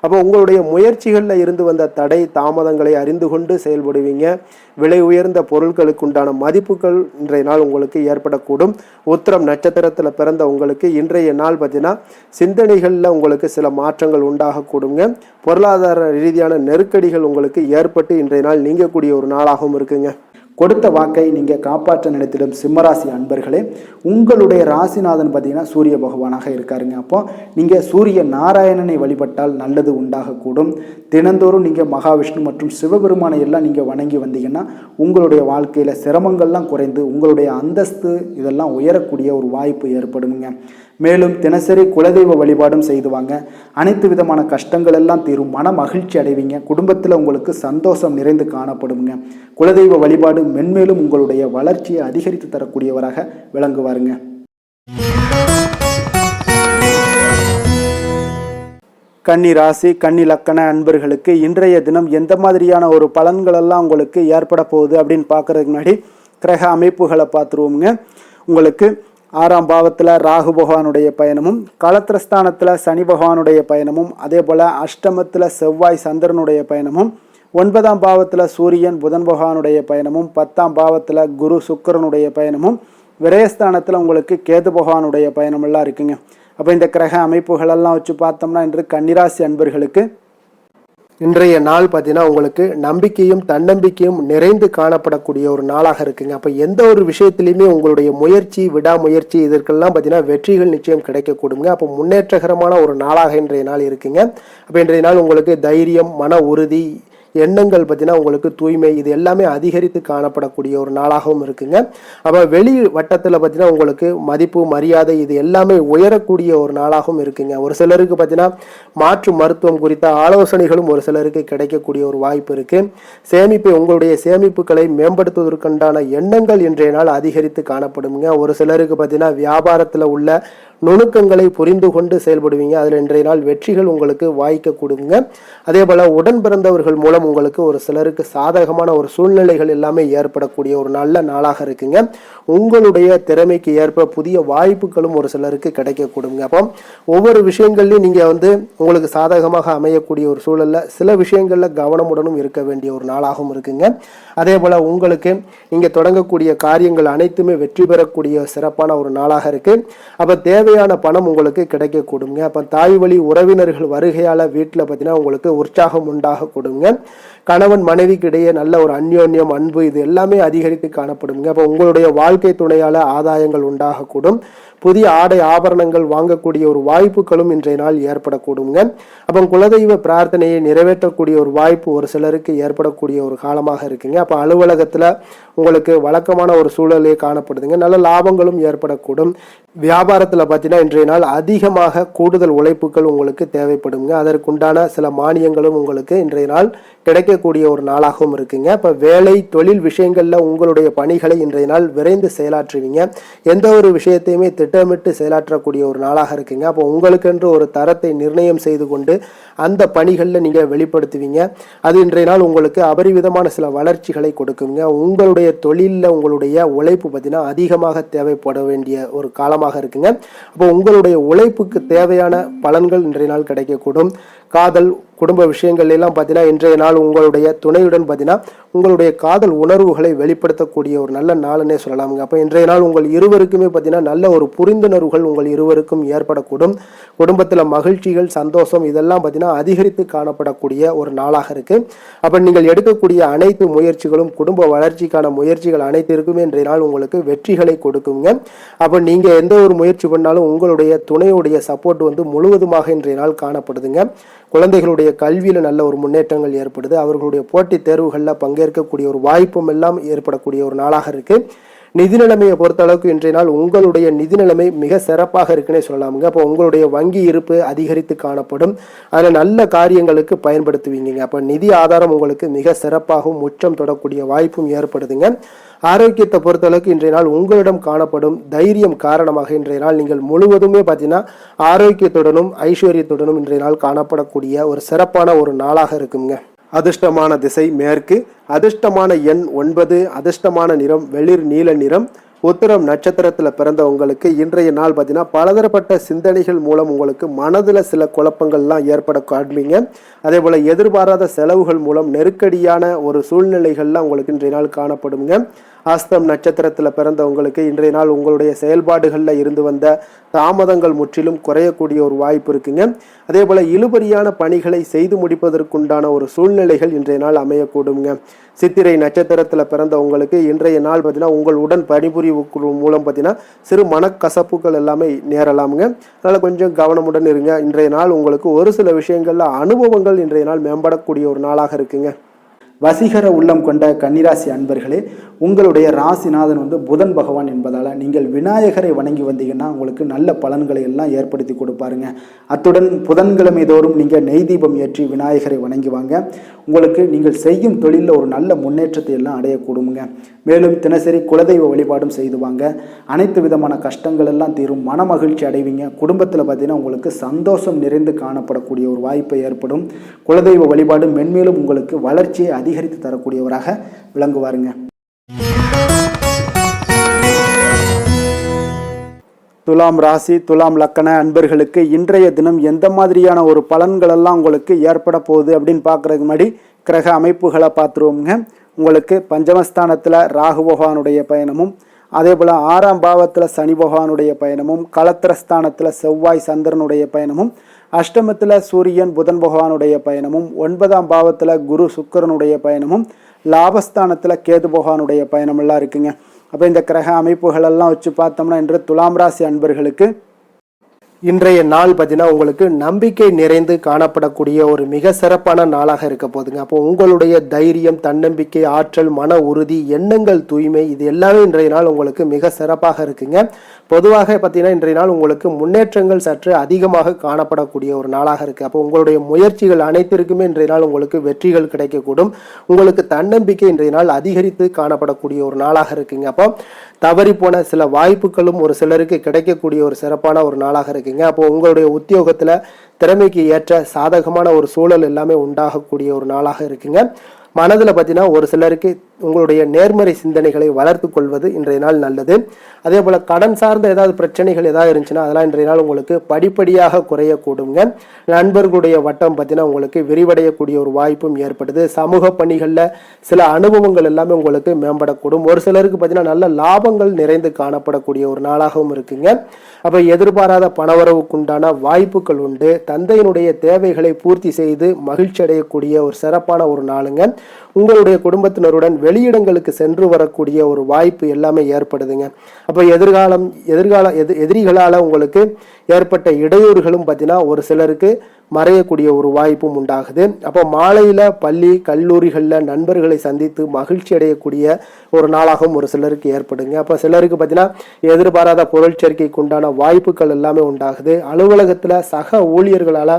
அப்போ உங்களுடைய முயற்சிகளில் இருந்து வந்த தடை தாமதங்களை அறிந்து கொண்டு செயல்படுவீங்க. விலை உயர்ந்த பொருட்களுக்கு உண்டான மதிப்புகள் இன்றைய நாள் உங்களுக்கு ஏற்படக்கூடும். உத்திரம் நட்சத்திரத்தில் பிறந்த உங்களுக்கு இன்றைய நாள் பார்த்தீங்கன்னா சிந்தனைகளில் உங்களுக்கு சில மாற்றங்கள் உண்டாகக்கூடுங்க. பொருளாதார ரீதியான நெருக்கடிகள் உங்களுக்கு ஏற்பட்டு இன்றைய நாள் நீங்கக்கூடிய ஒரு நாளாகவும் இருக்குங்க. கொடுத்த வாக்கை நீங்கள் காப்பாற்ற நினைத்திடும் சிம்மராசி அன்பர்களே, உங்களுடைய ராசிநாதன் பார்த்தீங்கன்னா சூரிய பகவானாக இருக்காருங்க. அப்போ நீங்கள் சூரிய நாராயணனை வழிபட்டால் நல்லது உண்டாகக்கூடும். தினந்தோறும் நீங்கள் மகாவிஷ்ணு மற்றும் சிவபெருமானை எல்லாம் நீங்கள் வணங்கி வந்தீங்கன்னா உங்களுடைய வாழ்க்கையில் சிரமங்கள்லாம் குறைந்து உங்களுடைய அந்தஸ்து இதெல்லாம் உயரக்கூடிய ஒரு வாய்ப்பு ஏற்படுங்க. மேலும் தினசரி குலதெய்வ வழிபாடும் செய்துவாங்க. அனைத்து விதமான கஷ்டங்கள் எல்லாம் தீரும். மன மகிழ்ச்சி அடைவீங்க. குடும்பத்தில் உங்களுக்கு சந்தோஷம் நிறைந்து காணப்படுங்க. குலதெய்வ வழிபாடு மென்மேலும் உங்களுடைய வளர்ச்சியை அதிகரித்து தரக்கூடியவராக விளங்குவாருங்க. கன்னி ராசி கன்னி லக்கண அன்பர்களுக்கு இன்றைய தினம் எந்த மாதிரியான ஒரு பலன்கள் எல்லாம் உங்களுக்கு ஏற்பட போகுது அப்படின்னு பார்க்கறதுக்கு முன்னாடி கிரக அமைப்புகளை பார்த்துருவோங்க. உங்களுக்கு 6ஆம் பாவத்தில் ராகு பகவானுடைய பயணமும், களத்திரஸ்தானத்தில் சனி பகவானுடைய பயணமும், அதே போல் அஷ்டமத்தில் செவ்வாய் சந்திரனுடைய பயணமும், 9ஆம் பாவத்தில் சூரியன் புதன் பகவானுடைய பயணமும், 10ஆம் பாவத்தில் குரு சுக்கிரனுடைய பயணமும், விரயஸ்தானத்தில் உங்களுக்கு கேது பகவானுடைய பயணமெல்லாம் இருக்குங்க. அப்போ இந்த கிரக அமைப்புகளெல்லாம் வச்சு பார்த்தோம்னா இன்று கன்னிராசி அன்பர்களுக்கு இன்றைய நாள் பார்த்தீங்கன்னா உங்களுக்கு நம்பிக்கையும் தன்னம்பிக்கையும் நிறைந்து காணப்படக்கூடிய ஒரு நாளாக இருக்குங்க. அப்போ எந்த ஒரு விஷயத்திலையுமே உங்களுடைய முயற்சி விடாமுயற்சி இதற்கெல்லாம் பார்த்தீங்கன்னா வெற்றிகள் நிச்சயம் கிடைக்கக்கூடுங்க. அப்போ முன்னேற்றகரமான ஒரு நாளாக இன்றைய நாள் இருக்குங்க. அப்போ இன்றைய நாள் உங்களுக்கு தைரியம் மன உறுதி எண்ணங்கள் பார்த்தீங்கன்னா உங்களுக்கு தூய்மை இது எல்லாமே அதிகரித்து காணப்படக்கூடிய ஒரு நாளாகவும் இருக்குங்க. அப்போ வெளி வட்டத்தில் பார்த்தீங்கன்னா உங்களுக்கு மதிப்பு மரியாதை இது எல்லாமே உயரக்கூடிய ஒரு நாளாகவும் இருக்குங்க. ஒரு சிலருக்கு பார்த்தீங்கன்னா மாற்று மருத்துவம் குறித்த ஆலோசனைகளும் ஒரு சிலருக்கு கிடைக்கக்கூடிய ஒரு வாய்ப்பு இருக்கு. உங்களுடைய சேமிப்புகளை மேம்படுத்துவதற்குண்டான எண்ணங்கள் இன்றைய நாள் அதிகரித்து காணப்படுங்க. ஒரு சிலருக்கு பார்த்தீங்கன்னா வியாபாரத்தில் உள்ள நுணுக்கங்களை புரிந்து கொண்டு செயல்படுவீங்க. அதில் இன்றைய நாள் வெற்றிகள் உங்களுக்கு வாய்க்க கொடுங்க. அதே போல உடன் பிறந்தவர்கள் மூலம் உங்களுக்கு ஒரு சிலருக்கு சாதகமான ஒரு சூழ்நிலைகள் எல்லாமே ஏற்படக்கூடிய ஒரு நல்ல நாளாக இருக்குங்க. உங்களுடைய திறமைக்கு ஏற்ப புதிய வாய்ப்புகளும் ஒரு சிலருக்கு கிடைக்க கொடுங்க. அப்போ ஒவ்வொரு விஷயங்கள்லையும் நீங்க உங்களுக்கு சாதகமாக அமையக்கூடிய ஒரு சூழல்ல சில விஷயங்கள்ல கவனமுடனும் இருக்க வேண்டிய ஒரு நாளாகவும் இருக்குங்க. அதே போல உங்களுக்கு நீங்க தொடங்கக்கூடிய காரியங்கள் அனைத்துமே வெற்றி பெறக்கூடிய சிறப்பான ஒரு நாளாக இருக்கு. அப்ப தேவையான பணம் உங்களுக்கு கிடைக்க கொடுங்க. அப்ப தாய் வழி உறவினர்கள் வருகையால வீட்டுல பார்த்தீங்கன்னா உங்களுக்கு உற்சாகம் உண்டாக கொடுங்க. கணவன் மனைவிக்கு இடையே நல்ல ஒரு அந்யோன்யம் அன்பு இது எல்லாமே அதிகரித்து காணப்படுங்க. அப்போ உங்களுடைய வாழ்க்கை துணையால ஆதாயங்கள் உண்டாகக்கூடும். புதிய ஆடை ஆபரணங்கள் வாங்கக்கூடிய ஒரு வாய்ப்புகளும் இன்றைய நாள் ஏற்படக்கூடுங்க. அப்போ குலதெய்வ பிரார்த்தனையை நிறைவேற்றக்கூடிய ஒரு வாய்ப்பு ஒரு சிலருக்கு ஏற்படக்கூடிய ஒரு காலமாக இருக்குங்க. அப்போ அலுவலகத்துல உங்களுக்கு வழக்கமான ஒரு சூழலே காணப்படுதுங்க. நல்ல லாபங்களும் ஏற்படக்கூடும். வியாபாரத்தில் பார்த்தீங்கன்னா இன்றைய நாள் அதிகமாக கூடுதல் உழைப்புகள் உங்களுக்கு தேவைப்படுங்க. அதற்குண்டான சில மானியங்களும் உங்களுக்கு இன்றைய நாள் கிடைக்கக்கூடிய ஒரு நாளாகவும் இருக்குங்க. இப்போ வேலை தொழில் விஷயங்கள்ல உங்களுடைய பணிகளை இன்றைய நாள் விரைந்து செயலாற்றுவீங்க. எந்த ஒரு விஷயத்தையுமே திட்டமிட்டு செயலாற்றக்கூடிய ஒரு நாளாக இருக்குங்க. அப்போ உங்களுக்கென்று ஒரு தரத்தை நிர்ணயம் செய்து கொண்டு அந்த பணிகளில் நீங்கள் வெளிப்படுத்துவீங்க. அது இன்றைய நாள் உங்களுக்கு அபரிவிதமான சில வளர்ச்சிகளை கொடுக்குங்க. உங்களுடைய தொழிலில் உங்களுடைய உழைப்பு பார்த்தீங்கன்னா அதிகமாக தேவைப்பட வேண்டிய ஒரு காலமாக இருக்குங்க. அப்போ உங்களுடைய உழைப்புக்கு தேவையான பலன்கள் இன்றைய நாள் கிடைக்கக்கூடும். காதல் குடும்ப விஷயங்கள் எல்லாம் பார்த்தீங்கன்னா இன்றைய நாள் உங்களுடைய துணையுடன் பார்த்தீங்கன்னா உங்களுடைய காதல் உணர்வுகளை வெளிப்படுத்தக்கூடிய ஒரு நல்ல நாள்னே சொல்லலாமுங்க. அப்போ இன்றைய நாள் உங்கள் இருவருக்குமே பார்த்தீங்கன்னா நல்ல ஒரு புரிந்துணர்வுகள் உங்கள் இருவருக்கும் ஏற்படக்கூடும். குடும்பத்தில் மகிழ்ச்சிகள் சந்தோஷம் இதெல்லாம் பார்த்தீங்கன்னா அதிகரித்து காணப்படக்கூடிய ஒரு நாளாக இருக்கு. அப்போ நீங்கள் எடுக்கக்கூடிய அனைத்து முயற்சிகளும் குடும்ப வளர்ச்சிக்கான முயற்சிகள் அனைத்திற்குமே இன்றைய நாள் உங்களுக்கு வெற்றிகளை கொடுக்குங்க. அப்போ நீங்க எந்த ஒரு முயற்சி பண்ணாலும் உங்களுடைய துணையுடைய சப்போர்ட் முழுவதுமாக இன்றைய நாள் காணப்படுதுங்க. குழந்தைகளுடைய கல்வியில நல்ல ஒரு முன்னேற்றங்கள் ஏற்படுது. அவர்களுடைய போட்டித் தேர்வுகளில் பங்கேற்கக்கூடிய ஒரு வாய்ப்பும் எல்லாம் ஏற்படக்கூடிய ஒரு நாளாக இருக்கு. நிதி நிலைமையை பொறுத்த அளவுக்கு இன்றைய நாள் உங்களுடைய நிதி நிலைமை மிக சிறப்பாக இருக்குன்னே சொல்லலாமுங்க. அப்போ உங்களுடைய வங்கி இருப்பு அதிகரித்து காணப்படும். அதில் நல்ல காரியங்களுக்கு பயன்படுத்துவீங்க. அப்போ நிதி ஆதாரம் உங்களுக்கு மிக சிறப்பாகவும் உச்சம் தொடக்கூடிய வாய்ப்பும் ஏற்படுதுங்க. ஆரோக்கியத்தை பொறுத்த அளவுக்கு இன்றைய நாள் உங்களிடம் காணப்படும் தைரியம் காரணமாக இன்றைய நாள் நீங்கள் முழுவதுமே பார்த்தீங்கன்னா ஆரோக்கியத்துடனும் ஐஸ்வர்யத்துடனும் இன்றைய நாள் காணப்படக்கூடிய ஒரு சிறப்பான ஒரு நாளாக இருக்குங்க. அதிர்ஷ்டமான திசை மேற்கு, அதிர்ஷ்டமான எண் 9, அதிர்ஷ்டமான நிறம் வெளிர் நீல நிறம். உத்திரம் நட்சத்திரத்தில் பிறந்த உங்களுக்கு இன்றைய நாள் பார்த்தீங்கன்னா பலதரப்பட்ட சிந்தனைகள் மூலம் உங்களுக்கு மனதில் சில குழப்பங்கள்லாம் ஏற்பட காண்பீங்க. அதே போல் எதிர்பாராத செலவுகள் மூலம் நெருக்கடியான ஒரு சூழ்நிலைகள்லாம் உங்களுக்கு இன்றைய நாள் காணப்படுங்க. அஸ்தம் நட்சத்திரத்தில் பிறந்த உங்களுக்கு இன்றைய நாள் உங்களுடைய செயல்பாடுகளில் இருந்து வந்த தாமதங்கள் முற்றிலும் குறையக்கூடிய ஒரு வாய்ப்பு இருக்குங்க. அதே போல் இழுபறியான பணிகளை செய்து முடிப்பதற்குண்டான ஒரு சூழ்நிலைகள் இன்றைய நாள் அமையக்கூடுங்க. சித்திரை நட்சத்திரத்தில் பிறந்த உங்களுக்கு இன்றைய நாள் பார்த்தீங்கன்னா உங்கள் உடன் பணிபுரிவு மூலம் பார்த்தீங்கன்னா சிறு மனக்கசப்புகள் எல்லாமே நேரலாமுங்க. அதனால் கொஞ்சம் கவனமுடன் இருங்க. இன்றைய நாள் உங்களுக்கு ஒரு சில விஷயங்கள்ல அனுபவங்கள் இன்றைய நாள் மேம்படக்கூடிய ஒரு நாளாக இருக்குங்க. வசீகர உள்ளம் கொண்ட கன்னிராசி அன்பர்களே, உங்களுடைய ராசிநாதன் புதன் பகவான் என்பதால் நீங்கள் விநாயகரை வணங்கி வந்தீங்கன்னா உங்களுக்கு நல்ல பலன்களை எல்லாம் ஏற்படுத்தி கொடுப்பாருங்க. அத்துடன் புதன்கிழமை தோறும் நீங்கள் நெய் தீபம் ஏற்றி விநாயகரை வணங்கி வாங்க. உங்களுக்கு நீங்கள் செய்யும் தொழிலில் ஒரு நல்ல முன்னேற்றத்தை எல்லாம் அடையக்கூடுங்க. மேலும் தினசரி குலதெய்வ வழிபாடும் செய்து வாங்க. அனைத்து விதமான கஷ்டங்கள் எல்லாம் தீரும், மன மகிழ்ச்சி அடைவீங்க. குடும்பத்தில் பார்த்தீங்கன்னா உங்களுக்கு சந்தோஷம் நிறைந்து காணப்படக்கூடிய ஒரு வாய்ப்பு ஏற்படும். குலதெய்வ வழிபாடு மென்மேலும் உங்களுக்கு வளர்ச்சியை அதிகரித்து தரக்கூடியவராக விளங்குவாருங்க. துலாம் ராசி துலாம் லக்கண அன்பர்களுக்கு இன்றைய தினம் எந்த மாதிரியான ஒரு பலன்கள் எல்லாம் உங்களுக்கு ஏற்பட போகுது அப்படின்னு பார்க்கறதுக்கு முன்னாடி கிரக அமைப்புகளை பார்த்துருவோங்க. உங்களுக்கு பஞ்சமஸ்தானத்தில் ராகு பகவானுடைய பயணமும், அதே போல் 6ஆம் பாவத்தில் சனி பகவானுடைய பயணமும், களத்திரஸ்தானத்தில் செவ்வாய் சந்திரனுடைய பயணமும், அஷ்டமத்தில் சூரியன் புதன் பகவானுடைய பயணமும், 9ஆம் பாவத்தில் குரு சுக்கிரனுடைய பயணமும், லாபஸ்தானத்தில் கேது பகவானுடைய பயணமெல்லாம் இருக்குங்க. அப்போ இந்த கிரக அமைப்புகளெல்லாம் வச்சு பார்த்தோம்னா இன்று துலாம் ராசி அன்பர்களுக்கு இன்றைய நாள் பார்த்தீங்கன்னா உங்களுக்கு நம்பிக்கை நிறைந்து காணப்படக்கூடிய ஒரு மிக சிறப்பான நாளாக இருக்க போதுங்க. அப்போ உங்களுடைய தைரியம், தன்னம்பிக்கை, ஆற்றல், மன உறுதி, எண்ணங்கள் தூய்மை, இது எல்லாமே இன்றைய நாள் உங்களுக்கு மிக சிறப்பாக இருக்குங்க. பொதுவாக பார்த்தீங்கன்னா இன்றைய நாள் உங்களுக்கு முன்னேற்றங்கள் சற்று அதிகமாக காணப்படக்கூடிய ஒரு நாளாக இருக்குது. அப்போ உங்களுடைய முயற்சிகள் அனைத்திற்குமே இன்றைய நாள் உங்களுக்கு வெற்றிகள் கிடைக்கக்கூடும். உங்களுக்கு தன்னம்பிக்கை இன்றைய நாள் அதிகரித்து காணப்படக்கூடிய ஒரு நாளாக இருக்குங்க. அப்போ தவறி போன சில வாய்ப்புகளும் ஒரு சிலருக்கு கிடைக்கக்கூடிய ஒரு சிறப்பான ஒரு நாளாக இருக்குங்க. அப்போ உங்களுடைய உத்தியோகத்துல திறமைக்கு ஏற்ற சாதகமான ஒரு சூழல் எல்லாமே உண்டாகக்கூடிய ஒரு நாளாக இருக்குங்க. மனதில் பார்த்தீங்கன்னா ஒரு சிலருக்கு உங்களுடைய நேர்மறை சிந்தனைகளை வளர்த்து கொள்வது இன்றைய நாள் நல்லது. அதே போல் கடன் சார்ந்த ஏதாவது பிரச்சனைகள் ஏதாவது இருந்துச்சுன்னா அதெல்லாம் இன்றைய நாள் உங்களுக்கு படிப்படியாக குறையக்கூடுங்க. நண்பர்களுடைய வட்டம் பார்த்தீங்கன்னா உங்களுக்கு விரிவடையக்கூடிய ஒரு வாய்ப்பும் ஏற்படுது. சமூக பணிகளில் சில அனுபவங்கள் எல்லாமே உங்களுக்கு மேம்படக்கூடும். ஒரு சிலருக்கு பார்த்தீங்கன்னா நல்ல லாபங்கள் நிறைந்து காணப்படக்கூடிய ஒரு நாளாகவும் இருக்குங்க. அப்போ எதிர்பாராத பணவரவுக்குண்டான வாய்ப்புகள் உண்டு. தந்தையினுடைய தேவைகளை பூர்த்தி செய்து மகிழ்ச்சி அடையக்கூடிய ஒரு சிறப்பான ஒரு நாளுங்க. உங்களுடைய குடும்பத்தினருடன் வெளியிடங்களுக்கு சென்று வரக்கூடிய ஒரு வாய்ப்பு எல்லாமே ஏற்படுதுங்க. அப்போ எதிரிகளால் உங்களுக்கு ஏற்பட்ட இடையூறுகளும் பார்த்தீங்கன்னா ஒரு சிலருக்கு மறையக்கூடிய ஒரு வாய்ப்பும் உண்டாகுது. அப்போ மாலையில் பள்ளி கல்லூரிகளில் நண்பர்களை சந்தித்து மகிழ்ச்சி அடையக்கூடிய ஒரு நாளாகவும் ஒரு சிலருக்கு ஏற்படுங்க. அப்போ சிலருக்கு பார்த்தீங்கன்னா எதிர்பாராத பொருள் சேர்க்கைக்கு உண்டான வாய்ப்புகள் எல்லாமே உண்டாகுது. அலுவலகத்தில் சக ஊழியர்களால்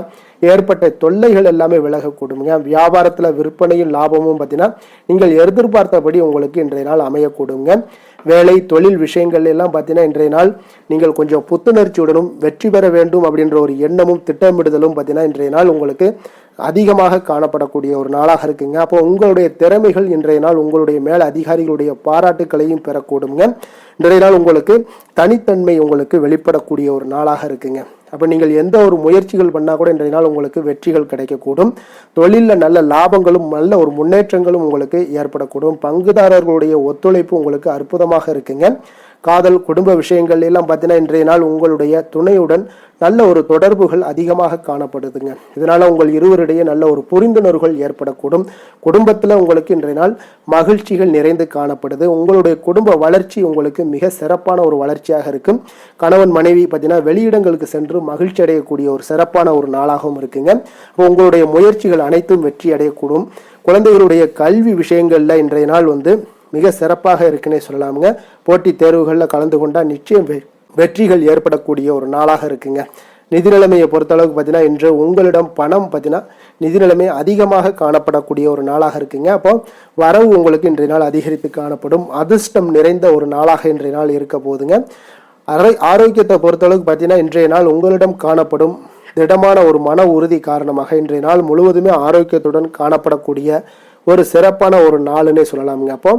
ஏற்பட்ட தொல்லைகள் எல்லாமே விலகக்கூடுங்க. வியாபாரத்தில் விற்பனையும் லாபமும் பார்த்தீங்கன்னா நீங்கள் எதிர்பார்த்தபடி உங்களுக்கு இன்றைய நாள் அமையக்கூடுங்க. வேலை தொழில் விஷயங்கள் எல்லாம் பார்த்தீங்கன்னா இன்றைய நாள் நீங்கள் கொஞ்சம் புத்துணர்ச்சியுடனும் வெற்றி பெற வேண்டும் அப்படின்ற ஒரு எண்ணமும் திட்டமிடுதலும் பார்த்தீங்கன்னா இன்றைய நாள் உங்களுக்கு அதிகமாக காணப்படக்கூடிய ஒரு நாளாக இருக்குங்க. அப்போ உங்களுடைய திறமைகள் இன்றைய நாள் உங்களுடைய மேல் அதிகாரிகளுடைய பாராட்டுக்களையும் பெறக்கூடுங்க. இன்றைய நாள் உங்களுக்கு தனித்தன்மை உங்களுக்கு வெளிப்படக்கூடிய ஒரு நாளாக இருக்குங்க. அப்போ நீங்கள் எந்த ஒரு முயற்சிகள் பண்ணால் கூட இன்றைய நாள் உங்களுக்கு வெற்றிகள் கிடைக்கக்கூடும். தொழிலில் நல்ல லாபங்களும் நல்ல ஒரு முன்னேற்றங்களும் உங்களுக்கு ஏற்படக்கூடும். பங்குதாரர்களுடைய ஒத்துழைப்பு உங்களுக்கு அற்புதமாக இருக்குங்க. காதல் குடும்ப விஷயங்கள் எல்லாம் பார்த்தீங்கன்னா இன்றைய நாள் உங்களுடைய துணையுடன் நல்ல ஒரு தொடர்புகள் அதிகமாக காணப்படுதுங்க. இதனால உங்கள் இருவரிடையே நல்ல ஒரு புரிந்துணர்வுகள் ஏற்படக்கூடும். குடும்பத்தில் உங்களுக்கு இன்றைய நாள் மகிழ்ச்சிகள் நிறைந்து காணப்படுது. உங்களுடைய குடும்ப வளர்ச்சி உங்களுக்கு மிக சிறப்பான ஒரு வளர்ச்சியாக இருக்கும். கணவன் மனைவி பார்த்தீங்கன்னா வெளியிடங்களுக்கு சென்று மகிழ்ச்சி அடையக்கூடிய ஒரு சிறப்பான ஒரு நாளாகவும் இருக்குங்க. அப்போ உங்களுடைய முயற்சிகள் அனைத்தும் வெற்றி அடையக்கூடும். குழந்தைகளுடைய கல்வி விஷயங்கள்ல இன்றைய நாள் மிக சிறப்பாக இருக்குன்னே சொல்லலாமுங்க. போட்டித் தேர்வுகளில் கலந்து கொண்டால் நிச்சயம் வெற்றிகள் ஏற்படக்கூடிய ஒரு நாளாக இருக்குங்க. நிதி நிலைமையை பொறுத்தளவுக்கு பார்த்தீங்கன்னா இன்று உங்களிடம் பணம் பார்த்தீங்கன்னா நிதி நிலைமை அதிகமாக காணப்படக்கூடிய ஒரு நாளாக இருக்குங்க. அப்போ வரவு உங்களுக்கு இன்றைய நாள் அதிகரித்து காணப்படும். அதிர்ஷ்டம் நிறைந்த ஒரு நாளாக இன்றைய நாள் இருக்க போதுங்க. ஆரோக்கியத்தை பொறுத்தளவுக்கு பார்த்தீங்கன்னா இன்றைய நாள் உங்களிடம் காணப்படும் திடமான ஒரு மன உறுதி காரணமாக இன்றைய நாள் முழுவதுமே ஆரோக்கியத்துடன் காணப்படக்கூடிய ஒரு சிறப்பான ஒரு நாளுன்னே சொல்லலாமுங்க. அப்போ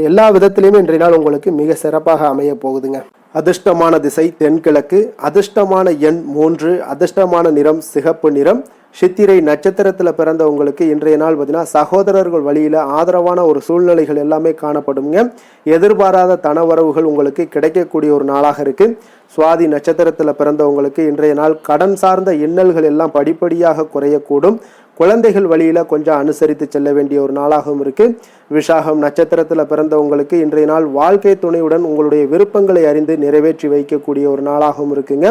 எல்லா விதத்திலையுமே இன்றைய நாள் உங்களுக்கு மிக சிறப்பாக அமைய போகுதுங்க. அதிர்ஷ்டமான திசை தென்கிழக்கு, அதிர்ஷ்டமான எண் 3, அதிர்ஷ்டமான நிறம் சிகப்பு நிறம். சித்திரை நட்சத்திரத்தில் பிறந்தவங்களுக்கு இன்றைய நாள் பார்த்தீங்கன்னா சகோதரர்கள் வழியில் ஆதரவான ஒரு சூழ்நிலைகள் எல்லாமே காணப்படுங்க. எதிர்பாராத தனவரவுகள் உங்களுக்கு கிடைக்கக்கூடிய ஒரு நாளாக இருக்கு. சுவாதி நட்சத்திரத்தில் பிறந்தவங்களுக்கு இன்றைய நாள் கடன் சார்ந்த இன்னல்கள் எல்லாம் படிப்படியாக குறையக்கூடும். குழந்தைகள் வழியில கொஞ்சம் அனுசரித்து செல்ல வேண்டிய ஒரு நாளாகவும் இருக்கு. விஷாகம் நட்சத்திரத்தில் பிறந்தவங்களுக்கு இன்றைய நாள் வாழ்க்கை துணையுடன் உங்களுடைய விருப்பங்களை அறிந்து நிறைவேற்றி வைக்கக்கூடிய ஒரு நாளாகவும் இருக்குங்க.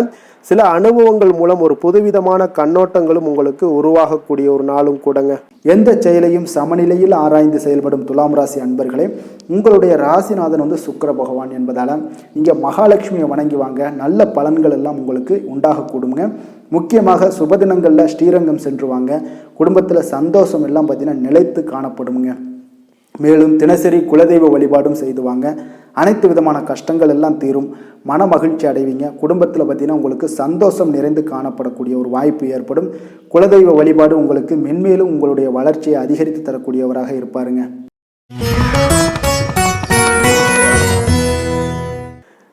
சில அனுபவங்கள் மூலம் ஒரு புதுவிதமான கண்ணோட்டங்களும் உங்களுக்கு உருவாகக்கூடிய ஒரு நாளும் கூடங்க. எந்த செயலையும் சமநிலையில் ஆராய்ந்து செயல்படும் துலாம் ராசி அன்பர்களே, உங்களுடைய ராசிநாதன் சுக்கிர பகவான் என்பதால நீங்க மகாலட்சுமியை வணங்கி வாங்க. நல்ல பலன்கள் எல்லாம் உங்களுக்கு உண்டாகக்கூடுங்க. முக்கியமாக சுபதினங்களில் ஸ்ரீரங்கம் சென்று வாங்க. குடும்பத்தில் சந்தோஷம் எல்லாம் பார்த்தீங்கன்னா நிலைத்து காணப்படுங்க. மேலும் தினசரி குலதெய்வ வழிபாடும் செய்து வாங்க. அனைத்து விதமான கஷ்டங்கள் எல்லாம் தீரும். மன மகிழ்ச்சி அடைவீங்க. குடும்பத்தில் பார்த்தீங்கன்னா உங்களுக்கு சந்தோஷம் நிறைந்து காணப்படக்கூடிய ஒரு வாய்ப்பு ஏற்படும். குலதெய்வ வழிபாடு உங்களுக்கு மென்மேலும் உங்களுடைய வளர்ச்சியை அதிகரித்து தரக்கூடியவராக இருப்பாருங்க.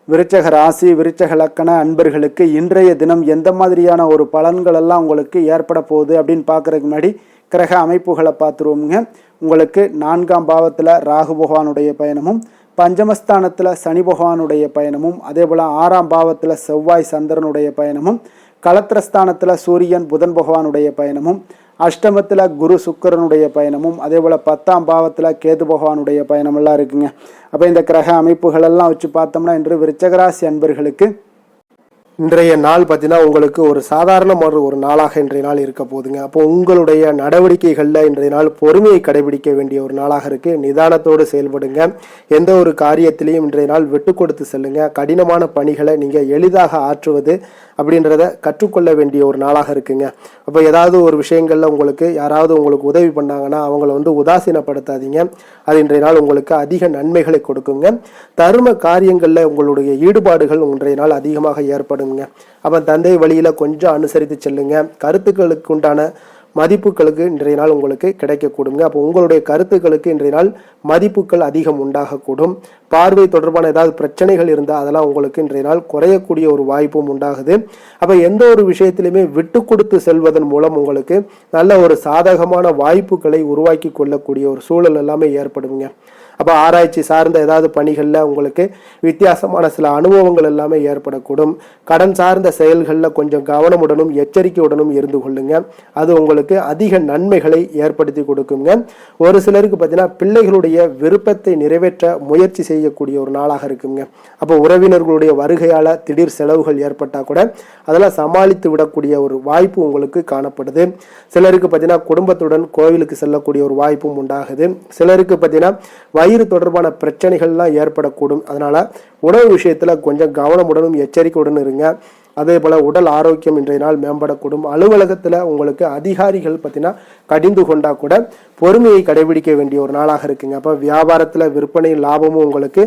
விருச்சக ராசி விருச்சக லக்கண அன்பர்களுக்கு இன்றைய தினம் எந்த மாதிரியான ஒரு பலன்கள் எல்லாம் உங்களுக்கு ஏற்பட போகுது அப்படின்னு பார்க்கறதுக்கு முன்னாடி கிரக அமைப்புகளை பார்த்துருவோங்க. உங்களுக்கு 4ஆம் பாவத்தில் ராகு பகவானுடைய பயணமும், பஞ்சமஸ்தானத்தில் சனி பகவானுடைய பயணமும், அதே போல் 6ஆம் பாவத்தில் செவ்வாய் சந்திரனுடைய பயணமும், களத்திரஸ்தானத்தில் சூரியன் புதன் பகவானுடைய பயணமும், அஷ்டமத்தில் குரு சுக்கிரனுடைய பயணமும், அதே போல் 10ஆம் பாவத்தில் கேது பகவானுடைய பயணமெல்லாம் இருக்குங்க. அப்போ இந்த கிரக அமைப்புகளெல்லாம் வச்சு பார்த்தோம்னா இன்று விருச்சகராசி அன்பர்களுக்கு இன்றைய நாள் பார்த்தீங்கன்னா உங்களுக்கு ஒரு சாதாரணமான ஒரு நாளாக இன்றைய நாள் இருக்க போகுதுங்க. அப்போ உங்களுடைய நடவடிக்கைகளில் இன்றைய நாள் பொறுமையை கடைபிடிக்க வேண்டிய ஒரு நாளாக இருக்கு. நிதானத்தோடு செயல்படுங்க. எந்த ஒரு காரியத்திலையும் இன்றைய நாள் விட்டு கொடுத்து செல்லுங்க. கடினமான பணிகளை நீங்கள் எளிதாக ஆற்றுவது அப்படின்றத கற்றுக்கொள்ள வேண்டிய ஒரு நாளாக இருக்குங்க. அப்போ ஏதாவது ஒரு விஷயங்கள்ல உங்களுக்கு யாராவது உங்களுக்கு உதவி பண்ணாங்கன்னா அவங்கள உதாசீனப்படுத்தாதீங்க. அது இன்றைய நாள் உங்களுக்கு அதிக நன்மைகளை கொடுக்குங்க. தர்ம காரியங்களில் உங்களுடைய ஈடுபாடுகள் இன்றைய நாள் அதிகமாக ஏற்படுங்க. அப்போ தந்தை வழியில கொஞ்சம் அனுசரித்து செல்லுங்க. கருத்துக்களுக்கு உண்டான மதிப்புகளுக்கு இன்றைய நாள் உங்களுக்கு கிடைக்கக்கூடுங்க. அப்போ உங்களுடைய கருத்துக்களுக்கு இன்றைய நாள் மதிப்புகள் அதிகம் உண்டாகக்கூடும். பார்வை தொடர்பான ஏதாவது பிரச்சனைகள் இருந்தால் அதெல்லாம் உங்களுக்கு இன்றைய நாள் குறையக்கூடிய ஒரு வாய்ப்பும் உண்டாகுது. அப்போ எந்த ஒரு விஷயத்திலுமே விட்டு கொடுத்து செல்வதன் மூலம் உங்களுக்கு நல்ல ஒரு சாதகமான வாய்ப்புகளை உருவாக்கி கொள்ளக்கூடிய ஒரு சூழல் எல்லாமே ஏற்படுங்க. அப்போ ஆராய்ச்சி சார்ந்த ஏதாவது பணிகளில் உங்களுக்கு வித்தியாசமான சில அனுபவங்கள் எல்லாமே ஏற்படக்கூடும். கடன் சார்ந்த செயல்களில் கொஞ்சம் கவனமுடனும் எச்சரிக்கையுடனும் இருந்து கொள்ளுங்க. அது உங்களுக்கு அதிக நன்மைகளை ஏற்படுத்தி கொடுக்குங்க. ஒரு சிலருக்கு பார்த்தீங்கன்னா பிள்ளைகளுடைய விருப்பத்தை நிறைவேற்ற முயற்சி செய்யக்கூடிய ஒரு நாளாக இருக்குங்க. அப்போ உறவினர்களுடைய வருகையால் திடீர் செலவுகள் ஏற்பட்டால் கூட அதெல்லாம் சமாளித்து விடக்கூடிய ஒரு வாய்ப்பு உங்களுக்கு காணப்படுது. சிலருக்கு பார்த்தீங்கன்னா குடும்பத்துடன் கோவிலுக்கு செல்லக்கூடிய ஒரு வாய்ப்பும் உண்டாகுது. சிலருக்கு பார்த்தீங்கன்னா வயிறு தொடர்பான பிரச்சனைகள்லாம் ஏற்படக்கூடும். அதனால உணவு விஷயத்துல கொஞ்சம் கவனமுடனும் எச்சரிக்கையுடன் இருங்க. அதே போல உடல் ஆரோக்கியம் இன்றைய நாள் மேம்படக்கூடும். அலுவலகத்துல உங்களுக்கு அதிகாரிகள் பார்த்தீங்கன்னா கடிந்து கொண்டா கூட பொறுமையை கடைபிடிக்க வேண்டிய ஒரு நாளாக இருக்குங்க. அப்போ வியாபாரத்துல விற்பனை லாபமும் உங்களுக்கு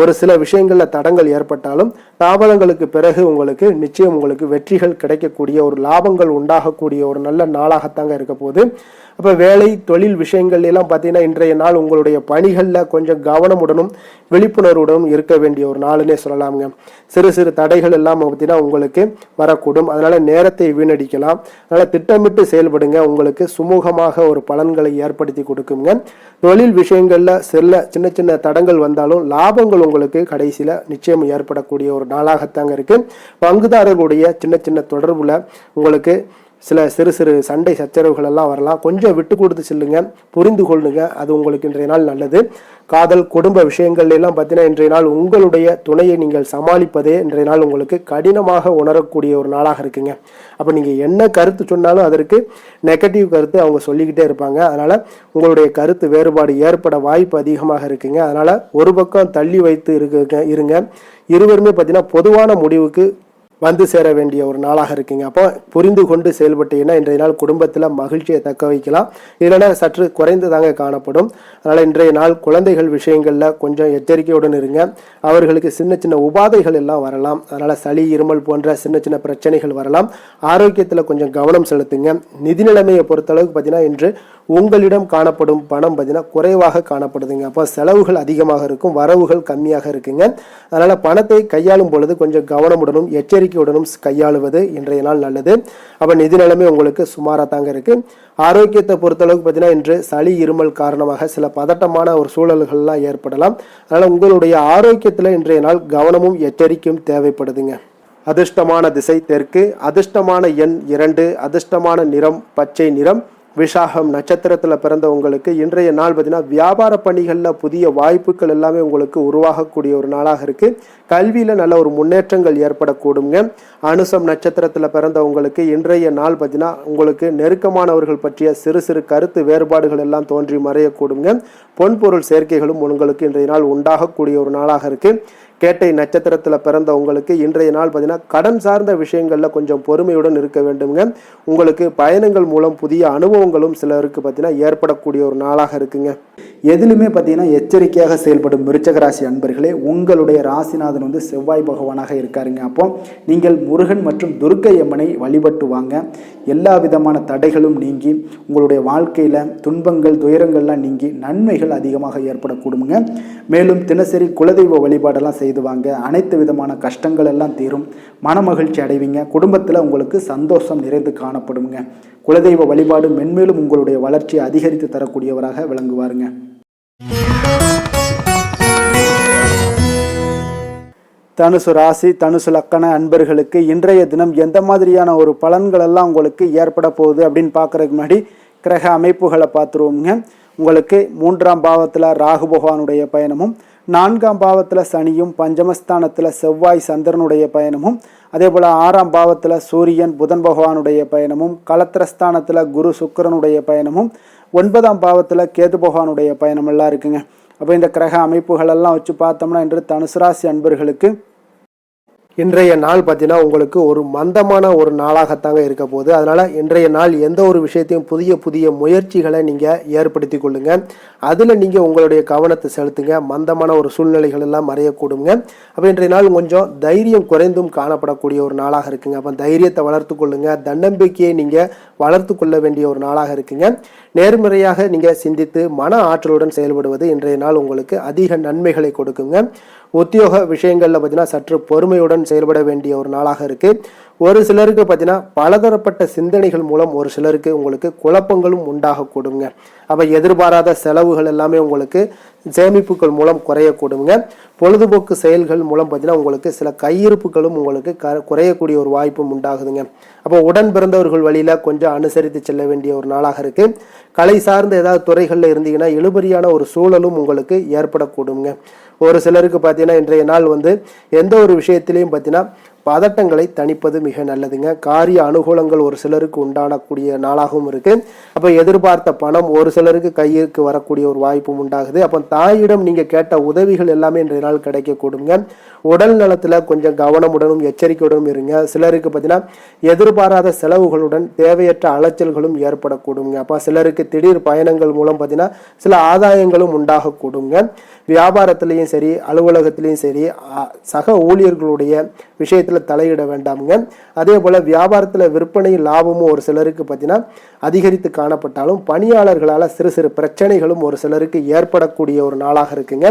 ஒரு சில விஷயங்கள்ல தடங்கள் ஏற்பட்டாலும் தாமதங்களுக்கு பிறகு உங்களுக்கு நிச்சயம் உங்களுக்கு வெற்றிகள் கிடைக்கக்கூடிய ஒரு லாபங்கள் உண்டாகக்கூடிய ஒரு நல்ல நாளாகத்தாங்க இருக்க போகுது. அப்போ வேலை தொழில் விஷயங்கள் எல்லாம் பார்த்தீங்கன்னா இன்றைய நாள் உங்களுடைய பணிகளில் கொஞ்சம் கவனமுடனும் விழிப்புணர்வுடனும் இருக்க வேண்டிய ஒரு நாளுன்னே சொல்லலாமுங்க. சிறு சிறு தடைகள் எல்லாம் பார்த்தீங்கன்னா உங்களுக்கு வரக்கூடும். அதனால நேரத்தை வீணடிக்கலாம். அதனால திட்டமிட்டு செயல்படுங்க. உங்களுக்கு சுமூகமாக ஒரு பலன்களை ஏற்படுத்தி கொடுக்குங்க. தொழில் விஷயங்கள்ல சின்ன சின்ன தடங்கள் வந்தாலும் லாபங்கள் உங்களுக்கு கடைசியில நிச்சயம் ஏற்படக்கூடிய ஒரு நாளாகத்தாங்க இருக்கு. பங்குதாரர்களுடைய சின்ன சின்ன தொடர்புல உங்களுக்கு சில சிறு சிறு சண்டை சச்சரவுகள் எல்லாம் வரலாம். கொஞ்சம் விட்டு கொடுத்து செல்லுங்க, புரிந்து கொள்ளுங்க. அது உங்களுக்கு இன்றைய நாள் நல்லது. காதல் குடும்ப விஷயங்கள் எல்லாம் பார்த்தீங்கன்னா இன்றைய நாள் உங்களுடைய துணையை நீங்கள் சமாளிப்பதே இன்றைய நாள் உங்களுக்கு கடினமாக உணரக்கூடிய ஒரு நாளாக இருக்குங்க. அப்போ நீங்கள் என்ன கருத்து சொன்னாலும் அதற்கு நெகட்டிவ் கருத்து அவங்க சொல்லிக்கிட்டே இருப்பாங்க. அதனால உங்களுடைய கருத்து வேறுபாடு ஏற்பட வாய்ப்பு அதிகமாக இருக்குங்க. அதனால ஒரு பக்கம் தள்ளி வைத்து இருங்க. இருவருமே பார்த்தீங்கன்னா பொதுவான முடிவுக்கு வந்து சேர வேண்டிய ஒரு நாளாக இருக்குங்க. அப்போ புரிந்து கொண்டு செயல்பட்டீங்கன்னா இன்றைய நாள் குடும்பத்தில் மகிழ்ச்சியை தக்க வைக்கலாம். இல்லைன்னா சற்று குறைந்து தாங்க காணப்படும். அதனால் இன்றைய நாள் குழந்தைகள் விஷயங்களில் கொஞ்சம் எச்சரிக்கையுடன் இருங்க. அவர்களுக்கு சின்ன சின்ன உபாதைகள் எல்லாம் வரலாம். அதனால் சளி இருமல் போன்ற சின்ன சின்ன பிரச்சனைகள் வரலாம். ஆரோக்கியத்தில் கொஞ்சம் கவனம் செலுத்துங்க. நிதி நிலைமையை பொறுத்தளவுக்கு பார்த்தீங்கன்னா இன்று உங்களிடம் காணப்படும் பணம் பார்த்தீங்கன்னா குறைவாக காணப்படுதுங்க. அப்போ செலவுகள் அதிகமாக இருக்கும், வரவுகள் கம்மியாக இருக்குங்க. அதனால பணத்தை கையாளும் பொழுது கொஞ்சம் கவனமுடனும் எச்சரிக்கையுடனும் கையாளுவது இன்றைய நாள் நல்லது. அப்போ நிதி நிலைமை உங்களுக்கு சுமாராக தாங்க இருக்கு. ஆரோக்கியத்தை பொறுத்தளவுக்கு பார்த்தீங்கன்னா இன்று சளி இருமல் காரணமாக சில பதட்டமான ஒரு சூழல்கள்லாம் ஏற்படலாம். அதனால உங்களுடைய ஆரோக்கியத்தில் இன்றைய நாள் கவனமும் எச்சரிக்கையும் தேவைப்படுதுங்க. அதிர்ஷ்டமான திசை தெற்கு, அதிர்ஷ்டமான எண் 2, அதிர்ஷ்டமான நிறம் பச்சை நிறம். விசாகம் நட்சத்திரத்தில் பிறந்த உங்களுக்கு இன்றைய நாள் பார்த்தீங்கன்னா வியாபார பணிகளில் புதிய வாய்ப்புகள் எல்லாமே உங்களுக்கு உருவாகக்கூடிய ஒரு நாளாக இருக்கு. கல்வியில் நல்ல ஒரு முன்னேற்றங்கள் ஏற்படக்கூடுங்க. அனுசம் நட்சத்திரத்தில் பிறந்த உங்களுக்கு இன்றைய நாள் பார்த்தீங்கன்னா உங்களுக்கு நெருக்கமானவர்கள் பற்றிய சிறு சிறு கருத்து வேறுபாடுகள் எல்லாம் தோன்றி மறையக்கூடுங்க. பொன்பொருள் சேர்க்கைகளும் உங்களுக்கு இன்றைய நாள் உண்டாகக்கூடிய ஒரு நாளாக இருக்கு. கேட்டை நட்சத்திரத்தில் பிறந்த உங்களுக்கு இன்றைய நாள் பார்த்தீங்கன்னா கடன் சார்ந்த விஷயங்களில் கொஞ்சம் பொறுமையுடன் இருக்க வேண்டுங்க. உங்களுக்கு பயணங்கள் மூலம் புதிய அனுபவங்களும் சிலருக்கு பார்த்தீங்கன்னா ஏற்படக்கூடிய ஒரு நாளாக இருக்குங்க. எதிலுமே பார்த்தீங்கன்னா எச்சரிக்கையாக செயல்படும் விருச்சக ராசி அன்பர்களே, உங்களுடைய ராசிநாதன் செவ்வாய் பகவானாக இருக்காருங்க. அப்போ நீங்கள் முருகன் மற்றும் துர்க்கை அம்மனை வழிபட்டு வாங்க. எல்லா விதமான தடைகளும் நீங்கி உங்களுடைய வாழ்க்கையில் துன்பங்கள் துயரங்கள்லாம் நீங்கி நன்மைகள் அதிகமாக ஏற்படக்கூடுங்க. மேலும் தினசரி குலதெய்வ வழிபாடெல்லாம் செய்துவாங்க. அனைத்து விதமான கஷ்டங்கள் எல்லாம் தீரும், மன மகிழ்ச்சி அடைவீங்க. குடும்பத்தில் உங்களுக்கு சந்தோஷம் நிறைந்து காணப்படுங்க. குலதெய்வ வழிபாடு மென்மேலும் உங்களுடைய வளர்ச்சியை அதிகரித்து தரக்கூடியவராக விளங்குவாருங்க. தனுசு ராசி தனுசு லக்கண அன்பர்களுக்கு இன்றைய தினம் எந்த மாதிரியான ஒரு பலன்கள் எல்லாம் உங்களுக்கு ஏற்பட போகுது அப்படின்னு பார்க்கறதுக்கு முன்னாடி கிரக அமைப்புகளை பார்த்துருவோங்க. உங்களுக்கு 3ஆம் பாவத்தில் ராகு பகவானுடைய பயணமும் 4ஆம் பாவத்தில் சனியும், பஞ்சமஸ்தானத்தில் செவ்வாய் சந்திரனுடைய பயணமும், அதே போல் 6ஆம் பாவத்தில் சூரியன் புதன் பகவானுடைய பயணமும், களத்திரஸ்தானத்தில் குரு சுக்கிரனுடைய பயணமும், 9ஆம் பாவத்தில் கேது பகவானுடைய பயணமெல்லாம் இருக்குங்க. அப்போ இந்த கிரக அமைப்புகளெல்லாம் வச்சு பார்த்தோம்னா இன்று தனுசு ராசி அன்பர்களுக்கு இன்றைய நாள் பார்த்தீங்கன்னா உங்களுக்கு ஒரு மந்தமான ஒரு நாளாகத்தாங்க இருக்க போகுது. அதனால் இன்றைய நாள் எந்த ஒரு விஷயத்தையும் புதிய புதிய முயற்சிகளை நீங்கள் ஏற்படுத்தி கொள்ளுங்க. அதில் நீங்கள் உங்களுடைய கவனத்தை செலுத்துங்க. மந்தமான ஒரு சூழ்நிலைகள் எல்லாம் மறையக்கூடுங்க. அப்போ இன்றைய நாள் கொஞ்சம் தைரியம் குறைந்தும் காணப்படக்கூடிய ஒரு நாளாக இருக்குங்க. அப்போ தைரியத்தை வளர்த்து கொள்ளுங்க. தன்னம்பிக்கையை நீங்கள் வளர்த்து கொள்ள வேண்டிய ஒரு நாளாக இருக்குங்க. நேர்மறையாக நீங்கள் சிந்தித்து மன ஆற்றலுடன் செயல்படுவது இன்றைய நாள் உங்களுக்கு அதிக நன்மைகளை கொடுக்குங்க. உத்தியோக விஷயங்களில் பார்த்தீங்கன்னா சற்று பொறுமையுடன் செயல்பட வேண்டிய ஒரு நாளாக இருக்கு. ஒரு சிலருக்கு பார்த்தீங்கன்னா பலதரப்பட்ட சிந்தனைகள் மூலம் ஒரு சிலருக்கு உங்களுக்கு குழப்பங்களும் உண்டாகக்கூடுங்க. அப்போ எதிர்பாராத செலவுகள் எல்லாமே உங்களுக்கு சேமிப்புகள் மூலம் குறையக்கூடுங்க. பொழுதுபோக்கு செயல்கள் மூலம் பார்த்தீங்கன்னா உங்களுக்கு சில கையிருப்புகளும் உங்களுக்கு குறையக்கூடிய ஒரு வாய்ப்பும் உண்டாகுதுங்க. அப்போ உடன் பிறந்தவர்கள் வழியில கொஞ்சம் அனுசரித்து செல்ல வேண்டிய ஒரு நாளாக இருக்கு. கலை சார்ந்த ஏதாவது துறைகளில் இருந்தீங்கன்னா இழுபறியான ஒரு சூழலும் உங்களுக்கு ஏற்படக்கூடுங்க. ஒரு சிலருக்கு பார்த்தீங்கன்னா இன்றைய நாள் எந்த ஒரு விஷயத்திலையும் பார்த்தீங்கன்னா பதட்டங்களை தணிப்பது மிக நல்லதுங்க. காரிய அனுகூலங்கள் ஒரு சிலருக்கு உண்டானக்கூடிய நாளாகவும் இருக்கு. அப்போ எதிர்பார்த்த பணம் ஒரு சிலருக்கு கையிற்கு வரக்கூடிய ஒரு வாய்ப்பும் உண்டாகுது. அப்போ தாயிடம் நீங்க கேட்ட உதவிகள் எல்லாமே இன்றைய நாள் கிடைக்கக்கூடுங்க. உடல் நலத்துல கொஞ்சம் கவனமுடனும் எச்சரிக்கையுடனும் இருங்க. சிலருக்கு பார்த்தீங்கன்னா எதிர்பாராத செலவுகளுடன் தேவையற்ற அலைச்சல்களும் ஏற்படக்கூடுங்க. அப்போ சிலருக்கு திடீர் பயணங்கள் மூலம் பார்த்தீங்கன்னா சில ஆதாயங்களும் உண்டாகக்கூடுங்க. வியாபாரத்திலையும் சரி, அலுவலகத்திலையும் சரி, சக ஊழியர்களுடைய விஷயத்துல தலையிட வேண்டாமுங்க. அதே போல வியாபாரத்துல விற்பனை லாபமும் ஒரு சிலருக்கு பார்த்தீங்கன்னா அதிகரித்து காணப்பட்டாலும் பணியாளர்களால் சிறு சிறு பிரச்சனைகளும் ஒரு சிலருக்கு ஏற்படக்கூடிய ஒரு நாளாக இருக்குங்க.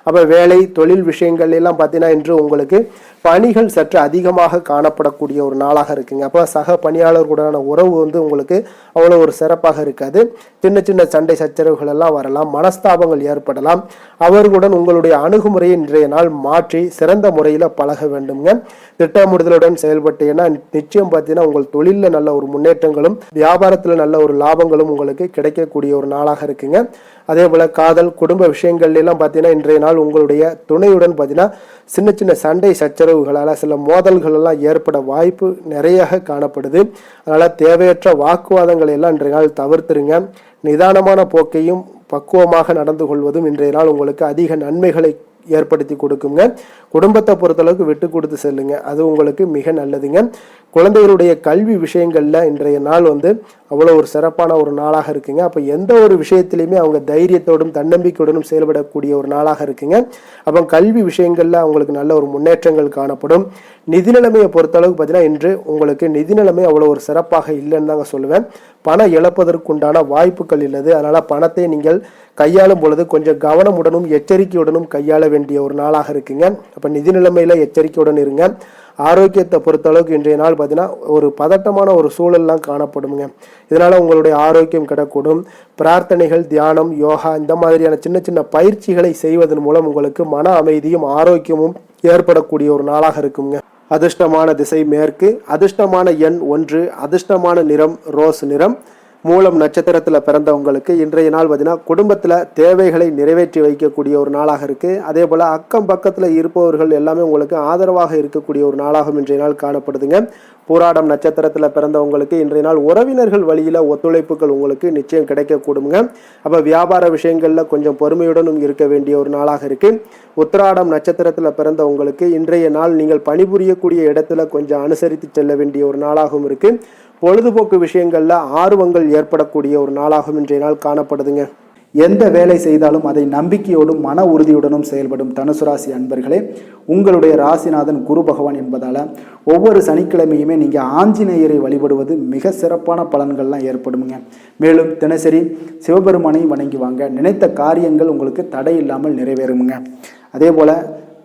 அப்போ வேலை தொழில் விஷயங்கள் எல்லாம் பார்த்தீங்கன்னா இன்று உங்களுக்கு பணிகள் சற்று அதிகமாக காணப்படக்கூடிய ஒரு நாளாக இருக்குங்க. அப்போ சக பணியாளர்களுடனான உறவு உங்களுக்கு அவ்வளோ ஒரு சிறப்பாக இருக்காது. சின்ன சின்ன சண்டை சச்சரவுகள் எல்லாம் வரலாம், மனஸ்தாபங்கள் ஏற்படலாம். அவர்களுடன் உங்களுடைய அணுகுமுறையை இன்றைய நாள் மாற்றி சிறந்த முறையில் பழக வேண்டுங்க. திட்டமிடுதலுடன் செயல்பட்டீங்கன்னா நிச்சயம் பார்த்தீங்கன்னா உங்கள் தொழிலில் நல்ல ஒரு முன்னேற்றங்களும் வியாபாரத்தில் நல்ல ஒரு லாபங்களும் உங்களுக்கு கிடைக்கக்கூடிய ஒரு நாளாக இருக்குங்க. அதே போல காதல் குடும்ப விஷயங்கள் எல்லாம் பார்த்தீங்கன்னா இன்றைய நாள் உங்களுடைய துணையுடன் பார்த்தீங்கன்னா சின்ன சின்ன சண்டை சச்சரவுகளால் சில மோதல்கள் எல்லாம் ஏற்பட வாய்ப்பு நிறைய காணப்படுது. அதனால தேவையற்ற வாக்குவாதங்களை எல்லாம் இன்றைய நாள் தவிர்த்துருங்க. நிதானமான போக்கையும் பக்குவமாக நடந்து கொள்வதும் இன்றைய நாள் உங்களுக்கு அதிக நன்மைகளை ஏற்படுத்தி கொடுக்குங்க. குடும்பத்தை பொறுத்தளவுக்கு விட்டு கொடுத்து செல்லுங்க, அது உங்களுக்கு மிக நல்லதுங்க. குழந்தைகளுடைய கல்வி விஷயங்கள்ல இன்றைய நாள் அவ்வளோ ஒரு சிறப்பான ஒரு நாளாக இருக்குங்க. அப்போ எந்த ஒரு விஷயத்திலையுமே அவங்க தைரியத்தோடும் தன்னம்பிக்கையுடனும் செயல்படக்கூடிய ஒரு நாளாக இருக்குங்க. அப்போ கல்வி விஷயங்கள்ல அவங்களுக்கு நல்ல ஒரு முன்னேற்றங்கள் காணப்படும். நிதி நிலைமையை பொறுத்தளவுக்கு பார்த்தீங்கன்னா இன்று உங்களுக்கு நிதி நிலைமை அவ்வளோ ஒரு சிறப்பாக இல்லைன்னு தாங்க சொல்லுவேன். பணம் இழப்பதற்குண்டான வாய்ப்புகள் இல்லது. அதனால பணத்தை நீங்கள் கையாளும் பொழுது கொஞ்சம் கவனமுடனும் எச்சரிக்கையுடனும் கையாள வேண்டிய ஒரு நாளாக இருக்குங்க. அப்போ நிதி நிலைமையில எச்சரிக்கையுடன் இருங்க. ஆரோக்கியத்தை பொறுத்தளவுக்கு இன்றைய நாள் பார்த்தீங்கன்னா ஒரு பதட்டமான ஒரு சூழல்லாம் காணப்படுங்க. இதனால உங்களுடைய ஆரோக்கியம் கிடக்கூடும். பிரார்த்தனைகள், தியானம், யோகா இந்த மாதிரியான சின்ன சின்ன பயிற்சிகளை செய்வதன் மூலம் உங்களுக்கு மன அமைதியும் ஆரோக்கியமும் ஏற்படக்கூடிய ஒரு நாளாக இருக்குங்க. அதிர்ஷ்டமான திசை மேற்கு, அதிர்ஷ்டமான எண் 1, அதிர்ஷ்டமான நிறம் ரோஸ் நிறம். மூலம் நட்சத்திரத்தில் பிறந்தவங்களுக்கு இன்றைய நாள் பார்த்தீங்கன்னா குடும்பத்தில் தேவைகளை நிறைவேற்றி வைக்கக்கூடிய ஒரு நாளாக இருக்குது. அதே போல் அக்கம் பக்கத்தில் இருப்பவர்கள் எல்லாமே உங்களுக்கு ஆதரவாக இருக்கக்கூடிய ஒரு நாளாகவும் இன்றைய நாள் காணப்படுதுங்க. பூராடம் நட்சத்திரத்தில் பிறந்தவங்களுக்கு இன்றைய நாள் உறவினர்கள் வழியில் ஒத்துழைப்புகள் உங்களுக்கு நிச்சயம் கிடைக்கக்கூடுங்க. அப்போ வியாபார விஷயங்களில் கொஞ்சம் பொறுமையுடனும் இருக்க வேண்டிய ஒரு நாளாக இருக்குது. உத்திராடம் நட்சத்திரத்தில் பிறந்தவங்களுக்கு இன்றைய நாள் நீங்கள் பணிபுரியக்கூடிய இடத்துல கொஞ்சம் அனுசரித்து செல்ல வேண்டிய ஒரு நாளாகவும் இருக்குது. பொழுதுபோக்கு விஷயங்கள்ல ஆர்வங்கள் ஏற்படக்கூடிய ஒரு நாளாகவும் இன்றைய நாள் காணப்படுதுங்க. எந்த வேலை செய்தாலும் அதை நம்பிக்கையோடும் மன உறுதியுடனும் செயல்படும் தனுசு ராசி அன்பர்களே, உங்களுடைய ராசிநாதன் குரு பகவான் என்பதால் ஒவ்வொரு சனிக்கிழமையுமே நீங்கள் ஆஞ்சநேயரை வழிபடுவது மிக சிறப்பான பலன்கள்லாம் ஏற்படுங்க. மேலும் தினசரி சிவபெருமானை வணங்கி வாங்க, நினைத்த காரியங்கள் உங்களுக்கு தடை இல்லாமல் நிறைவேறுங்க. அதே போல்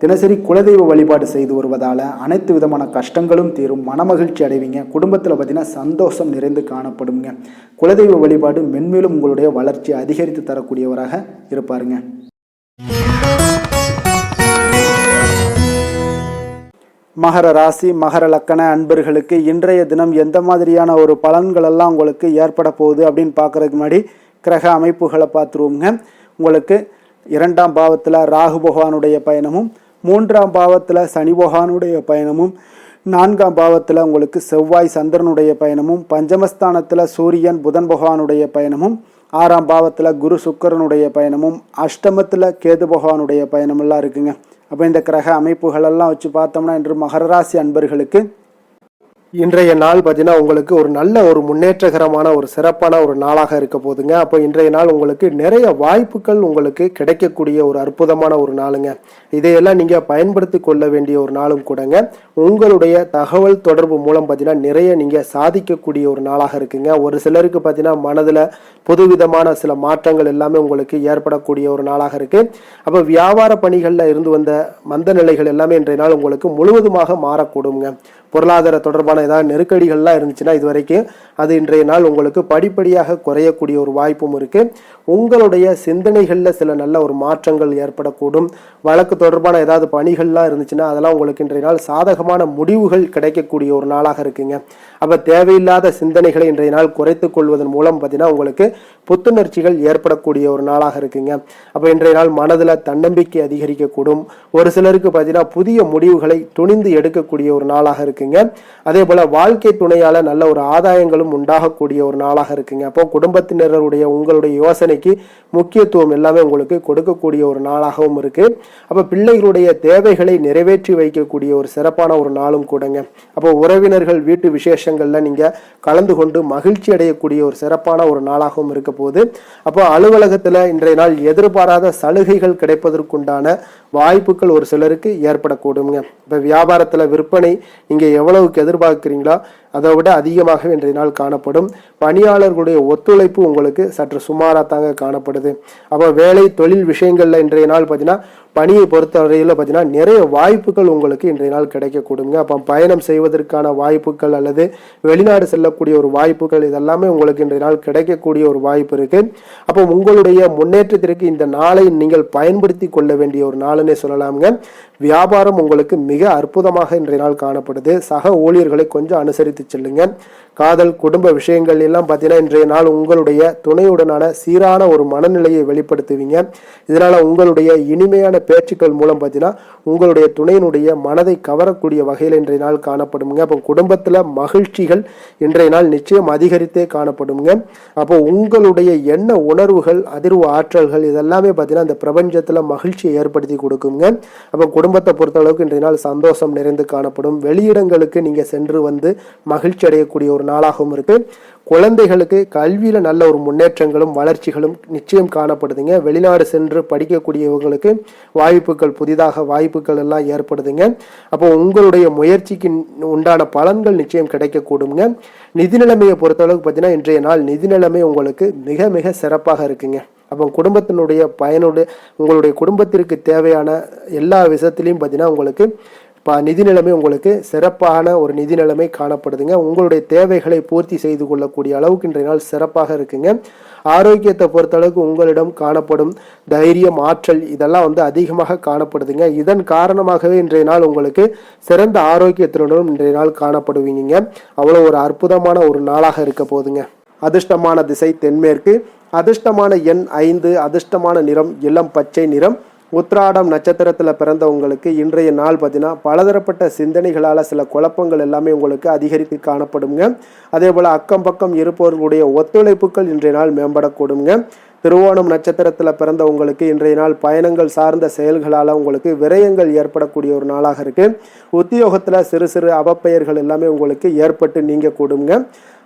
தினசரி குலதெய்வ வழிபாடு செய்து வருவதால் அனைத்து விதமான கஷ்டங்களும் தீரும், மனமகிழ்ச்சி அடைவீங்க. குடும்பத்தில் பார்த்தீங்கன்னா சந்தோஷம் நிறைந்து காணப்படுங்க. குலதெய்வ வழிபாடு மென்மேலும் உங்களுடைய வளர்ச்சி அதிகரித்து தரக்கூடியவராக இருப்பாருங்க. மகர ராசி மகர லக்கண அன்பர்களுக்கு இன்றைய தினம் எந்த மாதிரியான ஒரு பலன்கள் எல்லாம் உங்களுக்கு ஏற்பட போகுது அப்படின்னு பார்க்கறதுக்கு முன்னாடி கிரக அமைப்புகளை பார்த்துருவோங்க. உங்களுக்கு 2ஆம் பாவத்தில் ராகு பகவானுடைய பயணமும், 3ஆம் பாவத்தில் சனி பகவானுடைய பயணமும், 4ஆம் பாவத்தில் உங்களுக்கு செவ்வாய் சந்திரனுடைய பயணமும், பஞ்சமஸ்தானத்தில் சூரியன் புதன் பகவானுடைய பயணமும், 6ஆம் பாவத்தில் குரு சுக்கிரனுடைய பயணமும், அஷ்டமத்தில் கேது பகவானுடைய பயணமெல்லாம் இருக்குங்க. அப்போ இந்த கிரக அமைப்புகளெல்லாம் வச்சு பார்த்தோம்னா இன்று மகர ராசி அன்பர்களுக்கு இன்றைய நாள் பார்த்தீங்கன்னா உங்களுக்கு ஒரு நல்ல ஒரு முன்னேற்றகரமான ஒரு சிறப்பான ஒரு நாளாக இருக்க போதுங்க. அப்போ இன்றைய நாள் உங்களுக்கு நிறைய வாய்ப்புகள் உங்களுக்கு கிடைக்கக்கூடிய ஒரு அற்புதமான ஒரு நாளுங்க. இதையெல்லாம் நீங்கள் பயன்படுத்தி கொள்ள வேண்டிய ஒரு நாளும் கூடங்க. உங்களுடைய தகவல் தொடர்பு மூலம் பார்த்தீங்கன்னா நிறைய நீங்கள் சாதிக்கக்கூடிய ஒரு நாளாக இருக்குங்க. ஒரு சிலருக்கு பார்த்தீங்கன்னா மனதில் புதுவிதமான சில மாற்றங்கள் எல்லாமே உங்களுக்கு ஏற்படக்கூடிய ஒரு நாளாக இருக்கு. அப்போ வியாபார பணிகளில் இருந்து வந்த மந்த நிலைகள் எல்லாமே இன்றைய நாள் உங்களுக்கு முழுவதுமாக மாறக்கூடுங்க. பொருளாதார தொடர்பான ஏதாவது நெருக்கடிகள்லாம் இருந்துச்சுன்னா இது வரைக்கும் அது இன்றைய நாள் உங்களுக்கு படிப்படியாக குறையக்கூடிய ஒரு வாய்ப்பும் இருக்கு. உங்களுடைய சிந்தனைகளில் சில நல்ல ஒரு மாற்றங்கள் ஏற்படக்கூடும். வழக்கு தொடர்பான ஏதாவது பணிகள்லாம் இருந்துச்சுன்னா அதெல்லாம் உங்களுக்கு இன்றைய நாள் சாதகமான முடிவுகள் கிடைக்கக்கூடிய ஒரு நாளாக இருக்குங்க. அப்போ தேவையில்லாத சிந்தனைகளை இன்றைய நாள் குறைத்துக் கொள்வதன் மூலம் பார்த்தீங்கன்னா உங்களுக்கு புத்துணர்ச்சிகள் ஏற்படக்கூடிய ஒரு நாளாக இருக்குங்க. அப்போ இன்றைய நாள் மனதில் தன்னம்பிக்கை அதிகரிக்கக்கூடும். ஒரு சிலருக்கு பார்த்தீங்கன்னா புதிய முடிவுகளை துணிந்து எடுக்கக்கூடிய ஒரு நாளாக இருக்குங்க. அதே போல வாழ்க்கை துணையால நல்ல ஒரு ஆதாயங்களும் உண்டாகக்கூடிய ஒரு நாளாக இருக்குங்க. அப்போ குடும்பத்தினருடைய உங்களுடைய யோசனைக்கு முக்கியத்துவம் எல்லாமே உங்களுக்கு கொடுக்கக்கூடிய ஒரு நாளாகவும் இருக்கு. அப்போ பிள்ளைகளுடைய தேவைகளை நிறைவேற்றி வைக்கக்கூடிய ஒரு சிறப்பான ஒரு நாளும் கூடங்க. அப்போ உறவினர்கள் வீட்டு விசேஷங்கள்ல நீங்க கலந்து கொண்டு மகிழ்ச்சி அடையக்கூடிய ஒரு சிறப்பான ஒரு நாளாகவும் இருக்க போகுது. அப்போ அலுவலகத்துல இன்றைய நாள் எதிர்பாராத சலுகைகள் கிடைப்பதற்குண்டான வாய்ப்புகள் ஒரு சிலருக்கு ஏற்படக்கூடுங்க. இப்போ வியாபாரத்துல விற்பனை நீங்க எவ்வளவுக்கு எதிர்பார்க்கிறீங்களோ அதை விட அதிகமாக இன்றைய நாள் காணப்படும். பணியாளர்களுடைய ஒத்துழைப்பு உங்களுக்கு சற்று சுமாராக தாங்க காணப்படுது. அப்போ வேலை தொழில் விஷயங்கள்ல இன்றைய நாள் பார்த்தீங்கன்னா பணியை பொறுத்தவரையில் பார்த்தீங்கன்னா நிறைய வாய்ப்புகள் உங்களுக்கு இன்றைய நாள் கிடைக்கக்கூடுங்க. அப்போ பயணம் செய்வதற்கான வாய்ப்புகள் அல்லது வெளிநாடு செல்லக்கூடிய ஒரு வாய்ப்புகள் இதெல்லாமே உங்களுக்கு இன்றைய நாள் கிடைக்கக்கூடிய ஒரு வாய்ப்பு இருக்கு. அப்போ உங்களுடைய முன்னேற்றத்திற்கு இந்த நாளை நீங்கள் பயன்படுத்தி கொள்ள வேண்டிய ஒரு நாளுன்னே சொல்லலாமுங்க. வியாபாரம் உங்களுக்கு மிக அற்புதமாக இன்றைய நாள் காணப்படுது. சக ஊழியர்களை கொஞ்சம் அனுசரித்து செல்லுங்க. காதல் குடும்ப விஷயங்கள் எல்லாம் பார்த்தீங்கன்னா இன்றைய நாள் உங்களுடைய துணையுடனான சீரான ஒரு மனநிலையை வெளிப்படுத்துவீங்க. இதனால உங்களுடைய இனிமையான பேச்சுக்கள் மூலம் பார்த்தீங்கன்னா உங்களுடைய துணையினுடைய மனதை கவரக்கூடிய வகையில் இன்றைய நாள் காணப்படுங்க. அப்போ குடும்பத்தில் மகிழ்ச்சிகள் இன்றைய நாள் நிச்சயம் அதிகரித்தே காணப்படுங்க. அப்போ உங்களுடைய எண்ண உணர்வுகள் அதிர்வு ஆற்றல்கள் இதெல்லாமே பார்த்தீங்கன்னா இந்த பிரபஞ்சத்தில் மகிழ்ச்சியை ஏற்படுத்தி கொடுக்குங்க. அப்போ குடும்பத்தை பொறுத்த அளவுக்கு இன்றைய நாள் சந்தோஷம் நிறைந்து காணப்படும். வெளியிடங்களுக்கு நீங்க சென்று வந்து மகிழ்ச்சி அடையக்கூடிய ஒரு நாளாகவும் இருக்கு. குழந்தைகளுக்கு கல்வியில நல்ல ஒரு முன்னேற்றங்களும் வளர்ச்சிகளும் நிச்சயம் காணப்படுதுங்க. வெளிநாடு சென்று படிக்கக்கூடியவங்களுக்கு வாய்ப்புகள் புதிதாக வாய்ப்புகள் எல்லாம் ஏற்படுதுங்க. அப்போ உங்களுடைய முயற்சிக்கு உண்டான பலன்கள் நிச்சயம் கிடைக்கக்கூடுங்க. நிதி நிலைமையை பொறுத்தளவுக்கு பார்த்தீங்கன்னா இன்றைய நாள் நிதி நிலைமை உங்களுக்கு மிக மிக சிறப்பாக இருக்குங்க. அப்போ குடும்பத்தினுடைய பயனோடு உங்களுடைய குடும்பத்திற்கு தேவையான எல்லா விஷயத்திலையும் பார்த்தீங்கன்னா உங்களுக்கு நிதி நிலைமை உங்களுக்கு சிறப்பான ஒரு நிதி நிலைமை காணப்படுதுங்க. உங்களுடைய தேவைகளை பூர்த்தி செய்து கொள்ளக்கூடிய அளவுக்கு இன்றைய நாள் சிறப்பாக இருக்குங்க. ஆரோக்கியத்தை பொறுத்தளவுக்கு உங்களிடம் காணப்படும் தைரியம் ஆற்றல் இதெல்லாம் அதிகமாக காணப்படுதுங்க. இதன் காரணமாகவே இன்றைய நாள் உங்களுக்கு சிறந்த ஆரோக்கியத்தினுடன் இன்றைய நாள் காணப்படுவீங்க. அவ்வளோ ஒரு அற்புதமான ஒரு நாளாக இருக்க போதுங்க. அதிர்ஷ்டமான திசை தென்மேற்கு, அதிர்ஷ்டமான எண் 5, அதிர்ஷ்டமான நிறம் இளம் பச்சை நிறம். உத்திராடம் நட்சத்திரத்தில் பிறந்தவங்களுக்கு இன்றைய நாள் பார்த்தீங்கன்னா பலதரப்பட்ட சிந்தனைகளால் சில குழப்பங்கள் எல்லாமே உங்களுக்கு அதிகரித்து காணப்படுங்க. அதே போல் அக்கம் பக்கம் இருப்பவர்களுடைய ஒத்துழைப்புகள் இன்றைய நாள் மேம்படக்கூடுங்க. திருவோணம் நட்சத்திரத்தில் பிறந்தவங்களுக்கு இன்றைய நாள் பயணங்கள் சார்ந்த செயல்களால் உங்களுக்கு விரயங்கள் ஏற்படக்கூடிய ஒரு நாளாக இருக்கு. உத்தியோகத்தில் சிறு சிறு அவப்பெயர்கள் எல்லாமே உங்களுக்கு ஏற்பட்டு நீங்க கூடுங்க.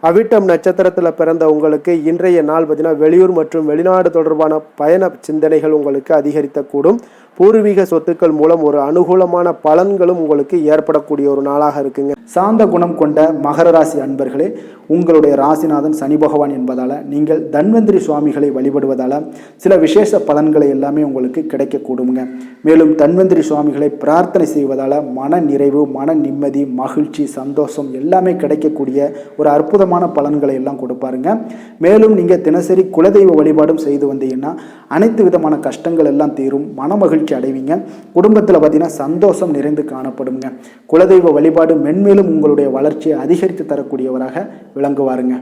அவிட்டம் நட்சத்திரத்தில் பிறந்த உங்களுக்கு இன்றைய நாள் பார்த்தீங்கன்னா வெளியூர் மற்றும் வெளிநாடு தொடர்பான பயண சிந்தனைகள் உங்களுக்கு அதிகரிக்கக்கூடும். பூர்வீக சொத்துக்கள் மூலம் ஒரு அனுகூலமான பலன்களும் உங்களுக்கு ஏற்படக்கூடிய ஒரு நாளாக இருக்குங்க. சாந்த குணம் கொண்ட மகர ராசி அன்பர்களே, உங்களுடைய ராசிநாதன் சனி பகவான் என்பதால் நீங்கள் தன்வந்திரி சுவாமிகளை வழிபடுவதால் சில விசேஷ பலன்களை எல்லாமே உங்களுக்கு கிடைக்கக்கூடுங்க. மேலும் தன்வந்திரி சுவாமிகளை பிரார்த்தனை செய்வதால் மன நிறைவு, மன நிம்மதி, மகிழ்ச்சி, சந்தோஷம் எல்லாமே கிடைக்கக்கூடிய ஒரு அற்புதமான பலன்களை எல்லாம் கொடுப்பாருங்க. மேலும் நீங்கள் தினசரி குலதெய்வ வழிபாடும் செய்து வந்தீங்கன்னா அனைத்து விதமான கஷ்டங்கள் எல்லாம் தீரும், மன மகிழ்ச்சி அடைவீங்க. குடும்பத்தில் பார்த்தீங்கன்னா சந்தோஷம் நிறைந்து காணப்படுங்க. குலதெய்வ வழிபாடு மென்மேலும் உங்களுடைய வளர்ச்சியை அதிகரித்து தரக்கூடியவராக விளங்குவாருங்க.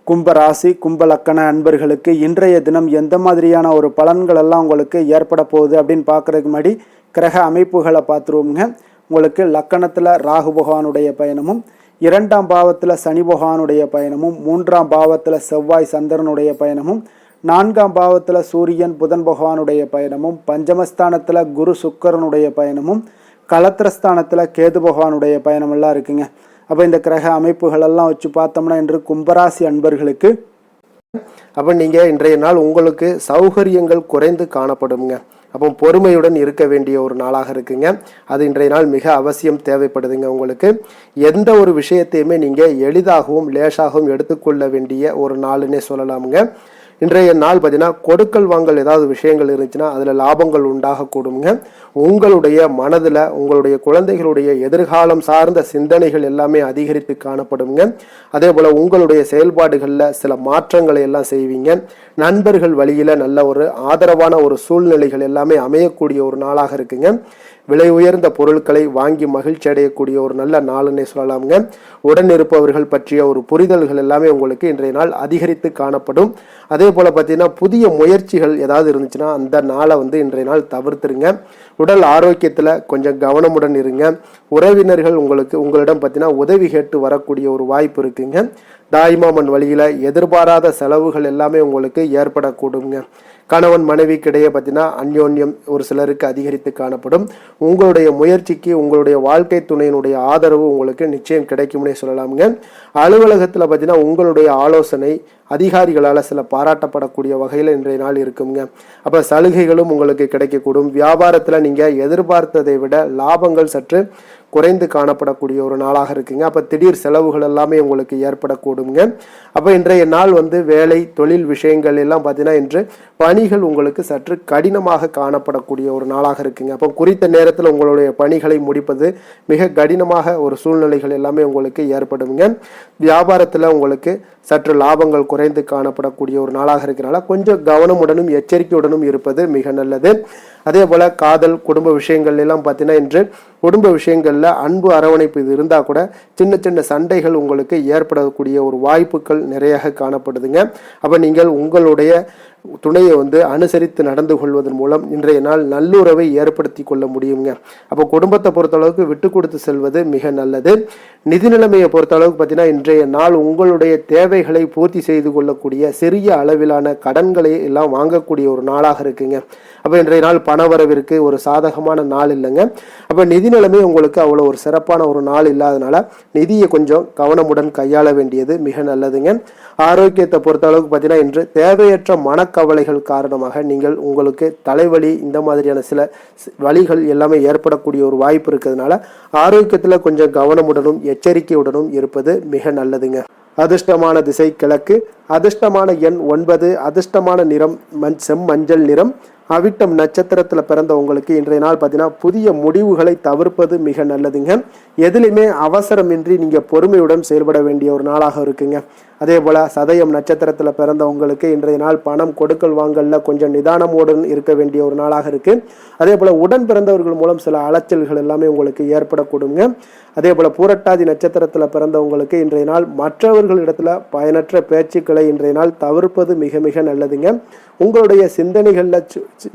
கும்பராசி கும்பலக்கண அன்பர்களுக்கு இன்றைய தினம் எந்த மாதிரியான ஒரு பலன்கள் எல்லாம் உங்களுக்கு ஏற்பட போகுது அப்படின்னு பார்க்கறதுக்கு முன்னாடி கிரக அமைப்புகளை பார்த்துருவோங்க. உங்களுக்கு லக்கணத்தில் ராகு பகவானுடைய பயணமும், 2ஆம் பாவத்தில் சனி பகவானுடைய பயணமும், 3ஆம் பாவத்தில் செவ்வாய் சந்திரனுடைய பயணமும், 4ஆம் பாவத்தில் சூரியன் புதன் பகவானுடைய பயணமும், பஞ்சமஸ்தானத்தில் குரு சுக்கரனுடைய பயணமும், கலத்திரஸ்தானத்தில் கேது பகவானுடைய பயணமெல்லாம் இருக்குங்க. அப்போ இந்த கிரக அமைப்புகள் எல்லாம் வச்சு பார்த்தோம்னா இன்று கும்பராசி அன்பர்களுக்கு அப்போ நீங்கள் இன்றைய நாள் உங்களுக்கு சௌகரியங்கள் குறைந்து காணப்படுங்க. அப்போ பொறுமையுடன் இருக்க வேண்டிய ஒரு நாளாக இருக்குங்க. அது இன்றைய நாள் மிக அவசியம் தேவைப்படுதுங்க. உங்களுக்கு எந்த ஒரு விஷயத்தையுமே நீங்கள் எளிதாகவும் லேசாகவும் எடுத்துக்கொள்ள வேண்டிய ஒரு நாளுன்னே சொல்லலாமுங்க. இன்றைய நாள் பார்த்தீங்கன்னா கொடுக்கல் வாங்கல் ஏதாவது விஷயங்கள் இருந்துச்சுன்னா அதில் லாபங்கள் உண்டாகக்கூடுங்க. உங்களுடைய மனதில் உங்களுடைய குழந்தைகளுடைய எதிர்காலம் சார்ந்த சிந்தனைகள் எல்லாமே அதிகரித்து காணப்படுங்க. அதே போல் உங்களுடைய செயல்பாடுகளில் சில மாற்றங்களை எல்லாம் செய்வீங்க. நண்பர்கள் வழியில் நல்ல ஒரு ஆதரவான ஒரு சூழ்நிலைகள் எல்லாமே அமையக்கூடிய ஒரு நாளாக இருக்குங்க. விலை உயர்ந்த பொருட்களை வாங்கி மகிழ்ச்சி அடையக்கூடிய ஒரு நல்ல நாளுன்னே சொல்லலாமுங்க. உடன் இருப்பவர்கள் பற்றிய ஒரு புரிதல்கள் எல்லாமே உங்களுக்கு இன்றைய நாள் அதிகரித்து காணப்படும். அதே போல் பார்த்தீங்கன்னா புதிய முயற்சிகள் ஏதாவது இருந்துச்சுன்னா அந்த நாளை இன்றைய நாள் தவிர்த்துருங்க. உடல் ஆரோக்கியத்தில் கொஞ்சம் கவனமுடன் இருங்க. உறவினர்கள் உங்களிடம் பார்த்தீங்கன்னா உதவி கேட்டு வரக்கூடிய ஒரு வாய்ப்பு இருக்குங்க. தாய்மாமன் வழியில் எதிர்பாராத செலவுகள் எல்லாமே உங்களுக்கு ஏற்படக்கூடுங்க. கணவன் மனைவிக்கிடையே பார்த்தீங்கன்னா அந்யோன்யம் ஒரு சிலருக்கு அதிகரித்து காணப்படும். உங்களுடைய முயற்சிக்கு உங்களுடைய வாழ்க்கை துணையினுடைய ஆதரவு உங்களுக்கு நிச்சயம் கிடைக்கும்னே சொல்லலாமுங்க. அலுவலகத்தில் பார்த்தீங்கன்னா உங்களுடைய ஆலோசனை அதிகாரிகளால் சில பாராட்டப்படக்கூடிய வகையில் இன்றைய நாள் இருக்குங்க. அப்போ சலுகைகளும் உங்களுக்கு கிடைக்கக்கூடும். வியாபாரத்தில் நீங்கள் எதிர்பார்த்ததை விட லாபங்கள் சற்று குறைந்து காணப்படக்கூடிய ஒரு நாளாக இருக்குங்க. அப்போ திடீர் செலவுகள் எல்லாமே உங்களுக்கு ஏற்படக்கூடுங்க. அப்போ இன்றைய நாள் வேலை தொழில் விஷயங்கள் எல்லாம் பார்த்தீங்கன்னா இன்று பணிகள் உங்களுக்கு சற்று கடினமாக காணப்படக்கூடிய ஒரு நாளாக இருக்குங்க. அப்போ குறித்த நேரத்தில் உங்களுடைய பணிகளை முடிப்பது மிக கடினமாக ஒரு சூழ்நிலைகள் எல்லாமே உங்களுக்கு ஏற்படுங்க. வியாபாரத்தில் உங்களுக்கு சற்று லாபங்கள் குறைந்து காணப்படக்கூடிய ஒரு நாளாக இருக்கிறனால கொஞ்சம் கவனமுடனும் எச்சரிக்கையுடனும் இருப்பது மிக நல்லது. அதே போல் காதல் குடும்ப விஷயங்கள் எல்லாம் பார்த்தீங்கன்னா இன்று குடும்ப விஷயங்களில் அன்பு அரவணைப்பு இது இருந்தால் கூட சின்ன சின்ன சண்டைகள் உங்களுக்கு ஏற்படக்கூடிய ஒரு வாய்ப்புகள் நிறைய காணப்படுதுங்க. அப்போ நீங்கள் உங்களுடைய துணையை அனுசரித்து நடந்து கொள்வதன் மூலம் இன்றைய நாள் நல்லுறவை ஏற்படுத்தி கொள்ள முடியுங்க. அப்போ குடும்பத்தை பொறுத்தளவுக்கு விட்டு கொடுத்து செல்வது மிக நல்லது. நிதி நிலைமையை பொறுத்தளவுக்கு பார்த்தீங்கன்னா இன்றைய நாள் உங்களுடைய தேவைகளை பூர்த்தி செய்து கொள்ளக்கூடிய சிறிய அளவிலான கடன்களை எல்லாம் வாங்கக்கூடிய ஒரு நாளாக இருக்குங்க. அப்போ இன்றைய நாள் பணவரவிற்கு ஒரு சாதகமான நாள் இல்லைங்க. அப்போ நிதி நிலைமை உங்களுக்கு அவ்வளோ ஒரு சிறப்பான ஒரு நாள் இல்லாதனால நிதியை கொஞ்சம் கவனமுடன் கையாள வேண்டியது மிக நல்லதுங்க. ஆரோக்கியத்தை பொறுத்த அளவுக்கு பார்த்தீங்கன்னா இன்று தேவையற்ற மனக்கவலைகள் காரணமாக நீங்கள் உங்களுக்கு தலைவலி இந்த மாதிரியான சில வலிகள் எல்லாமே ஏற்படக்கூடிய ஒரு வாய்ப்பு இருக்கிறதுனால ஆரோக்கியத்தில் கொஞ்சம் கவனமுடனும் எச்சரிக்கையுடனும் இருப்பது மிக நல்லதுங்க. அதிர்ஷ்டமான திசை கிழக்கு, அதிர்ஷ்டமான எண் 9, அதிர்ஷ்டமான நிறம் செம்மஞ்சள் நிறம். அவிட்டம் நட்சத்திரத்தில் பிறந்த உங்களுக்கு இன்றைய நாள் பார்த்தீங்கன்னா புதிய முடிவுகளை தவிர்ப்பது மிக நல்லதுங்க. எதுலையுமே அவசரமின்றி நீங்கள் பொறுமையுடன் செயல்பட வேண்டிய ஒரு நாளாக இருக்குங்க. அதே போல் சதயம் நட்சத்திரத்தில் பிறந்த உங்களுக்கு இன்றைய நாள் பணம் கொடுக்கல் வாங்கல்ல கொஞ்சம் நிதானமுடன் இருக்க வேண்டிய ஒரு நாளாக இருக்குது. அதே போல் உடன் பிறந்தவர்கள் மூலம் சில அலைச்சல்கள் எல்லாமே உங்களுக்கு ஏற்படக்கூடுங்க. அதே போல் பூரட்டாதி நட்சத்திரத்தில் பிறந்தவங்களுக்கு இன்றைய நாள் மற்றவர்களிடத்துல பயனற்ற பேச்சுக்களை இன்றைய நாள் தவிர்ப்பது மிக மிக நல்லதுங்க. உங்களுடைய சிந்தனைகளில்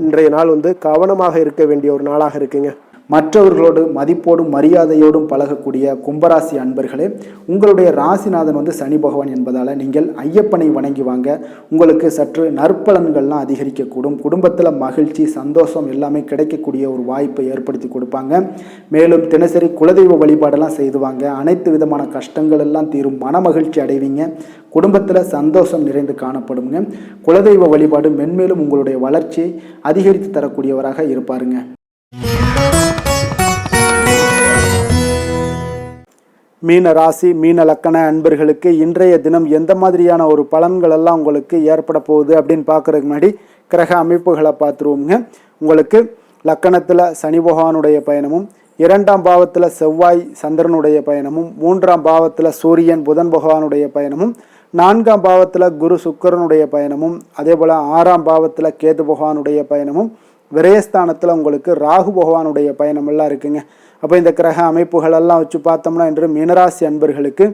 இன்றைய நாள் கவனமாக இருக்க வேண்டிய ஒரு நாளாக இருக்குங்க. மற்றவர்களோடு மதிப்போடும் மரியாதையோடும் பழகக்கூடிய கும்பராசி அன்பர்களே, உங்களுடைய ராசிநாதன் சனி பகவான் என்பதால் நீங்கள் ஐயப்பனை வணங்கி வாங்க. உங்களுக்கு சற்று நற்பலன்கள்லாம் அதிகரிக்கக்கூடும். குடும்பத்தில் மகிழ்ச்சி சந்தோஷம் எல்லாமே கிடைக்கக்கூடிய ஒரு வாய்ப்பை ஏற்படுத்தி கொடுப்பாங்க. மேலும் தினசரி குலதெய்வ வழிபாடெல்லாம் செய்துவாங்க. அனைத்து விதமான கஷ்டங்கள் எல்லாம் தீரும். மன மகிழ்ச்சி அடைவீங்க. குடும்பத்தில் சந்தோஷம் நிறைந்து காணப்படுங்க. குலதெய்வ வழிபாடு மென்மேலும் உங்களுடைய வளர்ச்சியை அதிகரித்து தரக்கூடியவராக இருப்பாருங்க. மீன ராசி மீன லக்கண அன்பர்களுக்கு இன்றைய தினம் எந்த மாதிரியான ஒரு பலன்கள் எல்லாம் உங்களுக்கு ஏற்பட போகுது அப்படின்னு பார்க்கறதுக்கு முன்னாடி கிரக அமைப்புகளை பார்த்துருவோங்க. உங்களுக்கு லக்கணத்தில் சனி பகவானுடைய பயணமும், 2ஆம் பாவத்தில் செவ்வாய் சந்திரனுடைய பயணமும், 3ஆம் பாவத்தில் சூரியன் புதன் பகவானுடைய பயணமும், 4ஆம் பாவத்தில் குரு சுக்கரனுடைய பயணமும், அதே போல் 6ஆம் பாவத்தில் கேது பகவானுடைய பயணமும், விரயஸ்தானத்தில் உங்களுக்கு ராகு பகவானுடைய பயணம் எல்லாம் இருக்குங்க. அப்போ இந்த கிரக அமைப்புகள் எல்லாம் வச்சு பார்த்தோம்னா இன்று மீனராசி அன்பர்களுக்கு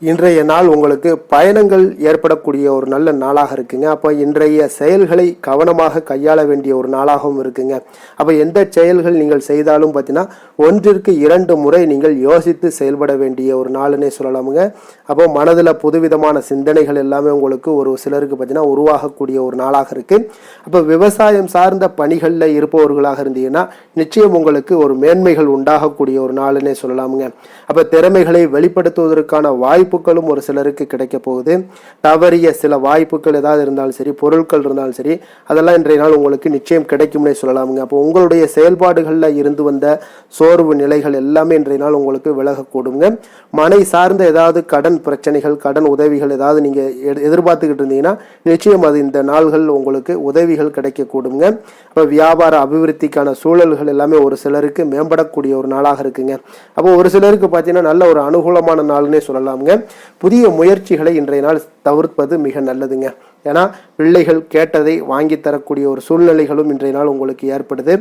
இன்றைய நாள் உங்களுக்கு பயணங்கள் ஏற்படக்கூடிய ஒரு நல்ல நாளாக இருக்குங்க. அப்போ இன்றைய செயல்களை கவனமாக கையாள வேண்டிய ஒரு நாளாகவும் இருக்குங்க. அப்போ எந்த செயல்கள் நீங்கள் செய்தாலும் பார்த்தீங்கன்னா 1ற்கு 2 முறை நீங்கள் யோசித்து செயல்பட வேண்டிய ஒரு நாளுன்னே சொல்லலாமுங்க. அப்போ மனதில் புதுவிதமான சிந்தனைகள் எல்லாமே உங்களுக்கு ஒரு சிலருக்கு பார்த்தீங்கன்னா உருவாகக்கூடிய ஒரு நாளாக இருக்கு. அப்போ விவசாயம் சார்ந்த பணிகளில் இருப்பவர்களாக இருந்தீங்கன்னா நிச்சயம் உங்களுக்கு ஒரு மேன்மைகள் உண்டாகக்கூடிய ஒரு நாளுன்னே சொல்லலாமுங்க. அப்போ திறமைகளை வெளிப்படுத்துவதற்கான வாய்ப்புகளும் ஒரு சிலருக்கு கிடைக்க போகுது. தவறிய சில வாய்ப்புகள் ஏதாவது இருந்தாலும் சரி, பொருட்கள் இருந்தாலும் சரி, அதெல்லாம் இன்றைய நாள் உங்களுக்கு நிச்சயம் கிடைக்கும்னே சொல்லலாமுங்க. அப்போ உங்களுடைய செயல்பாடுகளில் இருந்து வந்த சோர்வு நிலைகள் எல்லாமே இன்றைய நாள் உங்களுக்கு விலகக்கூடுங்க. மனை சார்ந்த ஏதாவது கடன் பிரச்சனைகள், கடன் உதவிகள் ஏதாவது நீங்க எதிர்பார்த்துக்கிட்டு இருந்தீங்கன்னா நிச்சயம் அது இந்த நாள்கள் உங்களுக்கு உதவிகள் கிடைக்கக்கூடுங்க. அப்போ வியாபார அபிவிருத்திக்கான சூழல்கள் எல்லாமே ஒரு சிலருக்கு மேம்படக்கூடிய ஒரு நாளாக இருக்குங்க. அப்போ ஒரு சிலருக்கு பார்த்தீங்கன்னா நல்ல ஒரு அனுகூலமான நாள்னே சொல்லலாமுங்க. புதிய முயற்சிகளை இன்றைய நாள் தவிர்ப்பது மிக நல்லதுங்க. ஏன்னா பிள்ளைகள் கேட்டதை வாங்கி தரக்கூடிய ஒரு சூழ்நிலைகளும் இன்றைய நாள் உங்களுக்கு ஏற்படுது.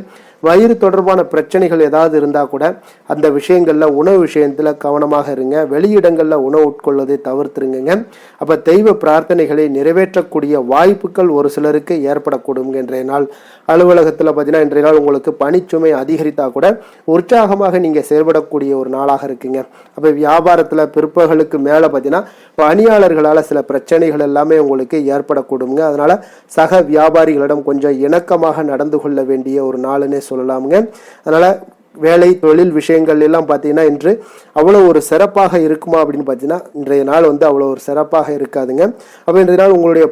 வயிறு தொடர்பான பிரச்சனைகள் ஏதாவது இருந்தால் கூட அந்த விஷயங்கள்ல உணவு விஷயத்துல கவனமாக இருங்க. வெளியிடங்கள்ல உணவு உட்கொள்வதை தவிர்த்துருங்க. அப்ப தெய்வ பிரார்த்தனைகளை நிறைவேற்றக்கூடிய வாய்ப்புகள் ஒரு சிலருக்கு ஏற்படக்கூடும். இன்றைய நாள் அலுவலகத்துல பார்த்தீங்கன்னா இன்றைய நாள் உங்களுக்கு பணிச்சுமை அதிகரித்தா கூட உற்சாகமாக நீங்க செயல்படக்கூடிய ஒரு நாளாக இருக்குங்க. அப்ப வியாபாரத்துல பிற்பகலுக்கு மேல பார்த்தீங்கன்னா பணியாளர்களால சில பிரச்சனைகள் எல்லாமே உங்களுக்கு ஏற்படக்கூடுங்க. அதனால சக வியாபாரிகளிடம் கொஞ்சம் இணக்கமாக நடந்து கொள்ள வேண்டிய ஒரு நாளுன்னே சொல்லலாமுங்க. அதனால வேலை தொழில் விஷயங்கள் எல்லாம் பார்த்தீங்கன்னா இன்று அவ்வளோ ஒரு சிறப்பாக இருக்குமா அப்படின்னு பார்த்தீங்கன்னா இன்றைய நாள் அவ்வளோ ஒரு சிறப்பாக இருக்காதுங்க. அப்போ இன்றைய நாள் உங்களுடைய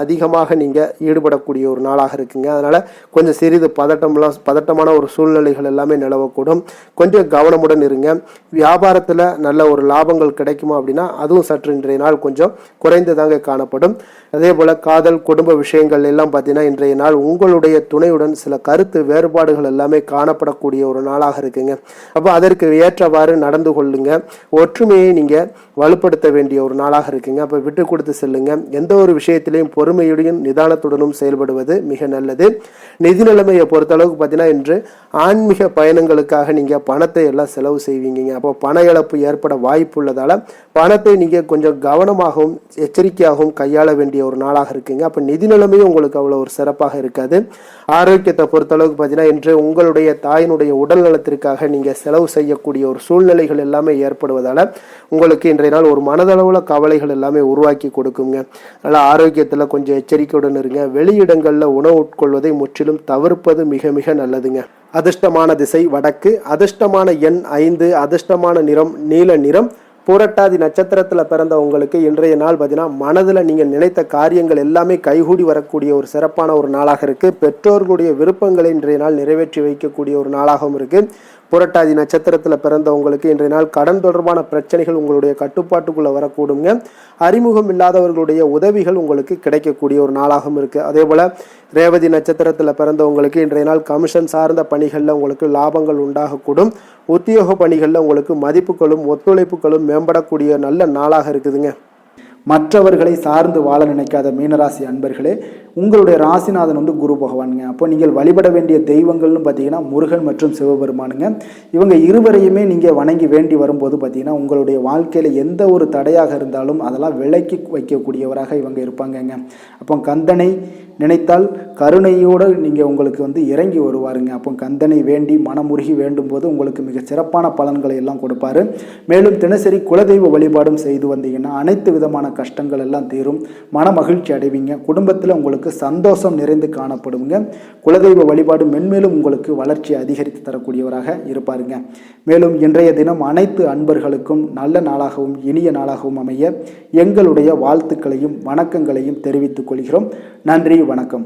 அதிகமாக நீங்கள் ஈடுபடக்கூடிய ஒரு நாளாக இருக்குங்க. அதனால் கொஞ்சம் சிறிது பதட்டமான ஒரு சூழ்நிலைகள் எல்லாமே நிலவக்கூடும். கொஞ்சம் கவனமுடன் இருங்க. வியாபாரத்தில் நல்ல ஒரு லாபங்கள் கிடைக்குமா அப்படின்னா அதுவும் சற்று இன்றைய நாள் கொஞ்சம் குறைந்து தாங்க காணப்படும். அதே போல் காதல் குடும்ப விஷயங்கள் எல்லாம் பார்த்தீங்கன்னா இன்றைய நாள் உங்களுடைய துணையுடன் சில கருத்து வேறுபாடுகள் எல்லாமே காணப்படக்கூடிய ஒரு நாளாக இருக்குங்க. அப்போ அதற்கு ஏற்றவாறு நடந்து கொள்ளுங்க. ஒற்றுமையை நீங்க வலுப்படுத்த வேண்டிய ஒரு நாளாக இருக்குங்க. அப்ப விட்டு கொடுத்து செல்லுங்க. எந்த ஒரு விஷயத்திலையும் பொறுமையுடன் நிதானத்துடனும் செயல்படுவது மிக நல்லது. நிதி நிலைமையை பொறுத்த அளவுக்கு பார்த்தீங்கன்னா இன்று ஆன்மீக பயணங்களுக்காக நீங்க பணத்தை எல்லாம் செலவு செய்வீங்க. அப்போ பண இழப்பு ஏற்பட வாய்ப்பு உள்ளதால பணத்தை நீங்க கொஞ்சம் கவனமாகவும் எச்சரிக்கையாகவும் கையாள வேண்டிய ஒரு நாளாக இருக்குங்க. அப்ப நிதி நிலைமையும் உங்களுக்கு அவ்வளவு ஒரு சிறப்பாக இருக்காது. ஆரோக்கியத்தை பொறுத்த அளவுக்கு பார்த்தீங்கன்னா இன்று உங்களுடைய தாயினுடைய உடல் நலத்திற்காக நீங்க செலவு செய்யக்கூடிய ஒரு சூழ்நிலைகள் எல்லாமே ஏற்படுவதால உங்களுக்கு இன்றைய நாள் ஒரு மனதளவுல கவலைகள் எல்லாமே உருவாக்கி கொடுக்குங்க. அதனால ஆரோக்கியத்துல கொஞ்சம் எச்சரிக்கையுடன் இருங்க. வெளியிடங்கள்ல உணவு உட்கொள்வதை முற்றிலும் தவிர்ப்பது மிக மிக நல்லதுங்க. அதிர்ஷ்டமான திசை வடக்கு, அதிர்ஷ்டமான எண் 5, அதிர்ஷ்டமான நிறம் நீல நிறம். புரட்டாதி நட்சத்திரத்தில் பிறந்த உங்களுக்கு இன்றைய நாள் பார்த்தீங்கன்னா மனதில் நீங்கள் நினைத்த காரியங்கள் எல்லாமே கைகூடி வரக்கூடிய ஒரு சிறப்பான ஒரு நாளாக இருக்குது. பெற்றோர்களுடைய விருப்பங்களை இன்றைய நாள் நிறைவேற்றி வைக்கக்கூடிய ஒரு நாளாகவும் இருக்குது. புரட்டாதி நட்சத்திரத்தில் பிறந்தவங்களுக்கு இன்றைய நாள் கடன் தொடர்பான பிரச்சனைகள் உங்களுடைய கட்டுப்பாட்டுக்குள்ளே வரக்கூடுங்க. அறிமுகம் இல்லாதவர்களுடைய உதவிகள் உங்களுக்கு கிடைக்கக்கூடிய ஒரு நாளாகவும் இருக்குது. அதே போல் ரேவதி நட்சத்திரத்தில் பிறந்தவங்களுக்கு இன்றைய நாள் கமிஷன் சார்ந்த பணிகளில் உங்களுக்கு லாபங்கள் உண்டாகக்கூடும். உத்தியோக பணிகளில் உங்களுக்கு மதிப்புகளும் ஒத்துழைப்புகளும் மேம்படக்கூடிய நல்ல நாளாக இருக்குதுங்க. மற்றவர்களை சார்ந்து வாழ நினைக்காத மீனராசி அன்பர்களே, உங்களுடைய ராசிநாதன் குரு பகவானுங்க. அப்போ நீங்கள் வழிபட வேண்டிய தெய்வங்கள்னு பார்த்தீங்கன்னா முருகன் மற்றும் சிவபெருமானுங்க. இவங்க இருவரையுமே நீங்கள் வணங்கி வேண்டி வரும்போது பார்த்தீங்கன்னா உங்களுடைய வாழ்க்கையில் எந்த ஒரு தடையாக இருந்தாலும் அதெல்லாம் விலக்கி வைக்கக்கூடியவராக இவங்க இருப்பாங்கங்க. அப்போ கந்தனை நினைத்தால் கருணையோடு நீங்கள் உங்களுக்கு இறங்கி வருவாருங்க. அப்போ கந்தனை வேண்டி மனமுருகி வேண்டும் போது உங்களுக்கு மிக சிறப்பான பலன்களை எல்லாம் கொடுப்பாரு. மேலும் தினசரி குலதெய்வ வழிபாடும் செய்து வந்தீங்கன்னா அனைத்து விதமான கஷ்டங்கள் எல்லாம் தீரும். மன மகிழ்ச்சி அடைவீங்க. குடும்பத்தில் உங்களுக்கு சந்தோஷம் நிறைந்து காணப்படுங்க. குலதெய்வ வழிபாடு மென்மேலும் உங்களுக்கு வளர்ச்சி அதிகரித்து தரக்கூடியவராக இருப்பாருங்க. மேலும் இன்றைய தினம் அனைத்து அன்பர்களுக்கும் நல்ல நாளாகவும் இனிய நாளாகவும் அமைய எங்களுடைய வாழ்த்துக்களையும் வணக்கங்களையும் தெரிவித்துக் கொள்கிறோம். நன்றி, வணக்கம்.